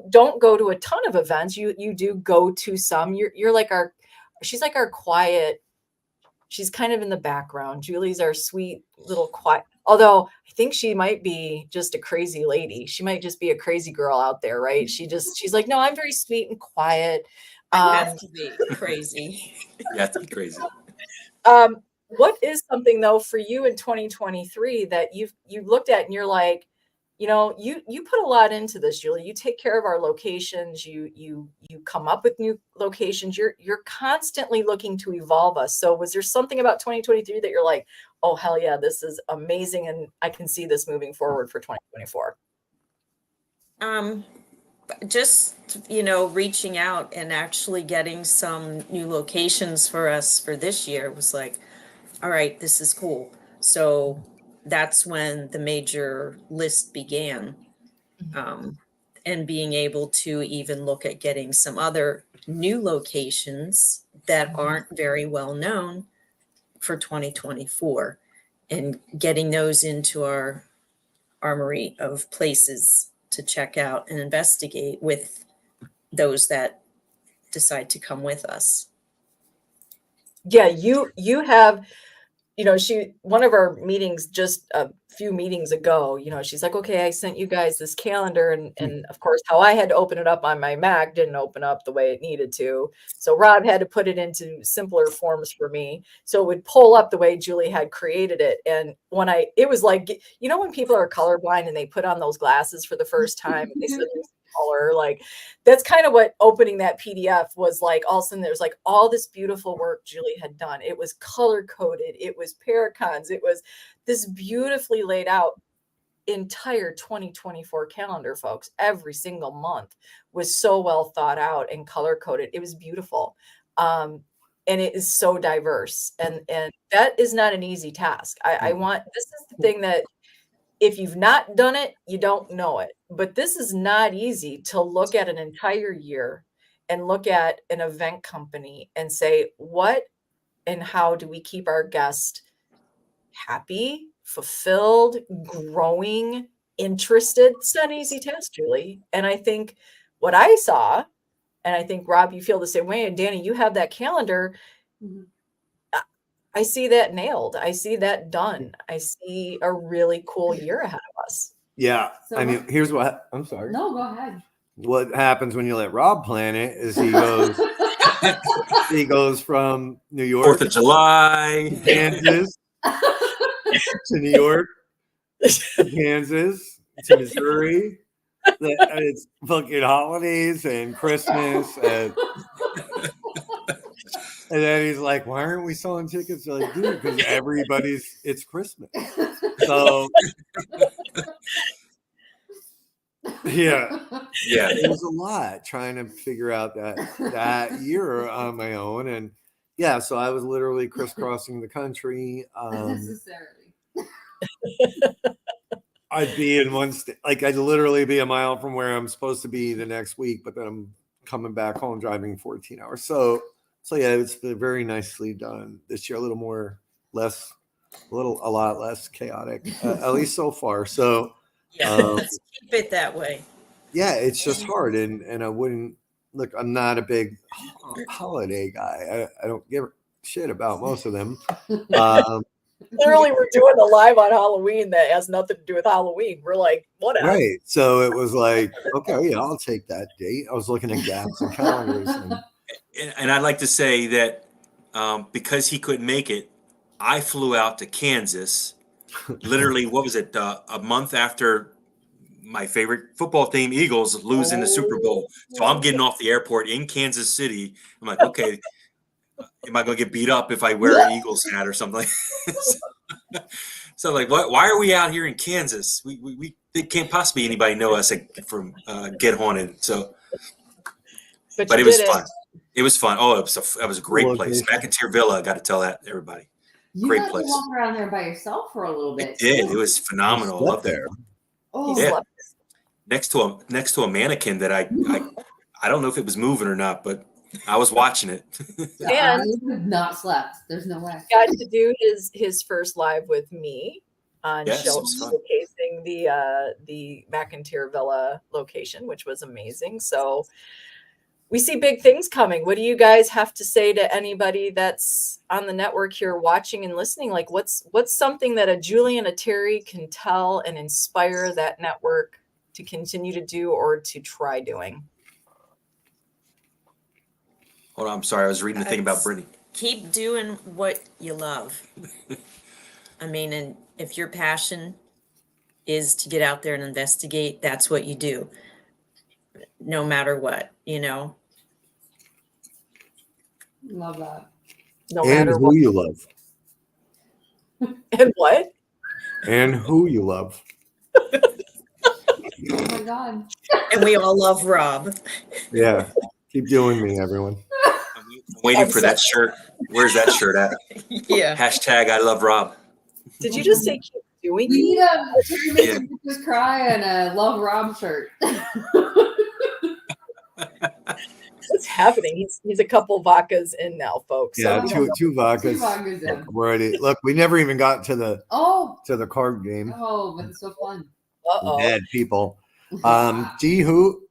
don't go to a ton of events. You do go to some. You're like she's like our quiet. She's kind of in the background. Julie's our sweet little quiet, although I think she might be just a crazy lady. She might just be a crazy girl out there, right? She's like, no, I'm very sweet and quiet. I have to be crazy. You have to be crazy. What is something though for you in 2023 that you looked at and you're like, you know, you put a lot into this, Julie. You take care of our locations. You come up with new locations. You're constantly looking to evolve us. So was there something about 2023 that you're like, oh hell yeah, this is amazing, and I can see this moving forward for 2024? Just, you know, reaching out and actually getting some new locations for us for this year was like, all right, this is cool. So that's when the major list began, and being able to even look at getting some other new locations that aren't very well known for 2024 and getting those into our armory of places to check out and investigate with those that decide to come with us. Yeah, you have, you know, one of our meetings just a few meetings ago, you know, she's like, okay, I sent you guys this calendar, and of course how I had to open it up on my Mac didn't open up the way it needed to. So Rob had to put it into simpler forms for me. So it would pull up the way Julie had created it. And when it was like, you know, when people are colorblind and they put on those glasses for the first time and they suddenly see color, like that's kind of what opening that PDF was like. All of a sudden there's like all this beautiful work Julie had done. It was color coded. It was paracons. It was this beautifully laid out entire 2024 calendar, folks. Every single month was so well thought out and color coded. It was beautiful. And it is so diverse. And that is not an easy task. This is the thing that if you've not done it, you don't know it. But this is not easy to look at an entire year and look at an event company and say, what and how do we keep our guests happy, fulfilled, growing, interested? It's not an easy task, Julie. And I think what I saw And I think, Rob, you feel the same way. And Danny, you have that calendar. I see that nailed. I see that done. I see a really cool year ahead of us. Yeah. So I mean, here's what I'm sorry. No, go ahead. What happens when you let Rob plan it is he goes from New York, 4th of July, Kansas, to New York, to Kansas, to Missouri. It's fucking holidays and Christmas, and then he's like, "Why aren't we selling tickets?" They're like, "Dude, because it's Christmas." So yeah, it was a lot trying to figure out that year on my own, and yeah, so I was literally crisscrossing the country. Unnecessarily. I'd be in one state, like I'd literally be a mile from where I'm supposed to be the next week, but then I'm coming back home driving 14 hours. So yeah, it's been very nicely done this year. A lot less chaotic, at least so far. So Yeah, let's keep it that way. yeah, it's just hard, and I wouldn't look. I'm not a big holiday guy. I don't give a shit about most of them. Literally, we're doing a live on Halloween that has nothing to do with Halloween. We're like, whatever. Right. So it was like, okay, yeah, I'll take that date. I was looking at gaps and calendars. and I'd like to say that because he couldn't make it, I flew out to Kansas. Literally, what was it? A month after my favorite football team, Eagles, lose in the Super Bowl. So I'm getting off the airport in Kansas City. I'm like, okay, am I going to get beat up if I wear an Eagles hat or something? So like, what? Why are we out here in Kansas? We it can't possibly anybody know us from Get Haunted. So, but it was fun. It was fun. Oh, it was a great place. McIntyre Villa. I got to tell that everybody. Great got place. to walk around there by yourself for a little bit. It did. It was phenomenal. Love there. Oh, yeah. Next to a mannequin that I don't know if it was moving or not, but I was watching it. And I would not slept. There's no way. Got to do his first live with me on showcasing the McIntyre Villa location, which was amazing. So we see big things coming. What do you guys have to say to anybody that's on the network here watching and listening? Like what's something that a Julie and a Terry can tell and inspire that network to continue to do or to try doing? Hold on, I'm sorry. I was reading the thing about Brittany. Keep doing what you love. I mean, and if your passion is to get out there and investigate, that's what you do. No matter what, you know. Love that. No and matter who what you love. And what? And who you love. Oh my God. And we all love Rob. Yeah. Keep doing me, everyone. I'm waiting for that shirt. Where's that shirt at? Yeah. Hashtag I love Rob. Did you just say keep doing We need a Terry makes Yeah. bitches cry and a Love Rob shirt. What's happening? He's a couple vodkas in now, folks. Yeah, So two vodkas. Two vodkas in. We're already look. We never even got to the card game. Oh, but it's so fun. Bad people. Gee, who?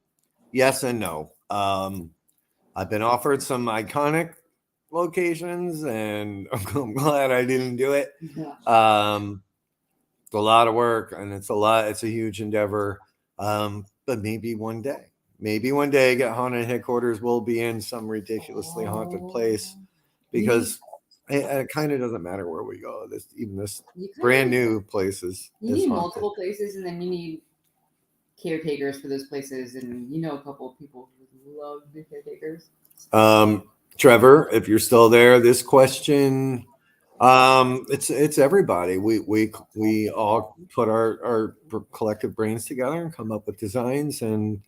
Yes and no. I've been offered some iconic locations, and I'm glad I didn't do it. Yeah. It's a lot of work, and it's a huge endeavor. But maybe one day, Get Haunted headquarters will be in some ridiculously haunted place, because it kind of doesn't matter where we go. This brand new places. You need multiple places, and then you need caretakers for those places, and you know a couple of people who love the caretakers. Trevor, if you're still there, this question, it's everybody. We all put our collective brains together and come up with designs, and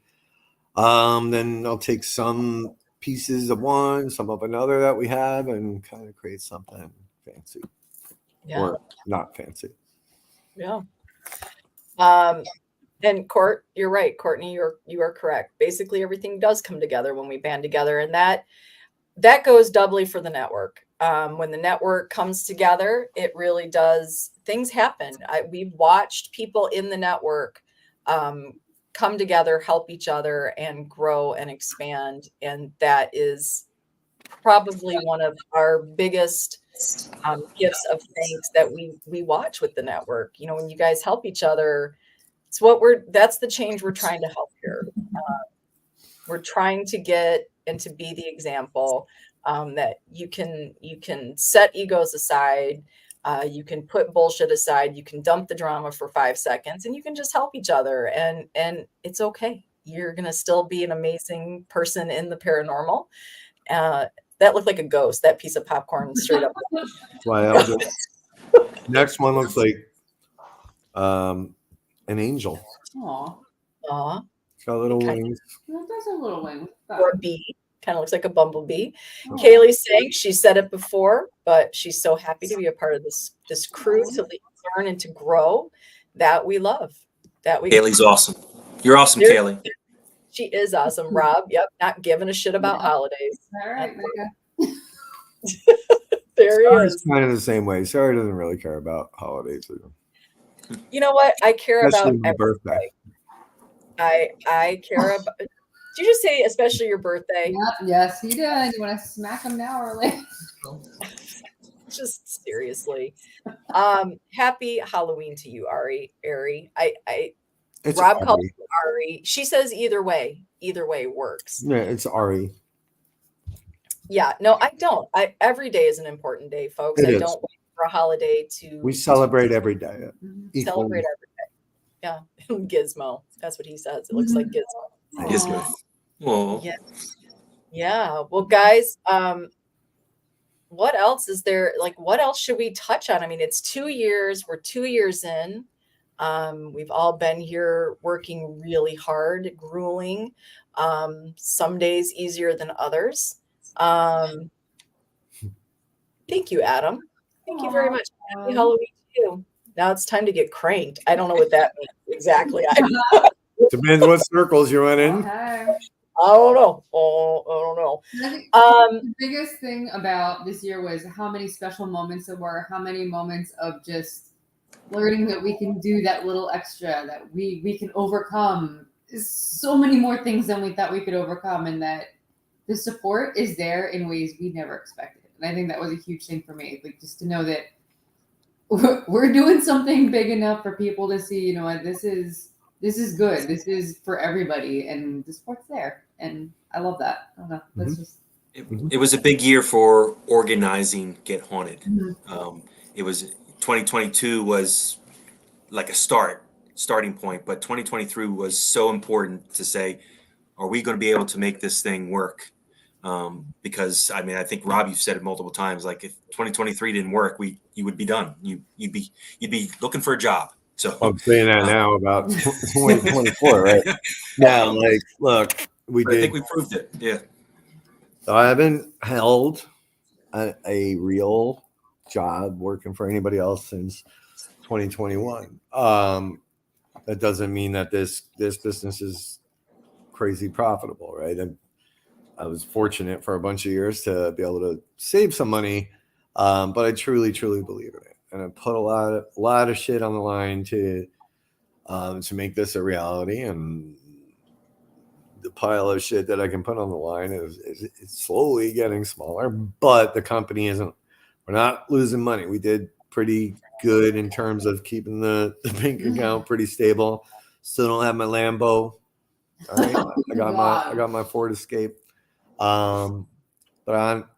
then I'll take some pieces of one, some of another that we have, and kind of create something fancy or not fancy. Yeah. And you're right, Courtney, you are correct. Basically, everything does come together when we band together, and that goes doubly for the network. When the network comes together, it really does. Things happen. We've watched people in the network come together, help each other, and grow and expand. And that is probably one of our biggest gifts of thanks that we watch with the network. You know, when you guys help each other, that's the change we're trying to help here. We're trying to get and to be the example that you can set egos aside. You can put bullshit aside. You can dump the drama for 5 seconds, and you can just help each other. And it's okay. You're gonna still be an amazing person in the paranormal. That looked like a ghost. That piece of popcorn straight up. Next one looks like an angel. Aw. It's got little wings. That's a little wing. Or a bee. Kind of looks like a bumblebee. Kaylee's saying she said it before, but she's so happy to be a part of this crew to learn and to grow that we love. Kaylee's awesome. You're awesome, Kaylee. She is awesome, Rob. Yep, not giving a shit about holidays. All right, Micah. There he Sarah's is. kind of the same way. Sarah doesn't really care about holidays. You know what? I care Especially about my birthday. I care about. Did you just say especially your birthday? Yep, yes, he did. You want to smack him now or later? Just seriously. Happy Halloween to you, Ari. It's Rob Ari. calls you Ari. She says either way works. Yeah, it's Ari. Yeah, no, I don't. Every day is an important day, folks. It I is. don't wait for a holiday to We celebrate every day. celebrate every day. Yeah, Gizmo. That's what he says. It looks like Gizmo. Gizmo. Whoa. Yeah. Well, guys, what else is there? Like, what else should we touch on? I mean, it's 2 years. We're 2 years in. We've all been here working really hard, grueling. Some days easier than others. Thank you, Adam. Thank you very much. Happy Halloween to you. Now it's time to get cranked. I don't know what that means exactly. Depends what circles you went in. Okay. I don't know. I don't know. I think the biggest thing about this year was how many special moments there were, how many moments of just learning that we can do that little extra, that we can overcome so many more things than we thought we could overcome, and that the support is there in ways we never expected. And I think that was a huge thing for me, like just to know that we're doing something big enough for people to see, you know what, this is good. This is for everybody, and the support's there. And I love that. I don't know. That's just It was a big year for organizing Get Haunted. Mhm. It was 2022 was like a starting point, but 2023 was so important to say, are we going to be able to make this thing work? Because I mean, I think Rob, you've said it multiple times. Like if 2023 didn't work, you would be done. You'd be looking for a job. So I'm saying that now about 2024, right? Now, like, look, I think we proved it. Yeah. I haven't held a real job working for anybody else since 2021. That doesn't mean that this business is crazy profitable, right? I was fortunate for a bunch of years to be able to save some money, but I truly believe in it, and I put a lot of shit on the line to make this a reality. And the pile of shit that I can put on the line is it's slowly getting smaller, but the company isn't. We're not losing money. We did pretty good in terms of keeping the bank account pretty stable. Still don't have my Lambo. All right, I got my Ford Escape. But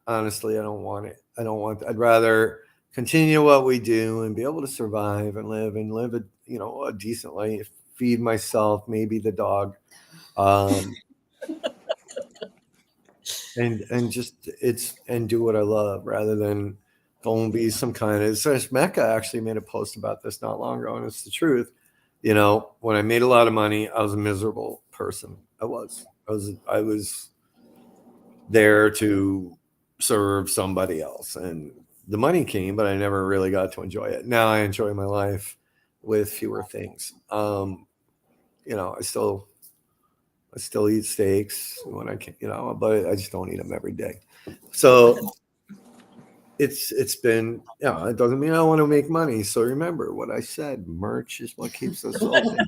honestly, I don't want it. I'd rather continue what we do and be able to survive and live a decent life, feed myself, maybe the dog, and just do what I love rather than go and be some kind of. So Mecca actually made a post about this not long ago, and it's the truth. You know, when I made a lot of money, I was a miserable person. I was there to serve somebody else, and the money came, but I never really got to enjoy it. Now I enjoy my life with fewer things. I still eat steaks when I can, but I just don't eat them every day. So it's been, it doesn't mean I want to make money. So remember what I said, merch is what keeps us open.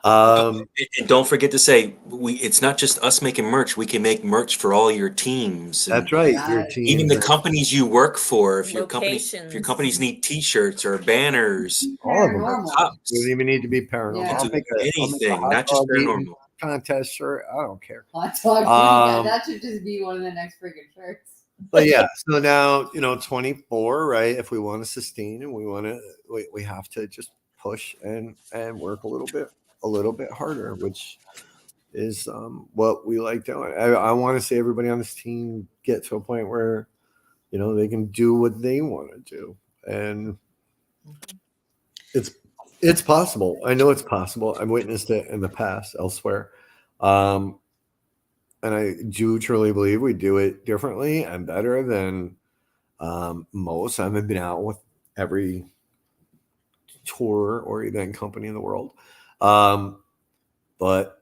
Okay? And don't forget to say it's not just us making merch. We can make merch for all your teams. And That's right. Your Yes. team, even the companies you work for. If your Locations. companies need T-shirts or banners, all of them. Paranormal. cups, You don't even need to be paranormal. Yeah. I'll make a anything, hot not just dog eating paranormal. contest shirt. I don't care. Hot dog. Um, that should just be one of the next freaking shirts. But yeah, so now 24, right? If we want to sustain and we have to just push and work a little bit harder, which is what we like doing. I want to see everybody on this team get to a point where they can do what they want to do, and it's possible. I know it's possible. I've witnessed it in the past elsewhere. And I do truly believe we do it differently and better than most. I haven't been out with every tour or event company in the world. But I'm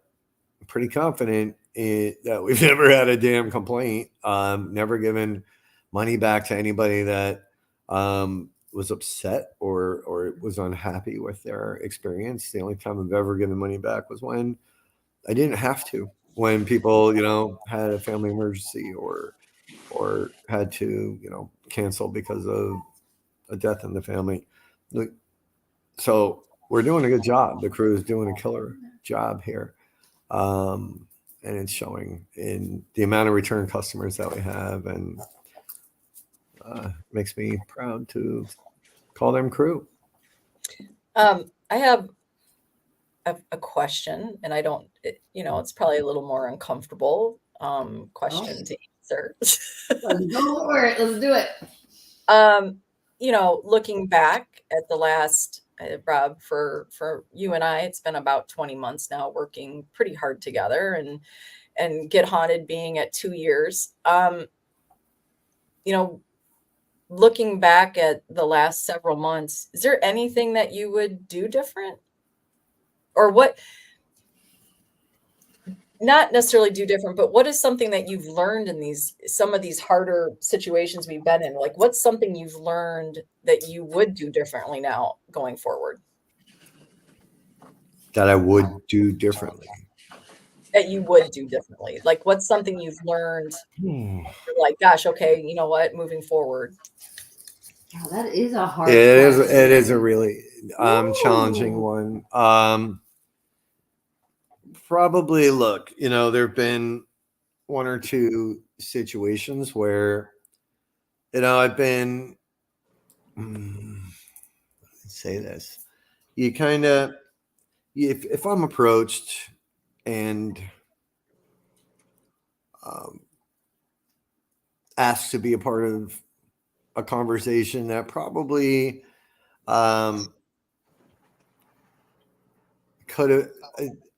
pretty confident that we've never had a damn complaint. Never given money back to anybody that was upset or was unhappy with their experience. The only time I've ever given money back was when I didn't have to. When people, had a family emergency or had to, cancel because of a death in the family. So we're doing a good job. The crew is doing a killer job here. And it's showing in the amount of return customers that we have, and makes me proud to call them crew. I have a question, and I don't, it's probably a little more uncomfortable question to answer. Let's go for it. Let's do it. Looking back at the last, Rob, for you and I, it's been about 20 months now working pretty hard together, and Get Haunted being at 2 years. Looking back at the last several months, is there anything that you would do different? Or what, not necessarily do different, but what is something that you've learned in some of these harder situations we've been in? Like, what's something you've learned that you would do differently now going forward? That I would do differently. That you would do differently. Like, what's something you've learned? Like, gosh, okay, you know what? Moving forward. Oh, that is a hard. It question. is a really challenging one. Probably, look, there have been one or two situations where, I've been, say this, you kind of, if I'm approached and asked to be a part of a conversation that probably I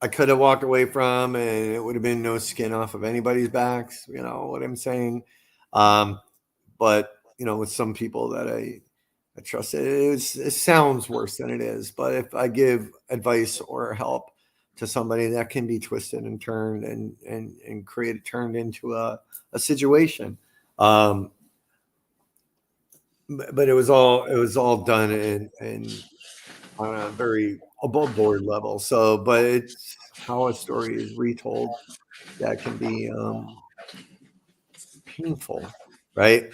could have walked away from, and it would have been no skin off of anybody's backs. You know what I'm saying? But with some people that I trust, it sounds worse than it is. But if I give advice or help to somebody, that can be twisted and turned and turned into a situation. But it was all done in on a very above board level. So, but it's how a story is retold that can be painful, right?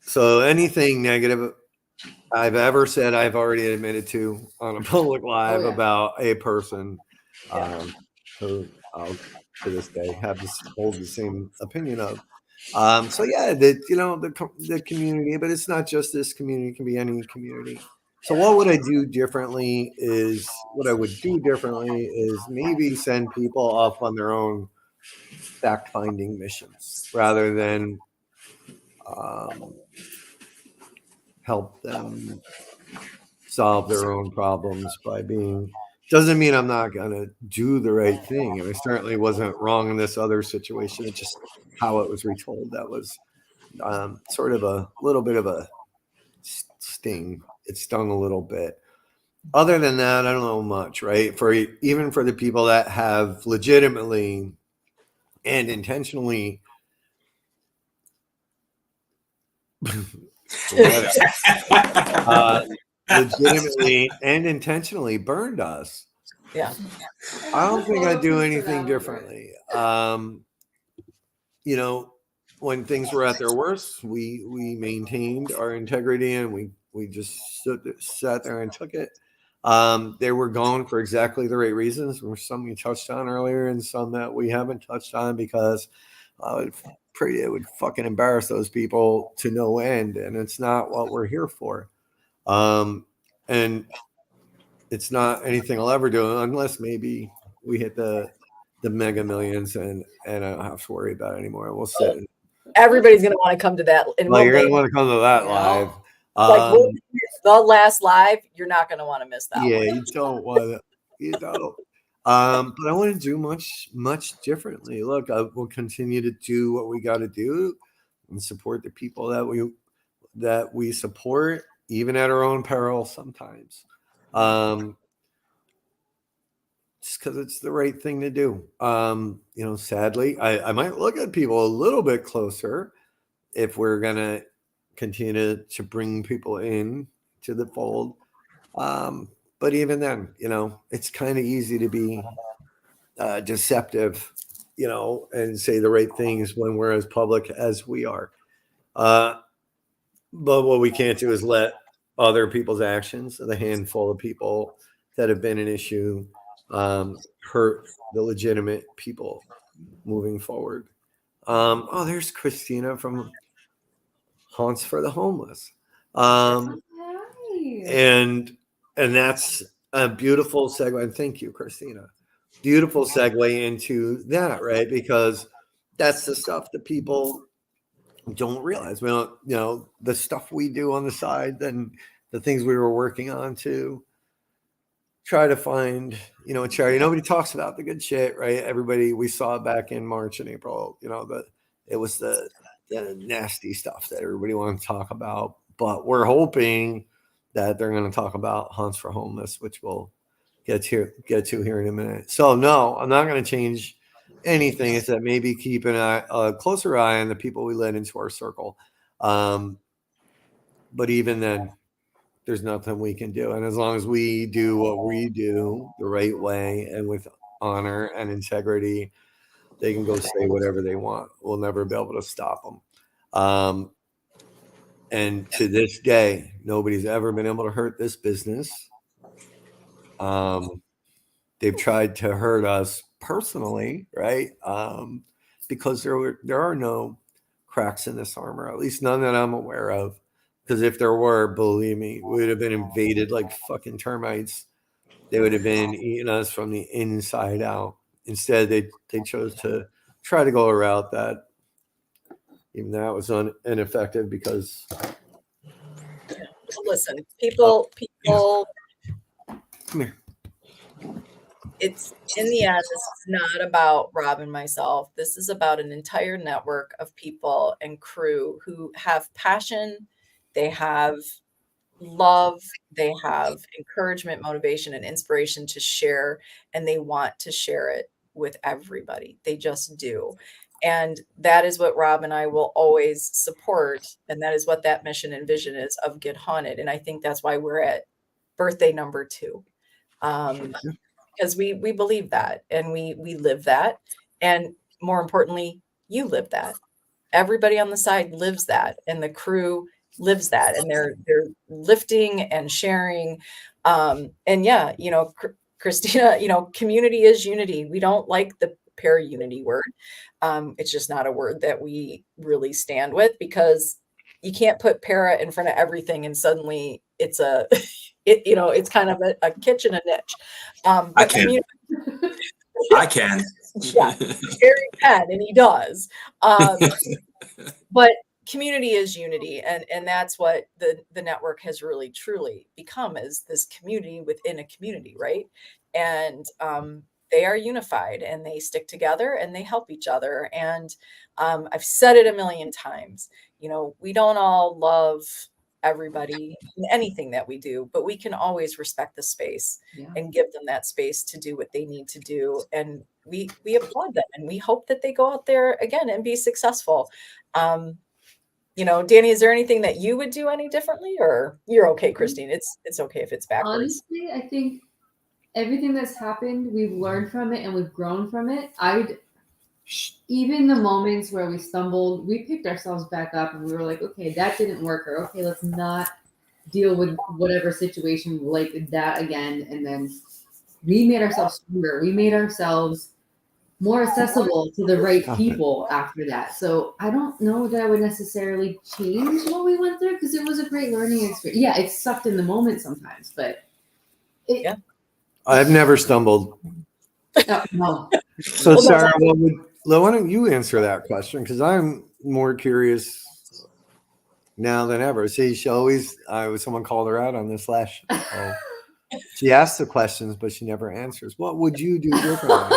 So anything negative I've ever said, I've already admitted to on a public live about a person who I'll to this day hold the same opinion of. So yeah, the community, but it's not just this community; it can be any community. So what would I do differently what I would do differently is maybe send people off on their own fact-finding missions rather than help them solve their own problems by doesn't mean I'm not going to do the right thing. And I certainly wasn't wrong in this other situation. It's just how it was retold. That was sort of a little bit of a sting. It stung a little bit. Other than that, I don't know much, right? Even for the people that have legitimately and intentionally Legitimately and intentionally burned us. Yeah. I don't think I'd do anything differently. You know, when things were at their worst, we maintained our integrity and we just sat there and took it. They were gone for exactly the right reasons. There were some you touched on earlier and some that we haven't touched on because it would fucking embarrass those people to no end, and it's not what we're here for. And it's not anything I'll ever do unless maybe we hit the mega millions and I don't have to worry about it anymore. We'll sit. Everybody's gonna want to come to that, and Well, you're we'll gonna want to come to that you know, live. like the last live. You're not gonna want to miss that Yeah, one. you don't want to. You don't. But I want to do much differently. Look, I will continue to do what we got to do and support the people that we support, even at our own peril sometimes. Just because it's the right thing to do. You know, sadly, I might look at people a little bit closer if we're gonna continue to bring people in to the fold. But even then, you know, it's kind of easy to be deceptive, you know, and say the right things when we're as public as we are. But what we can't do is let other people's actions, the handful of people that have been an issue, hurt the legitimate people moving forward. Oh, there's Christina from Haunts for the Homeless. And that's a beautiful segue. And thank you, Christina. Beautiful segue into that, right? Because that's the stuff that people don't realize. We don't, you know, the stuff we do on the side, then the things we were working on to try to find, you know, a charity. Nobody talks about the good shit, right? Everybody, we saw it back in March and April, you know, it was the nasty stuff that everybody wanted to talk about. But we're hoping that they're going to talk about Haunts for Homeless, which we'll get to here in a minute. So no, I'm not going to change anything. It's that maybe keep a closer eye on the people we let into our circle. But even then, there's nothing we can do. And as long as we do what we do the right way and with honor and integrity, they can go say whatever they want. We'll never be able to stop them. And to this day, nobody's ever been able to hurt this business. They've tried to hurt us personally, right? Because there are no cracks in this armor, at least none that I'm aware of. Because if there were, believe me, we would have been invaded like fucking termites. They would have been eating us from the inside out. Instead, they chose to try to go a route that even that was ineffective because. Listen, people. Come here. It's in the end, this is not about Rob and myself. This is about an entire network of people and crew who have passion, they have love, they have encouragement, motivation, and inspiration to share, and they want to share it with everybody. They just do. And that is what Rob and I will always support. And that is what that mission and vision is of Get Haunted. And I think that's why we're at birthday number 2. Because we believe that and we live that. And more importantly, you live that. Everybody on the side lives that, and the crew lives that, and they're lifting and sharing. And yeah, you know, Christina, you know, community is unity. We don't like the para-unity word. It's just not a word that we really stand with, because you can't put para in front of everything and suddenly it's it's kind of a kitchen, a niche. I can. I can. Yeah, Harry can, and he does. But community is unity, and that's what the network has really truly become, is this community within a community, right? And they are unified, and they stick together, and they help each other. And I've said it a million times, you know, we don't all love everybody in anything that we do, but we can always respect the space and give them that space to do what they need to do. And we applaud them, and we hope that they go out there again and be successful. you know, Danny, is there anything that you would do any differently, or you're okay, Christine? It's okay if it's backwards. Honestly, I think everything that's happened, we've learned from it and we've grown from it. Even the moments where we stumbled, we picked ourselves back up and we were like, okay, that didn't work, or okay, let's not deal with whatever situation like that again. And then we made ourselves stronger. We made ourselves more accessible to the right people after that. So I don't know that I would necessarily change what we went through, because it was a great learning experience. Yeah, it sucked in the moment sometimes, but I've never stumbled. No. So Sarah, why don't you answer that question? Because I'm more curious now than ever. See, someone called her out on this last show. She asks the questions, but she never answers. What would you do differently?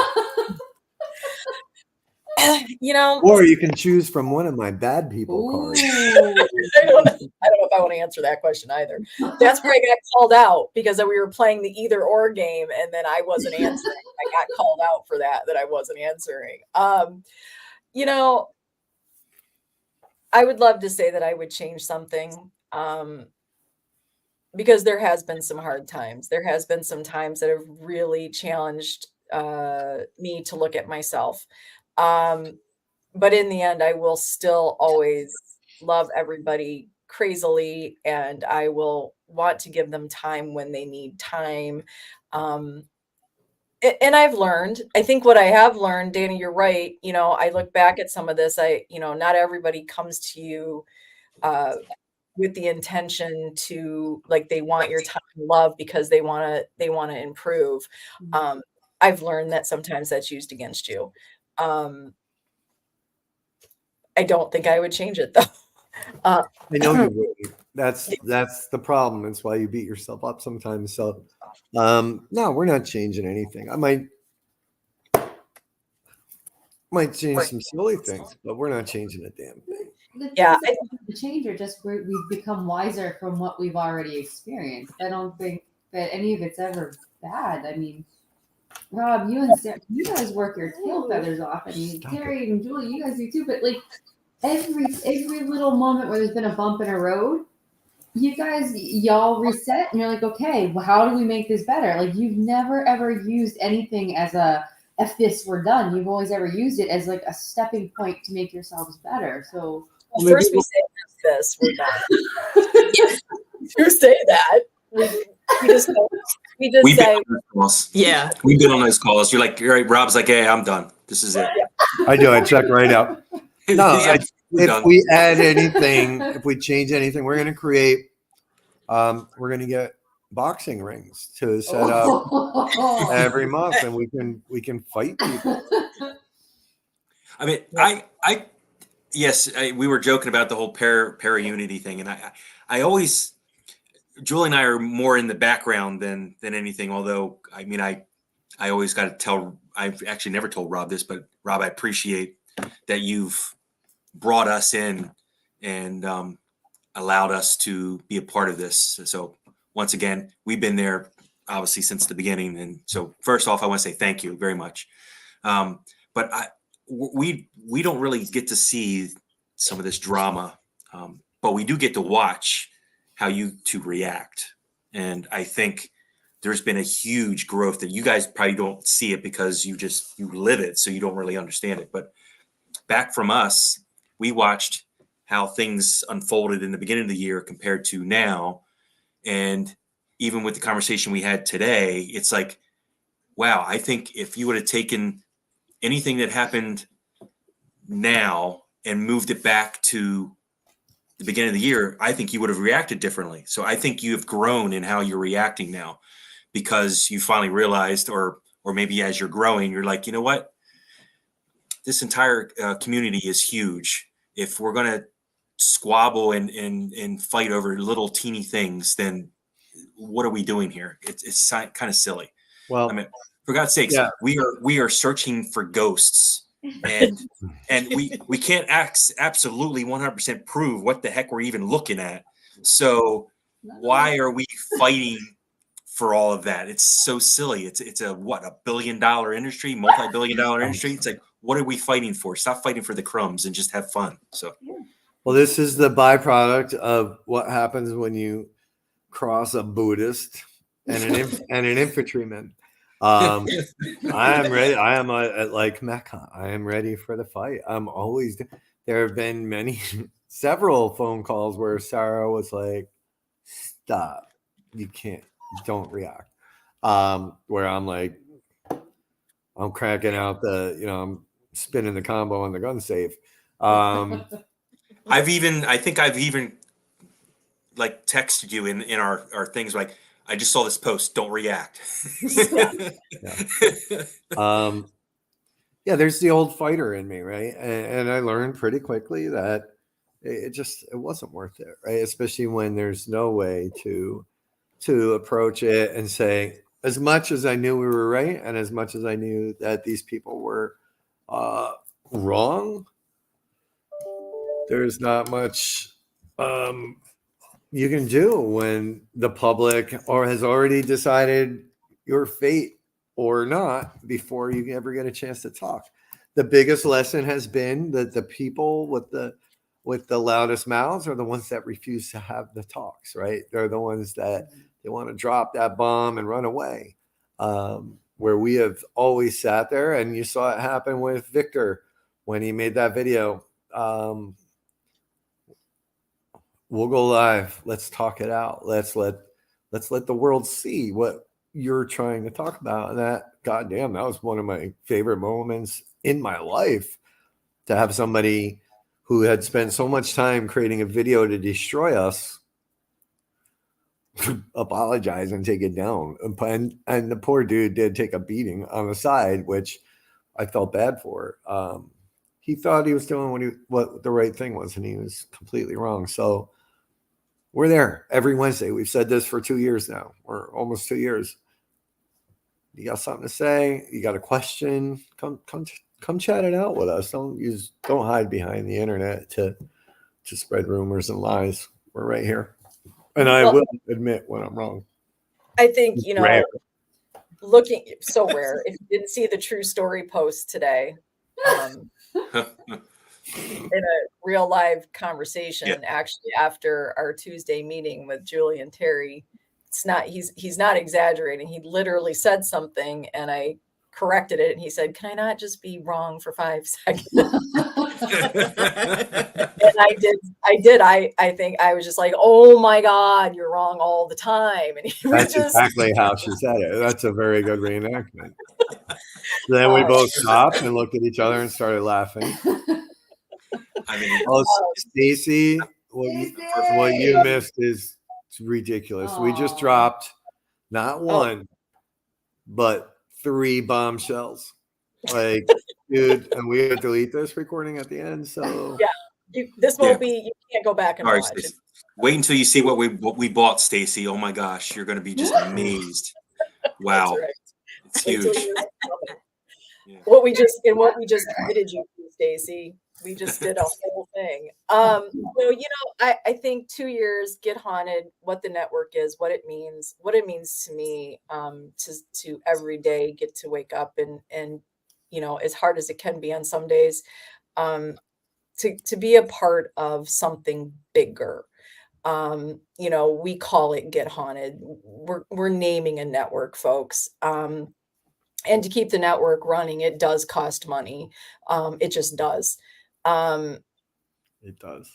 You know, or you can choose from one of my bad people cards. I don't know if I want to answer that question either. That's where I got called out, because we were playing the either or game, and then I wasn't answering. I got called out for that I wasn't answering. You know, I would love to say that I would change something, because there has been some hard times. There has been some times that have really challenged me to look at myself. But in the end, I will still always love everybody crazily, and I will want to give them time when they need time. And I've learned, I think what I have learned, Danny, you're right. You know, I look back at some of this, not everybody comes to you with the intention to, like, they want your time and love because they want to improve. I've learned that sometimes that's used against you. I don't think I would change it, though. I know you wouldn't. That's the problem. That's why you beat yourself up sometimes. So, no, we're not changing anything. I might change some silly things, but we're not changing a damn thing. Yeah, the change are just we've become wiser from what we've already experienced. I don't think that any of it's ever bad. I mean, Rob, you and Sarah, you guys work your tail feathers off. I mean, Terry and Julie, you guys do too. But like every little moment where there's been a bump in a road, y'all reset and you're like, okay, well, how do we make this better? Like, you've never ever used anything as a if this were done. You've always ever used it as like a stepping point to make yourselves better. So first we say this, we're done. You say that. We just say, yeah, we've been on those calls. You're right. Rob's like, hey, I'm done. This is it. I do. I check right out. No, if we add anything, if we change anything, we're going to create. We're going to get boxing rings to set up every month, and we can fight people. I mean, yes, we were joking about the whole para unity thing, and I always, Julie and I are more in the background than anything. Although, I mean, I always got to tell. I've actually never told Rob this, but Rob, I appreciate that you've brought us in and allowed us to be a part of this. So once again, we've been there obviously since the beginning, and so first off, I want to say thank you very much. But we don't really get to see some of this drama, but we do get to watch how you two react. And I think there's been a huge growth that you guys probably don't see it because you live it, so you don't really understand it. But back from us, we watched how things unfolded in the beginning of the year compared to now. And even with the conversation we had today, it's like, wow, I think if you would have taken anything that happened now and moved it back to the beginning of the year, I think you would have reacted differently. So I think you have grown in how you're reacting now, because you finally realized, or maybe as you're growing, you're like, you know what? This entire community is huge. If we're going to squabble and fight over little teeny things, then what are we doing here? It's kind of silly. Well, I mean, for God's sakes, yeah. we are searching for ghosts, and we can't absolutely 100% prove what the heck we're even looking at. So why are we fighting for all of that? It's so silly. It's a billion-dollar industry, multi-billion-dollar industry. It's like, what are we fighting for? Stop fighting for the crumbs and just have fun. So Well, this is the byproduct of what happens when you cross a Buddhist and and an infantryman. I am ready. I am like Mecca. I am ready for the fight. I'm always. There have been several phone calls where Sarah was like, "Stop! You can't. Don't react." Where I'm like, I'm cracking out I'm spinning the combo on the gun safe. I think I've even like texted you in our things like, I just saw this post, don't react. Yeah, there's the old fighter in me, right? And I learned pretty quickly that it wasn't worth it, right? Especially when there's no way to approach it and say, as much as I knew we were right, and as much as I knew that these people were wrong, there's not much you can do when the public has already decided your fate or not before you ever get a chance to talk. The biggest lesson has been that the people with the loudest mouths are the ones that refuse to have the talks, right? They're the ones that they want to drop that bomb and run away. Where we have always sat there, and you saw it happen with Victor when he made that video. We'll go live. Let's talk it out. Let's let the world see what you're trying to talk about. And that, goddamn, that was one of my favorite moments in my life, to have somebody who had spent so much time creating a video to destroy us apologize and take it down. And the poor dude did take a beating on the side, which I felt bad for. He thought he was doing what the right thing was, and he was completely wrong. So we're there every Wednesday. We've said this for 2 years now, or almost 2 years. You got something to say? You got a question? Come chat it out with us. Don't hide behind the internet to spread rumors and lies. We're right here, and I will admit when I'm wrong. I think Rare. looking so rare. If you didn't see the true story post today, in a real live conversation, actually after our Tuesday meeting with Julie and Terry, he's not exaggerating. He literally said something, and I corrected it, and he said, "Can I not just be wrong for 5 seconds?" And I did. I think I was just like, "Oh my God, you're wrong all the time." And he was That's exactly how she said it. That's a very good reenactment. Then we both stopped and looked at each other and started laughing. I mean, Stacy, what you missed is ridiculous. We just dropped not one, but 3 bombshells. Like, dude, and we had to delete this recording at the end. So yeah, this won't be. You can't go back and all right, watch. Stacey. Wait until you see what we bought, Stacy. Oh my gosh, you're going to be just amazed. Wow, Right. it's huge. What we just treated you to, Stacy. We just did a whole thing. I think 2 years, Get Haunted, what the network is, what it means to me, to every day get to wake up and as hard as it can be on some days, to be a part of something bigger. We call it Get Haunted. We're naming a network, folks. And to keep the network running, it does cost money. It just does. It does.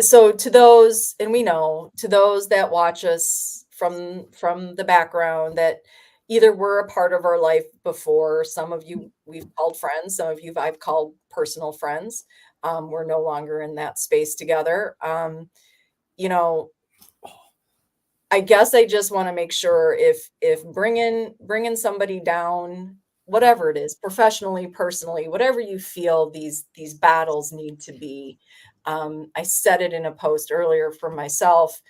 So to those, and we know, to those that watch us from the background, that either were a part of our life before, some of you we've called friends, some of you I've called personal friends. We're no longer in that space together. I guess I just want to make sure if bringing somebody down, whatever it is, professionally, personally, whatever you feel these battles need to be. I said it in a post earlier for myself.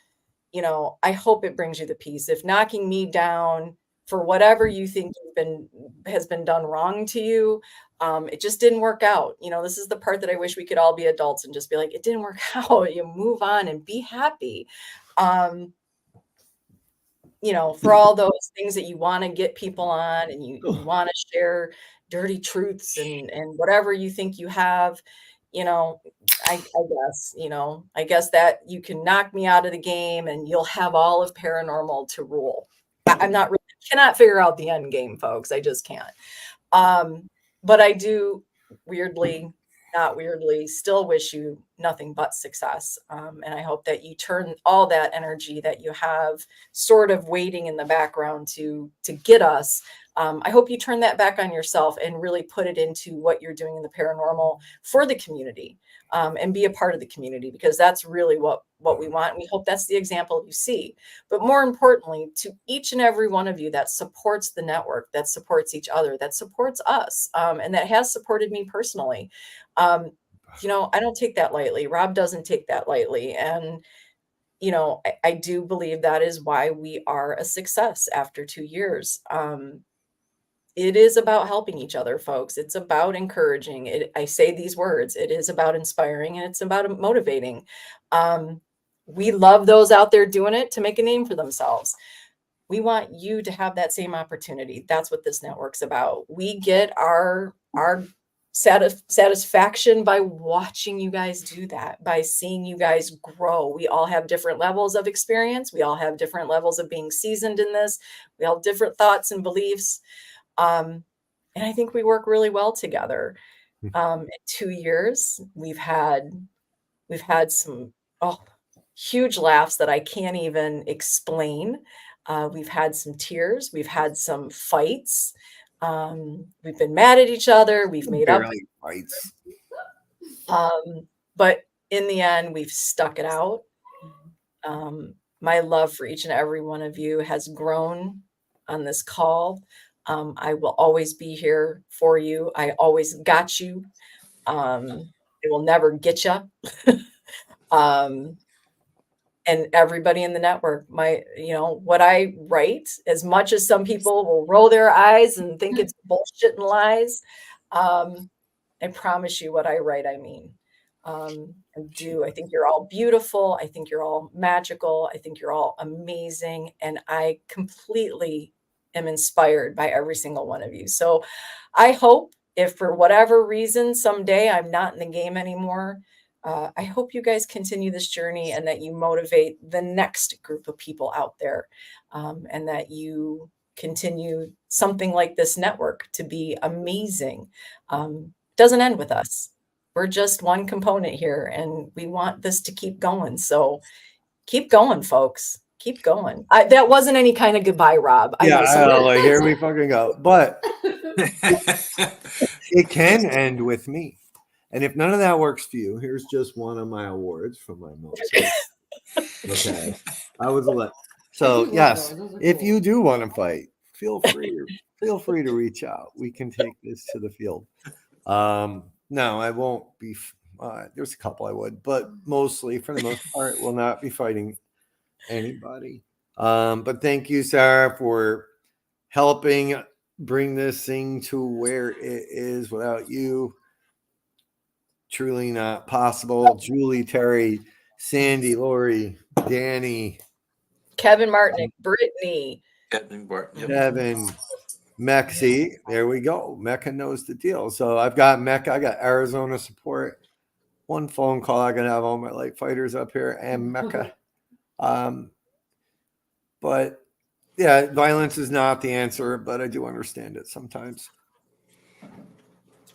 I hope it brings you the peace. If knocking me down for whatever you think has been done wrong to you, it just didn't work out. This is the part that I wish we could all be adults and just be like, it didn't work out. You move on and be happy. For all those things that you want to get people on, and you want to share dirty truths and whatever you think you have, you know, I guess, I guess that you can knock me out of the game and you'll have all of paranormal to rule. I'm not really, cannot figure out the end game, folks. I just can't. But I do weirdly, not weirdly, still wish you nothing but success. And I hope that you turn all that energy that you have sort of waiting in the background to get us. I hope you turn that back on yourself and really put it into what you're doing in the paranormal for the community, and be a part of the community, because that's really what we want. We hope that's the example you see. But more importantly, to each and every one of you that supports the network, that supports each other, that supports us, and that has supported me personally. I don't take that lightly. Rob doesn't take that lightly. And I do believe that is why we are a success after 2 years. It is about helping each other, folks. It's about encouraging it. I say these words, it is about inspiring, and it's about motivating. We love those out there doing it to make a name for themselves. We want you to have that same opportunity. That's what this network's about. We get our satisfaction by watching you guys do that, by seeing you guys grow. We all have different levels of experience. We all have different levels of being seasoned in this. We all have different thoughts and beliefs. And I think we work really well together. In 2 years, we've had some huge laughs that I can't even explain. We've had some tears. We've had some fights. We've been mad at each other. We've made up fights. But in the end, we've stuck it out. My love for each and every one of you has grown on this call. I will always be here for you. I always got you. I will never get you. And everybody in the network, what I write, as much as some people will roll their eyes and think it's bullshit and lies, I promise you what I write, I mean. I think you're all beautiful. I think you're all magical. I think you're all amazing. And I completely am inspired by every single one of you. So I hope, if for whatever reason someday I'm not in the game anymore, I hope you guys continue this journey and that you motivate the next group of people out there, and that you continue something like this network to be amazing. Doesn't end with us. We're just one component here, and we want this to keep going. So keep going, folks. Keep going. That wasn't any kind of goodbye, Rob. Here we fucking go. But it can end with me. And if none of that works for you, here's just one of my awards from my military. Okay. I was elected. So yes, if you do want to fight, feel free to reach out. We can take this to the field. No, I won't be. There's a couple I would, but mostly, for the most part, will not be fighting anybody. But thank you, Sarah, for helping bring this thing to where it is. Without you, truly not possible. Julie, Terry, Sandy, Lori, Danny, Kevin Martinick, Brittany, Kevin, Mexi. There we go. Mecca knows the deal. So I've got Mecca. I got Arizona support. One phone call. I can have all my light fighters up here and Mecca. But yeah, violence is not the answer, but I do understand it sometimes.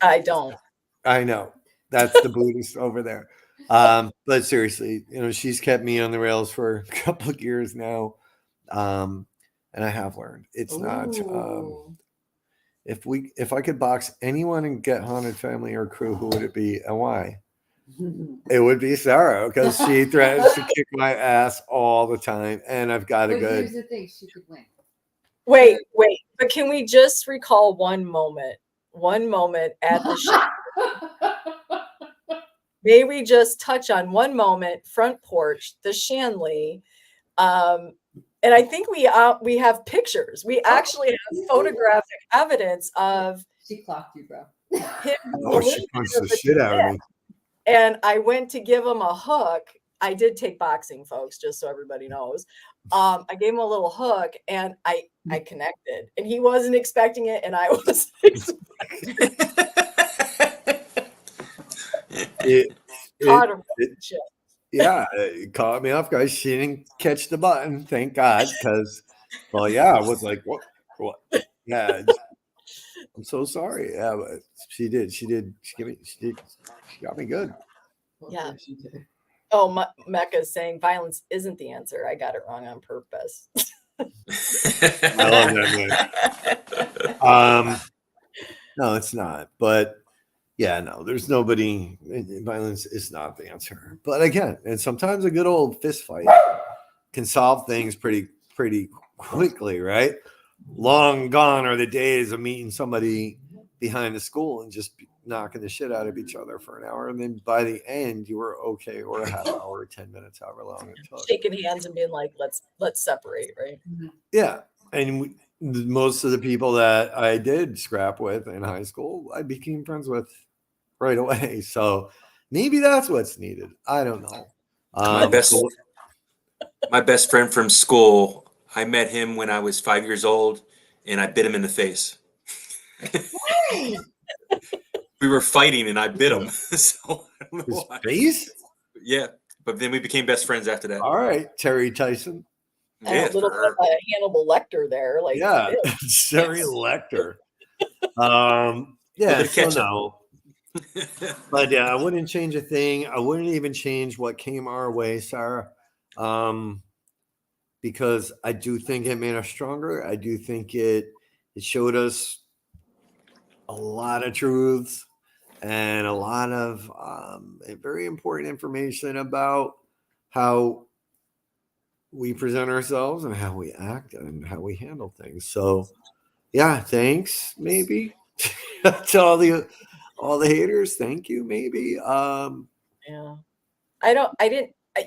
I don't. I know. That's the Buddhist over there. But seriously, she's kept me on the rails for a couple of years now. And I have learned it's not. If I could box anyone and get haunted family or crew, who would it be and why? It would be Sarah, because she threatens to kick my ass all the time, and I've got a good. Here's the thing: she could win. Wait, but can we just recall one moment at the show? May we just touch on one moment, front porch, the Shanley, and I think we have pictures. We actually have photographic evidence of. She clocked you, bro. She punched the shit out of me. And I went to give him a hook. I did take boxing, folks, just so everybody knows. I gave him a little hook, and I connected, and he wasn't expecting it, and I was expecting it. it, Caught it, him. it yeah, it caught me off guard. She didn't catch the button, thank God, because well, yeah, I was like, what? Yeah, I'm so sorry. Yeah, but she did. She got me good. Yeah. Okay, she did. Oh, Mecca is saying violence isn't the answer. I got it wrong on purpose. I love that, man. No, it's not. But yeah, no, there's nobody. Violence is not the answer. But again, and sometimes a good old fist fight can solve things pretty quickly, right? Long gone are the days of meeting somebody behind the school and just knocking the shit out of each other for an hour, and then by the end you were okay, or a half hour, or 10 minutes, however long it took. Shaking hands and being like, let's separate, right? Yeah, and most of the people that I did scrap with in high school, I became friends with right away. So maybe that's what's needed. I don't know. My best friend from school, I met him when I was 5 years old, and I bit him in the face. We were fighting, and I bit him. So I don't know His why. face? Yeah, but then we became best friends after that. All right, Terry Tyson. And Yeah, a little bit of a Hannibal Lecter there, like Yeah, ew. Terry Lecter. Yeah, bit of so ketchup. no. But yeah, I wouldn't change a thing. I wouldn't even change what came our way, Sarah. Because I do think it made us stronger. I do think it showed us a lot of truths and a lot of very important information about how we present ourselves and how we act and how we handle things. So yeah, thanks maybe to all the haters. Thank you, maybe. Yeah.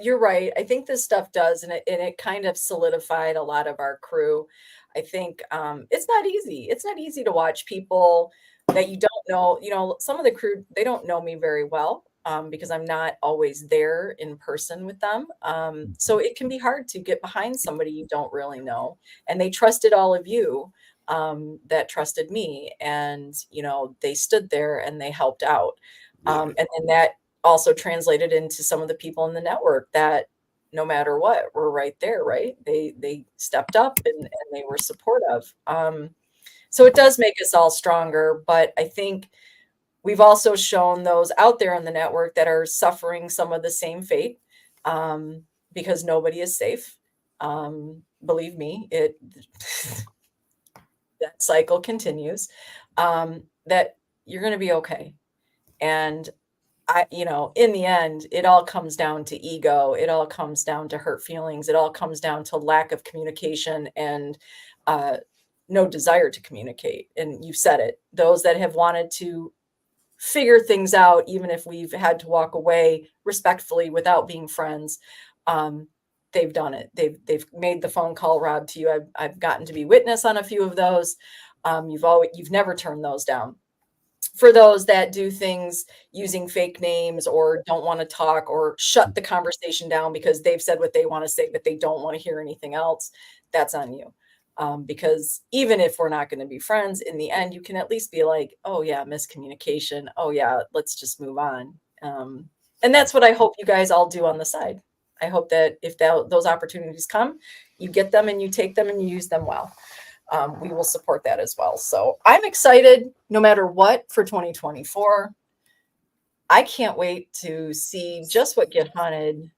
You're right. I think this stuff does, and it kind of solidified a lot of our crew. I think it's not easy. It's not easy to watch people that you don't know. You know, some of the crew, they don't know me very well because I'm not always there in person with them. So it can be hard to get behind somebody you don't really know. And they trusted all of you that trusted me. And, you know, they stood there and they helped out. And then that also translated into some of the people in the network that no matter what were right there, right? They stepped up and they were supportive. So it does make us all stronger, but I think we've also shown those out there in the network that are suffering some of the same fate because nobody is safe. Believe me, that cycle continues. That you're going to be okay. And in the end, it all comes down to ego. It all comes down to hurt feelings. It all comes down to lack of communication and no desire to communicate. And you've said it. Those that have wanted to figure things out, even if we've had to walk away respectfully without being friends, they've done it. They've made the phone call, Rob, to you. I've gotten to be witness on a few of those. You've never turned those down. For those that do things using fake names or don't want to talk or shut the conversation down because they've said what they want to say, but they don't want to hear anything else, that's on you. Because even if we're not going to be friends, in the end, you can at least be like, oh yeah, miscommunication. Oh yeah, let's just move on. And that's what I hope you guys all do on the side. I hope that if those opportunities come, you get them and you take them and you use them well. We will support that as well. So I'm excited no matter what for 2024. I can't wait to see just what Get Haunted,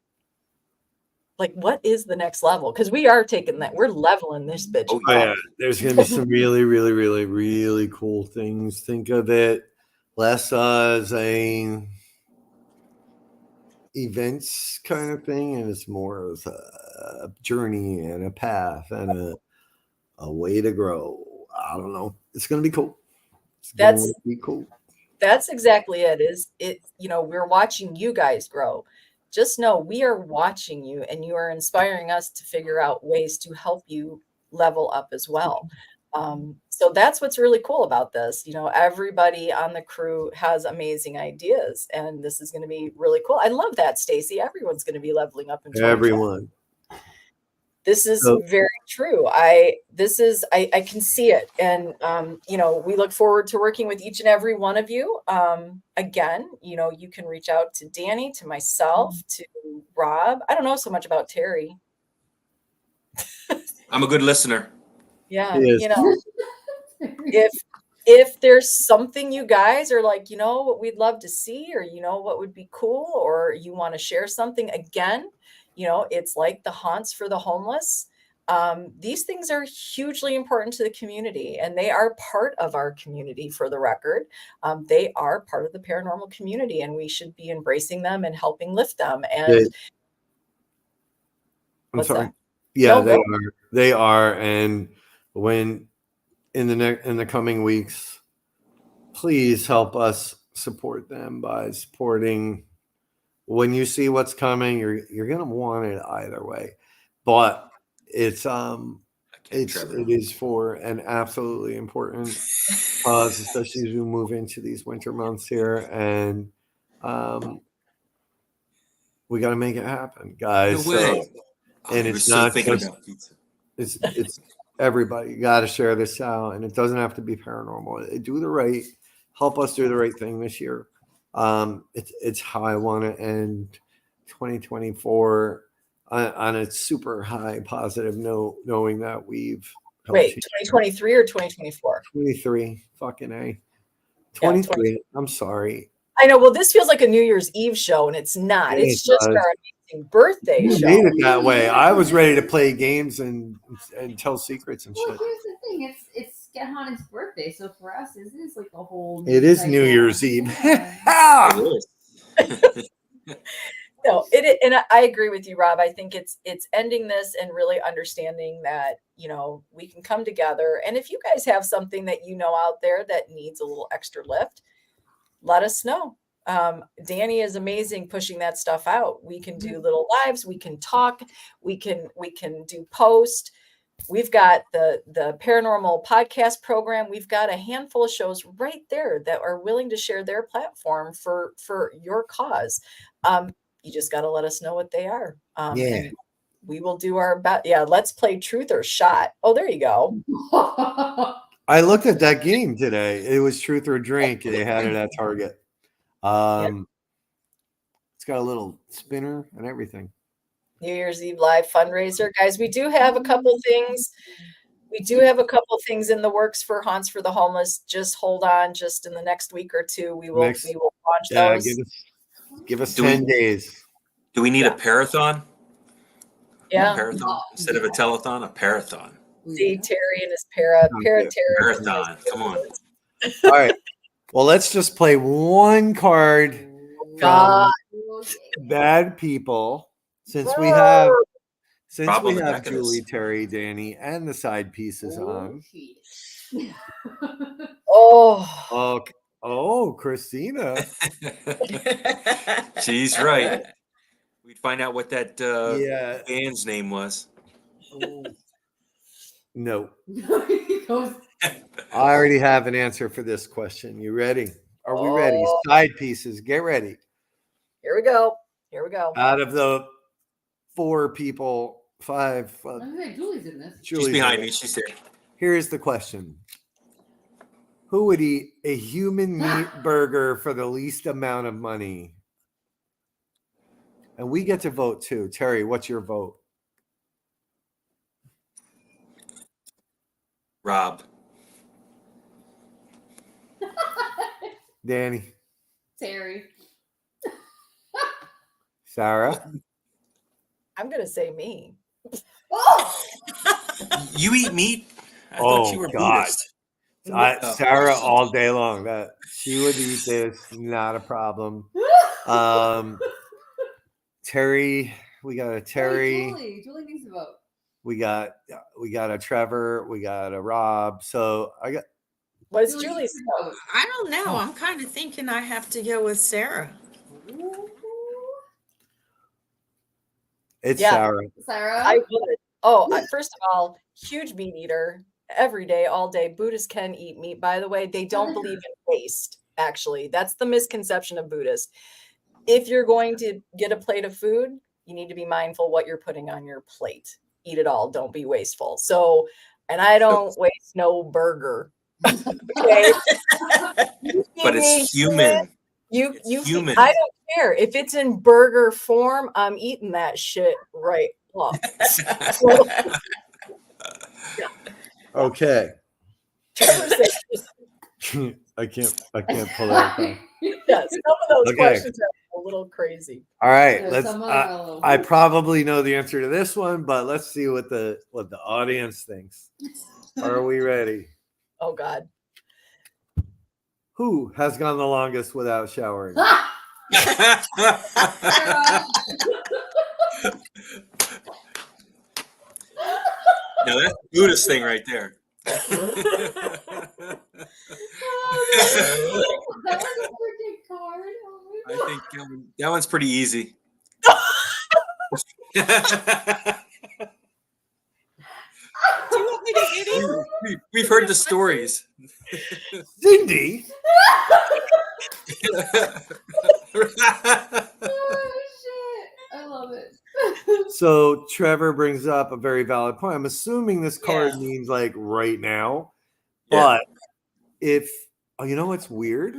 like what is the next level? Because we are taking that, we're leveling this bitch. Oh, Oh, yeah, there's going to be some really, really, really, really cool things. Think of it less as a events kind of thing, and it's more of a journey and a path and a way to grow. I don't know. It's going to be cool. It's going to be cool. That's exactly it. We're watching you guys grow. Just know we are watching you and you are inspiring us to figure out ways to help you level up as well. So that's what's really cool about this. Everybody on the crew has amazing ideas and this is going to be really cool. I love that, Stacy. Everyone's going to be leveling up in 2020. Everyone. This is very true. I can see it. And, we look forward to working with each and every one of you. Again, you can reach out to Danny, to myself, to Rob. I don't know so much about Terry. I'm a good listener. Yeah. He is. If there's something you guys are like, what we'd love to see, or, what would be cool, or you want to share something, again, it's like the haunts for the homeless. These things are hugely important to the community, and they are part of our community, for the record. They are part of the paranormal community, and we should be embracing them and helping lift them. And I'm what's sorry. that? Yeah, No, they go. are. They are. And when in the coming weeks, please help us support them by supporting. When you see what's coming, you're gonna want it either way. But it is for an absolutely important cause, especially as we move into these winter months here. And we got to make it happen, guys. No way. And I it's was so not thinking just about pizza. it's everybody. You got to share this out, and it doesn't have to be paranormal. Do the right, help us do the right thing this year. It's how I want to end 2024 on a super high positive note, knowing that we've Wait, 2023 or 2024? 23, fucking A. Yeah, 23. I'm sorry. I know. Well, this feels like a New Year's Eve show, and it's not. Yeah, It's it just does. our amazing birthday You show. made it that way. I was ready to play games and tell secrets and Well, shit. here's the thing: it's Get Haunted's birthday, so for us, it is like a whole. It is cycle. New Year's Eve. Yeah. It is. No, and I agree with you, Rob. I think it's ending this and really understanding that, we can come together. And if you guys have something that out there that needs a little extra lift, let us know. Danny is amazing pushing that stuff out. We can do little lives, we can talk, we can do post. We've got the paranormal podcast program. We've got a handful of shows right there that are willing to share their platform for your cause. You just got to let us know what they are. And we will do our best. Yeah, let's play truth or shot. Oh, there you go. I looked at that game today. It was truth or drink. They had it at Target. It's got a little spinner and everything. New Year's Eve live fundraiser, guys. We do have a couple things. We do have a couple things in the works for Haunts for the Homeless. Just hold on. Just in the next week or two, we will launch those. Give us 10 days. Do we need a parathon? Yeah. A parathon instead of a telethon, a parathon. See Terry and his Terry. Parathon. Come on. All right. Well, let's just play one card from Bad People, since we have Julie, Terry, Danny, and the side pieces on. Oh, Christina. She's right. We'd find out what that band's name was. No. I already have an answer for this question. You ready? Are we ready? Side pieces, get ready. Here we go. Out of the 4 people, 5. Julie's in this. She's behind me. She's there. Here's the question. Who would eat a human meat burger for the least amount of money? And we get to vote too. Terry, what's your vote? Rob. Danny. Terry. Sarah. I'm going to say me. You eat meat? I thought you were God. Buddhist. Sarah all day long. That she would eat this, not a problem. Terry, we got a Terry. Julie needs to vote. We got a Trevor. We got a Rob. So I got. What's Julie's vote? I don't know. I'm kind of thinking I have to go with Sarah. It's Sarah. I would. First of all, huge meat eater. Every day, all day. Buddhists can eat meat, by the way. They don't believe in waste, actually. That's the misconception of Buddhists. If you're going to get a plate of food, you need to be mindful what you're putting on your plate. eat it all. Don't be wasteful. So, and I don't waste no burger. Okay. But it's human. You human. I don't care if it's in burger form. I'm eating that shit right off. Okay. Trevor said, I can't pull it up. yeah, some of those Okay. questions are a little crazy. All right, Yeah, let's. some are I probably know the answer to this one, but let's see what the audience thinks. Are we ready? Oh God. Who has gone the longest without showering? No, that's the Buddhist thing right there. That was a freaking card. Oh my I think that one's pretty easy. Do you want me to hit it? We've heard the stories. Cindy. Oh, shit. I love it. So Trevor brings up a very valid point. I'm assuming this card Yeah. means like right now, Yeah. but if you know what's weird,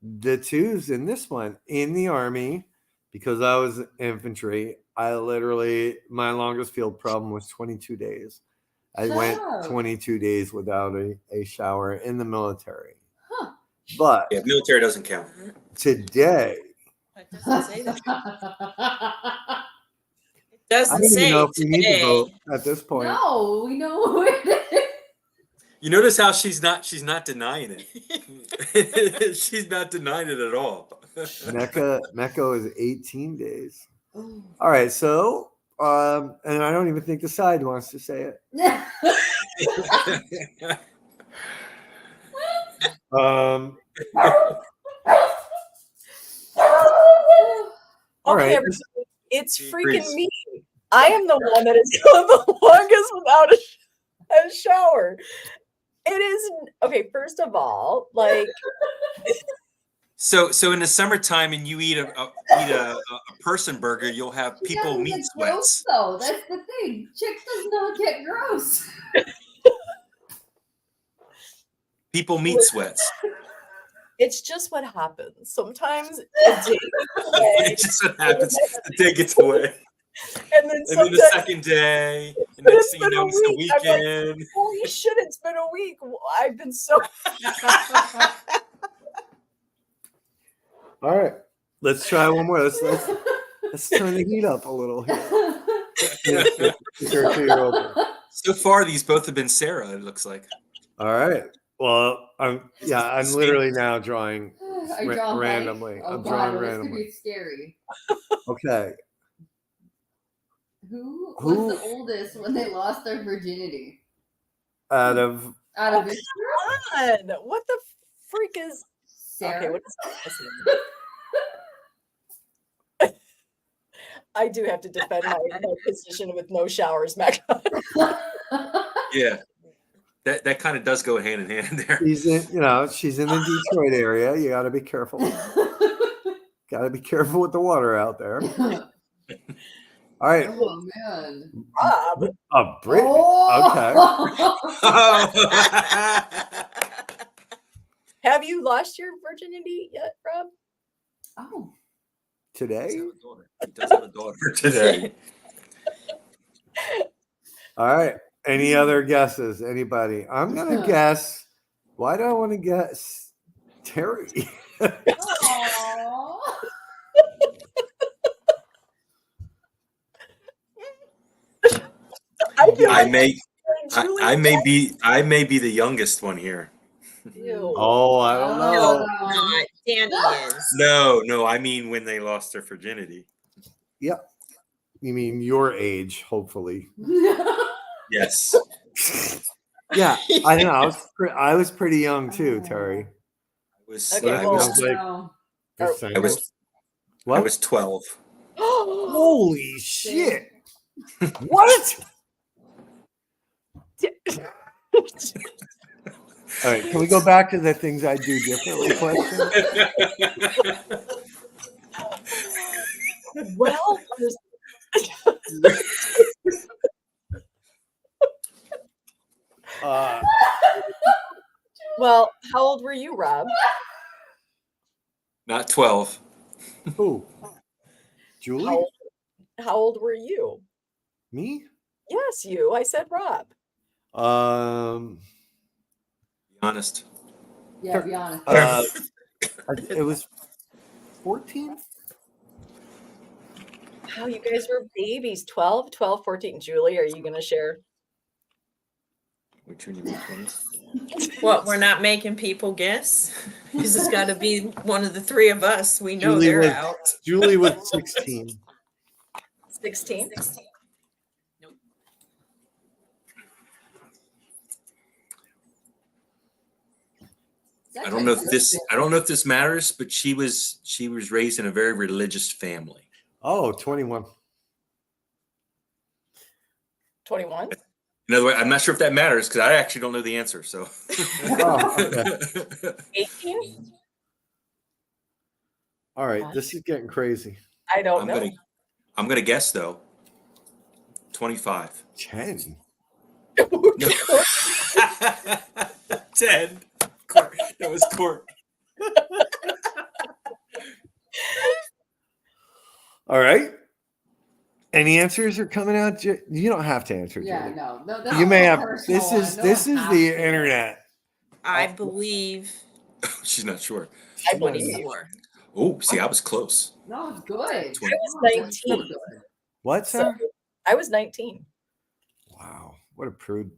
the twos in this one in the Army, because I was infantry, I literally my longest field problem was 22 days. I went Wow. 22 days without a shower in the military. Huh. But Yeah, military doesn't count. today, It doesn't say that. It I doesn't don't even say know if we need to today. vote at this point. No, we know who it is. You notice how she's not denying it. She's not denying it at all. Mecca is 18 days. All right, so and I don't even think the side wants to say it. All Okay, right. everybody, it's She freaking agrees. me. I am the one that has gone the longest without a shower. It is okay. First of all, like So in the summertime, and you eat a person burger, you'll have people doesn't meat get gross, sweats. though. That's the thing. Chick does not get gross. People meat sweats. it's just what happens. Sometimes a day gets away, It's just what happens. The day gets away, and then and then sometimes the second day, and But next it's thing you been a know, it's the week. I'm like, weekend. holy shit, it's been a week. I've been so All right. Let's try one more. Let's turn the heat up a little here. Your 2-year-old. So far, these both have been Sarah. It looks like. All right. Well, I'm literally now drawing I draw blank. randomly. Oh, I'm God, drawing well, this could randomly. be scary. Okay. Who Who- was the oldest when they lost their virginity? Out of Out of it, on. What the freak is Sarah. okay? What is this? I do have to defend my position with no showers, Mac. Yeah, that kind of does go hand in hand there. she's in the Detroit area. You got to be careful. Got to be careful with the water out there. All right. Oh man. Rob. A Brit. Oh. Have you lost your virginity yet, Rob? Oh. Today. He does have a daughter today. All right. Any other guesses? Anybody? I'm gonna guess. Why do I want to guess Terry? Aw. I feel I like may Julie- I may be the youngest one here. Ew. Oh, I don't No, know. not Danny is. No, I mean when they lost their virginity. Yep. You mean your age, hopefully. Yes. Yeah, I don't know. I was pretty young too, Terry. Okay, I well- was like No. the same. I was What? 12. Holy shit! What? All right, can we go back to the things I do differently question? Well, Rob. Not 12. Who? Julie? How old were you? Me? Yes, you. I said Rob. Be honest. Yeah, be honest. It was 14. How you guys were babies. 12, 14. Julie, are you going to share? Which one you want? What, we're not making people guess? Because it's got to be one of the three of us. We know Julie they're was out. Julie was 16. 16? I don't know if this matters, but she was raised in a very religious family. Oh, 21. 21? In other words, I'm not sure if that matters because I actually don't know the answer. So, Oh, okay. 18? All right, this is getting crazy. I don't know. I'm gonna guess though. 25. 10. 10. Court. That was court. All right. Any answers are coming out? You don't have to answer. Yeah, Julie. no. You may have. personal This one. is No this one is has the to. internet. I believe She's not sure. I believe you. 24. Oh, see, I was close. No, it's good. I was 19. What, So sir? I was 19. Wow, what a prude.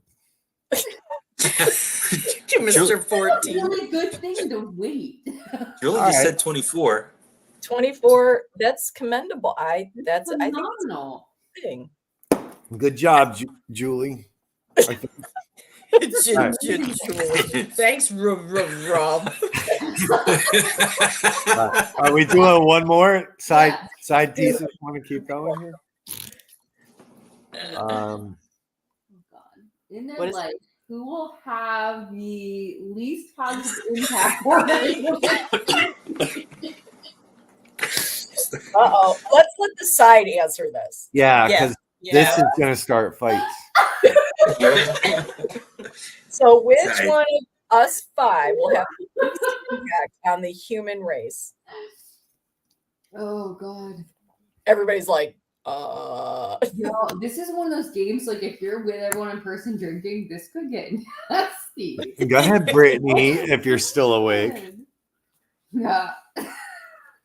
Mr. 14. It's a really good thing to wait. Julie All just right. said 24. 24. That's commendable. I think it's a Phenomenal. good thing. Good job, Julie. I think- Thanks, Rob. Are we doing one more side Yeah. side pieces? Want to keep going here? Oh God. In their What is- life, who will have the least positive impact on anyone? Uh-oh. Let's let the side answer this. Yeah, Yeah. because this is gonna start fights. So which Side. one of us five will have the least impact on the human race? Oh God. Everybody's like, Yo, this is one of those games. Like, if you're with everyone in person drinking, this could get nasty. Go ahead, Brittany, if you're still awake. Yeah.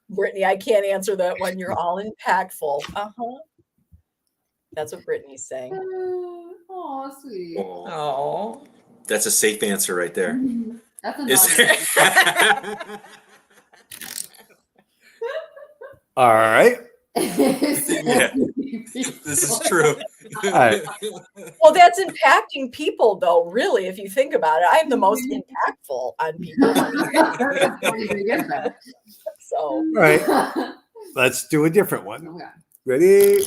Brittany, I can't answer that one. You're all impactful. Uh-huh. That's what Brittany's saying. Oh, sweet. Oh. That's a safe answer right there. That's a Is nod. All right. Yeah. This is true. right. Well, that's impacting people, though, really, if you think about it. I'm the most impactful on people. So, All right. Let's do a different one. Okay. Ready?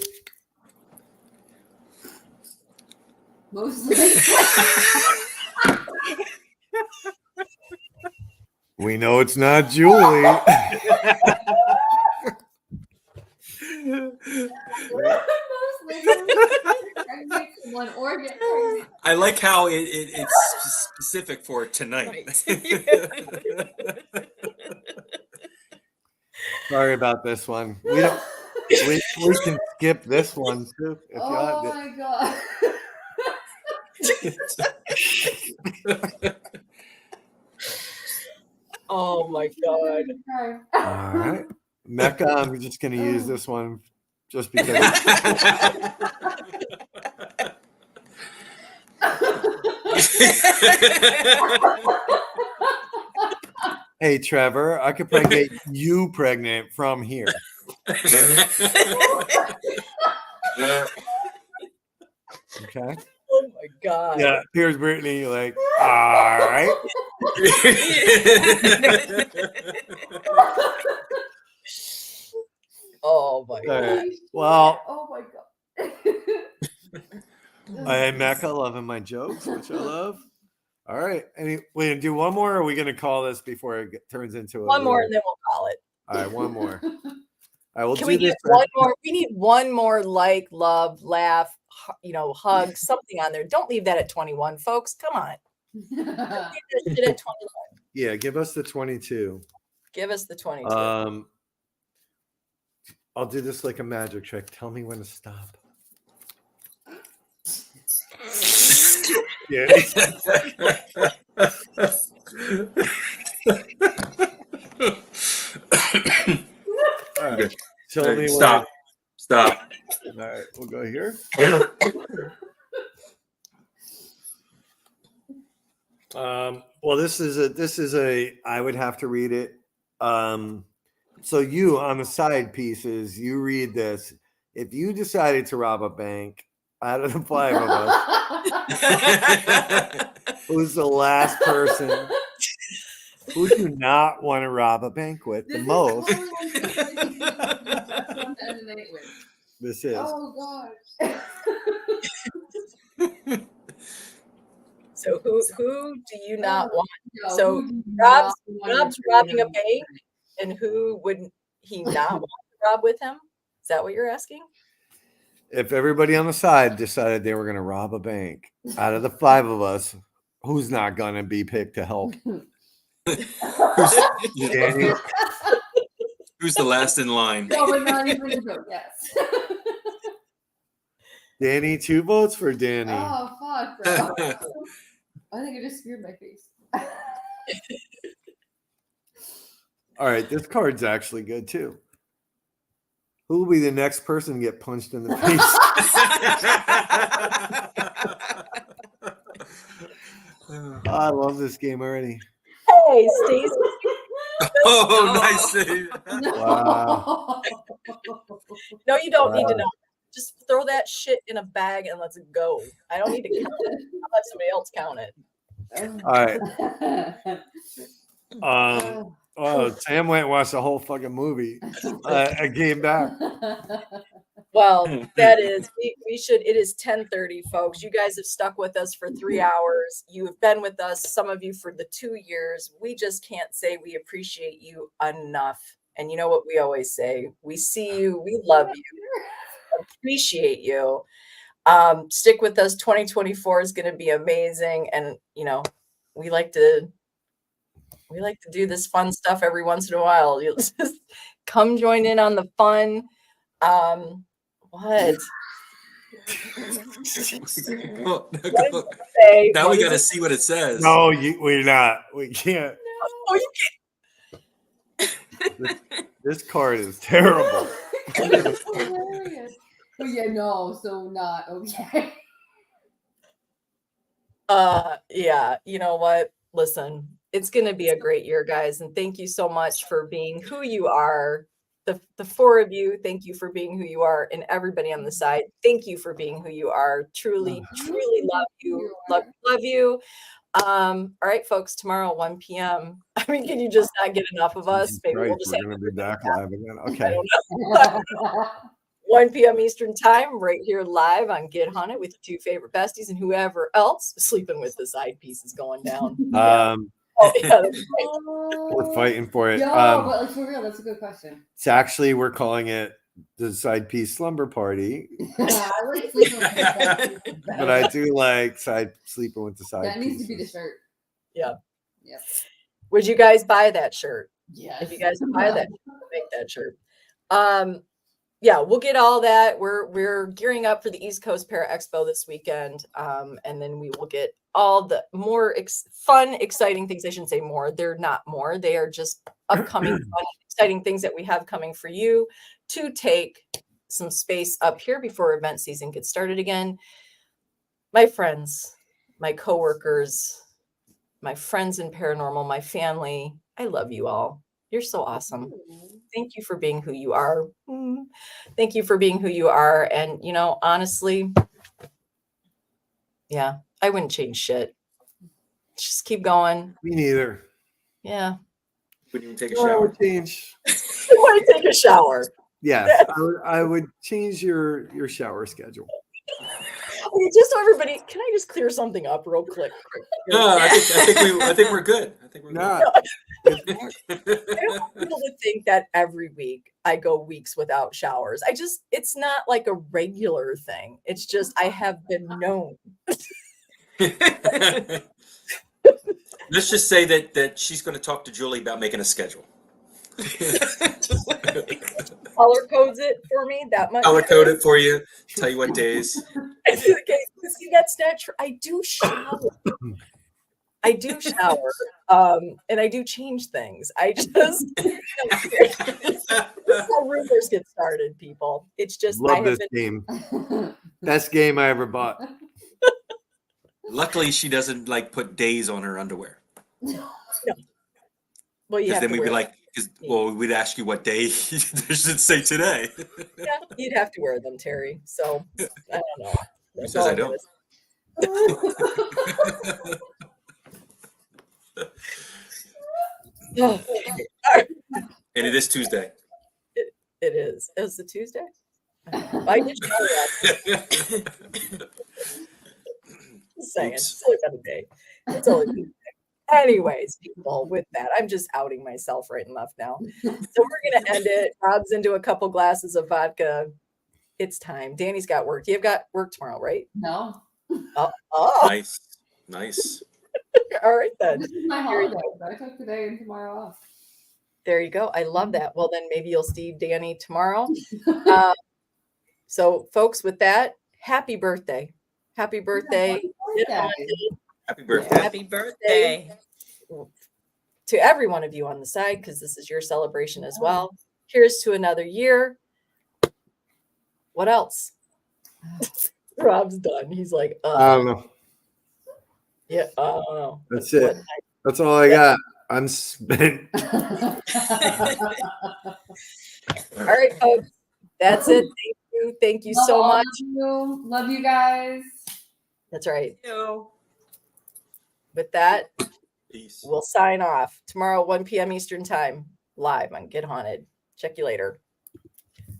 Mostly. We know it's not Julie. One organ. I like how it's specific for tonight. Sorry about this one. We don't. We can skip this one too if you Oh want. my God. oh my God. All right, Mecca. I'm just going to use this one just because. Hey, Trevor, I could probably get you pregnant from here. Okay. Oh my God. Yeah. Here's Brittany. Like, all right. Oh my All God. right. Well, Oh my God. I Mecca loving my jokes, which I love. All right. We do one more, or are we going to call this before it turns into a One more weird- and then we'll call it. All right, one more. All right, we'll Can do we this. get one more? We need one more like, love, laugh, hug, something on there. Don't leave that at 21, folks. Come on. Leave that shit at 21. Yeah, give us the 22. Give us the 22. I'll do this like a magic trick. Tell me when to stop. Yeah. All right. Tell me Stop. Stop. All right, we'll go here. Well, this is a I would have to read it. So you on the side pieces, you read this. If you decided to rob a bank out of the 5 of us, who's the last person? Who do you not want to rob a bank with the most? This is. Oh gosh. So who do you not want? No, So who do you Rob's not want to robbing a rob? bank, and who would he not want to rob with him? Is that what you're asking? If everybody on the side decided they were going to rob a bank, out of the 5 of us, who's not going to be picked to help? Danny? Who's the last in line? No, but not even a joke. Yes. Danny, 2 votes for Danny. Oh fuck, bro. I think I just speared my face. All right, this card's actually good too. Who will be the next person to get punched in the face? I love this game already. Hey, Stacey. Oh, nice save. Wow. No, you don't need to Wow. know. Just throw that shit in a bag and let's go. I don't need to count it. I'll let somebody else count it. All right. Oh, Sam went and watched the whole fucking movie. I came back. Well, that is we should. It is 10:30, folks. You guys have stuck with us for 3 hours. You have been with us, some of you for the 2 years. We just can't say we appreciate you enough. And you know what we always say: we see you, we love you, appreciate you. Stick with us. 2024 is going to be amazing, and you know we like to do this fun stuff every once in a while. You'll just come join in on the fun. What? Now we got to see what it says. No, we're not. We can't. Oh, you This card is terrible. That's hilarious. Oh yeah, no, so not okay. Yeah, you know what? Listen, it's going to be a great year, guys, and thank you so much for being who you are. The 4 of you, thank you for being who you are, and everybody on the side, thank you for being who you are. Truly, truly love you. Love you. All right, folks, tomorrow 1 p.m. I mean, can you just not get enough of us? Maybe we'll just we're going to be back live again. Okay. I don't know. 1 p.m. Eastern time, right here live on Get Hunted with your 2 favorite besties and whoever else sleeping with the side pieces going down. Oh, yeah, that's right. We're fighting for it. Yo, but like for real, that's a good question. It's actually, we're calling it the side piece slumber party. I like sleeping with the side pieces better. But I do like sleeping with the side That needs pieces. to be the shirt. Yeah. Yep. Would you guys buy that shirt? Yes. If you guys buy that, make that shirt. Yeah, we'll get all that. We're gearing up for the East Coast Para Expo this weekend, and then we will get all the more fun, exciting things. I shouldn't say more; they're not more. They are just upcoming, fun, exciting things that we have coming for you to take some space up here before event season gets started again. My friends, my coworkers, my friends in paranormal, my family, I love you all. You're so awesome. Thank you for being who you are. Thank you for being who you are. And, you know, honestly, yeah, I wouldn't change shit. Just keep going. Me neither. Yeah. Wouldn't even take a I shower. would change. I want to take a shower. Yes, I would change your shower schedule. Okay, just so everybody, can I just clear something up real quick? No, I think we're good. I think we're good. Nah, I don't want people to think that every week I go weeks without showers. It's not like a regular thing. It's just I have been known. Let's just say that she's going to talk to Julie about making a schedule. Color codes it for me that much. Color code it for you. Tell you what days. Okay, see, that's not true. I do shower. And I do change things. I just that's how rumors get started, people. It's just Love this game. Best game I ever bought. Luckily, she doesn't like put days on her underwear. No. Well, you Because have then to we'd be wear like, we'd ask you what day. They should say today. yeah, you'd have to wear them, Terry. So I don't know. Who That's says all I I'm don't? gonna say. And it is Tuesday. It is. Is it Tuesday? I did shower last night. Just saying. Oops. It's only been a day. It's only been a day. Anyways, people, with that, I'm just outing myself right and left now. So we're gonna end it. Rob's into a couple glasses of vodka. It's time. Danny's got work. You've got work tomorrow, right? No. Oh. Nice. All right then. This is my holiday. So I took today and tomorrow off. There you go. I love that. Well, then maybe you'll see Danny tomorrow. So, folks, with that, happy birthday. Happy birthday. Happy birthday. Happy birthday. To every one of you on the side, because this is your celebration as well. Here's to another year. What else? Rob's done. He's like, I don't know. yeah, I don't know. That's it. That's all I got. I'm spent. All right, folks. That's it. Thank you. Thank you so much. Love you guys. That's right. No. With that, Peace. we'll sign off tomorrow, 1 p.m. Eastern time, live on Get Haunted. Check you later.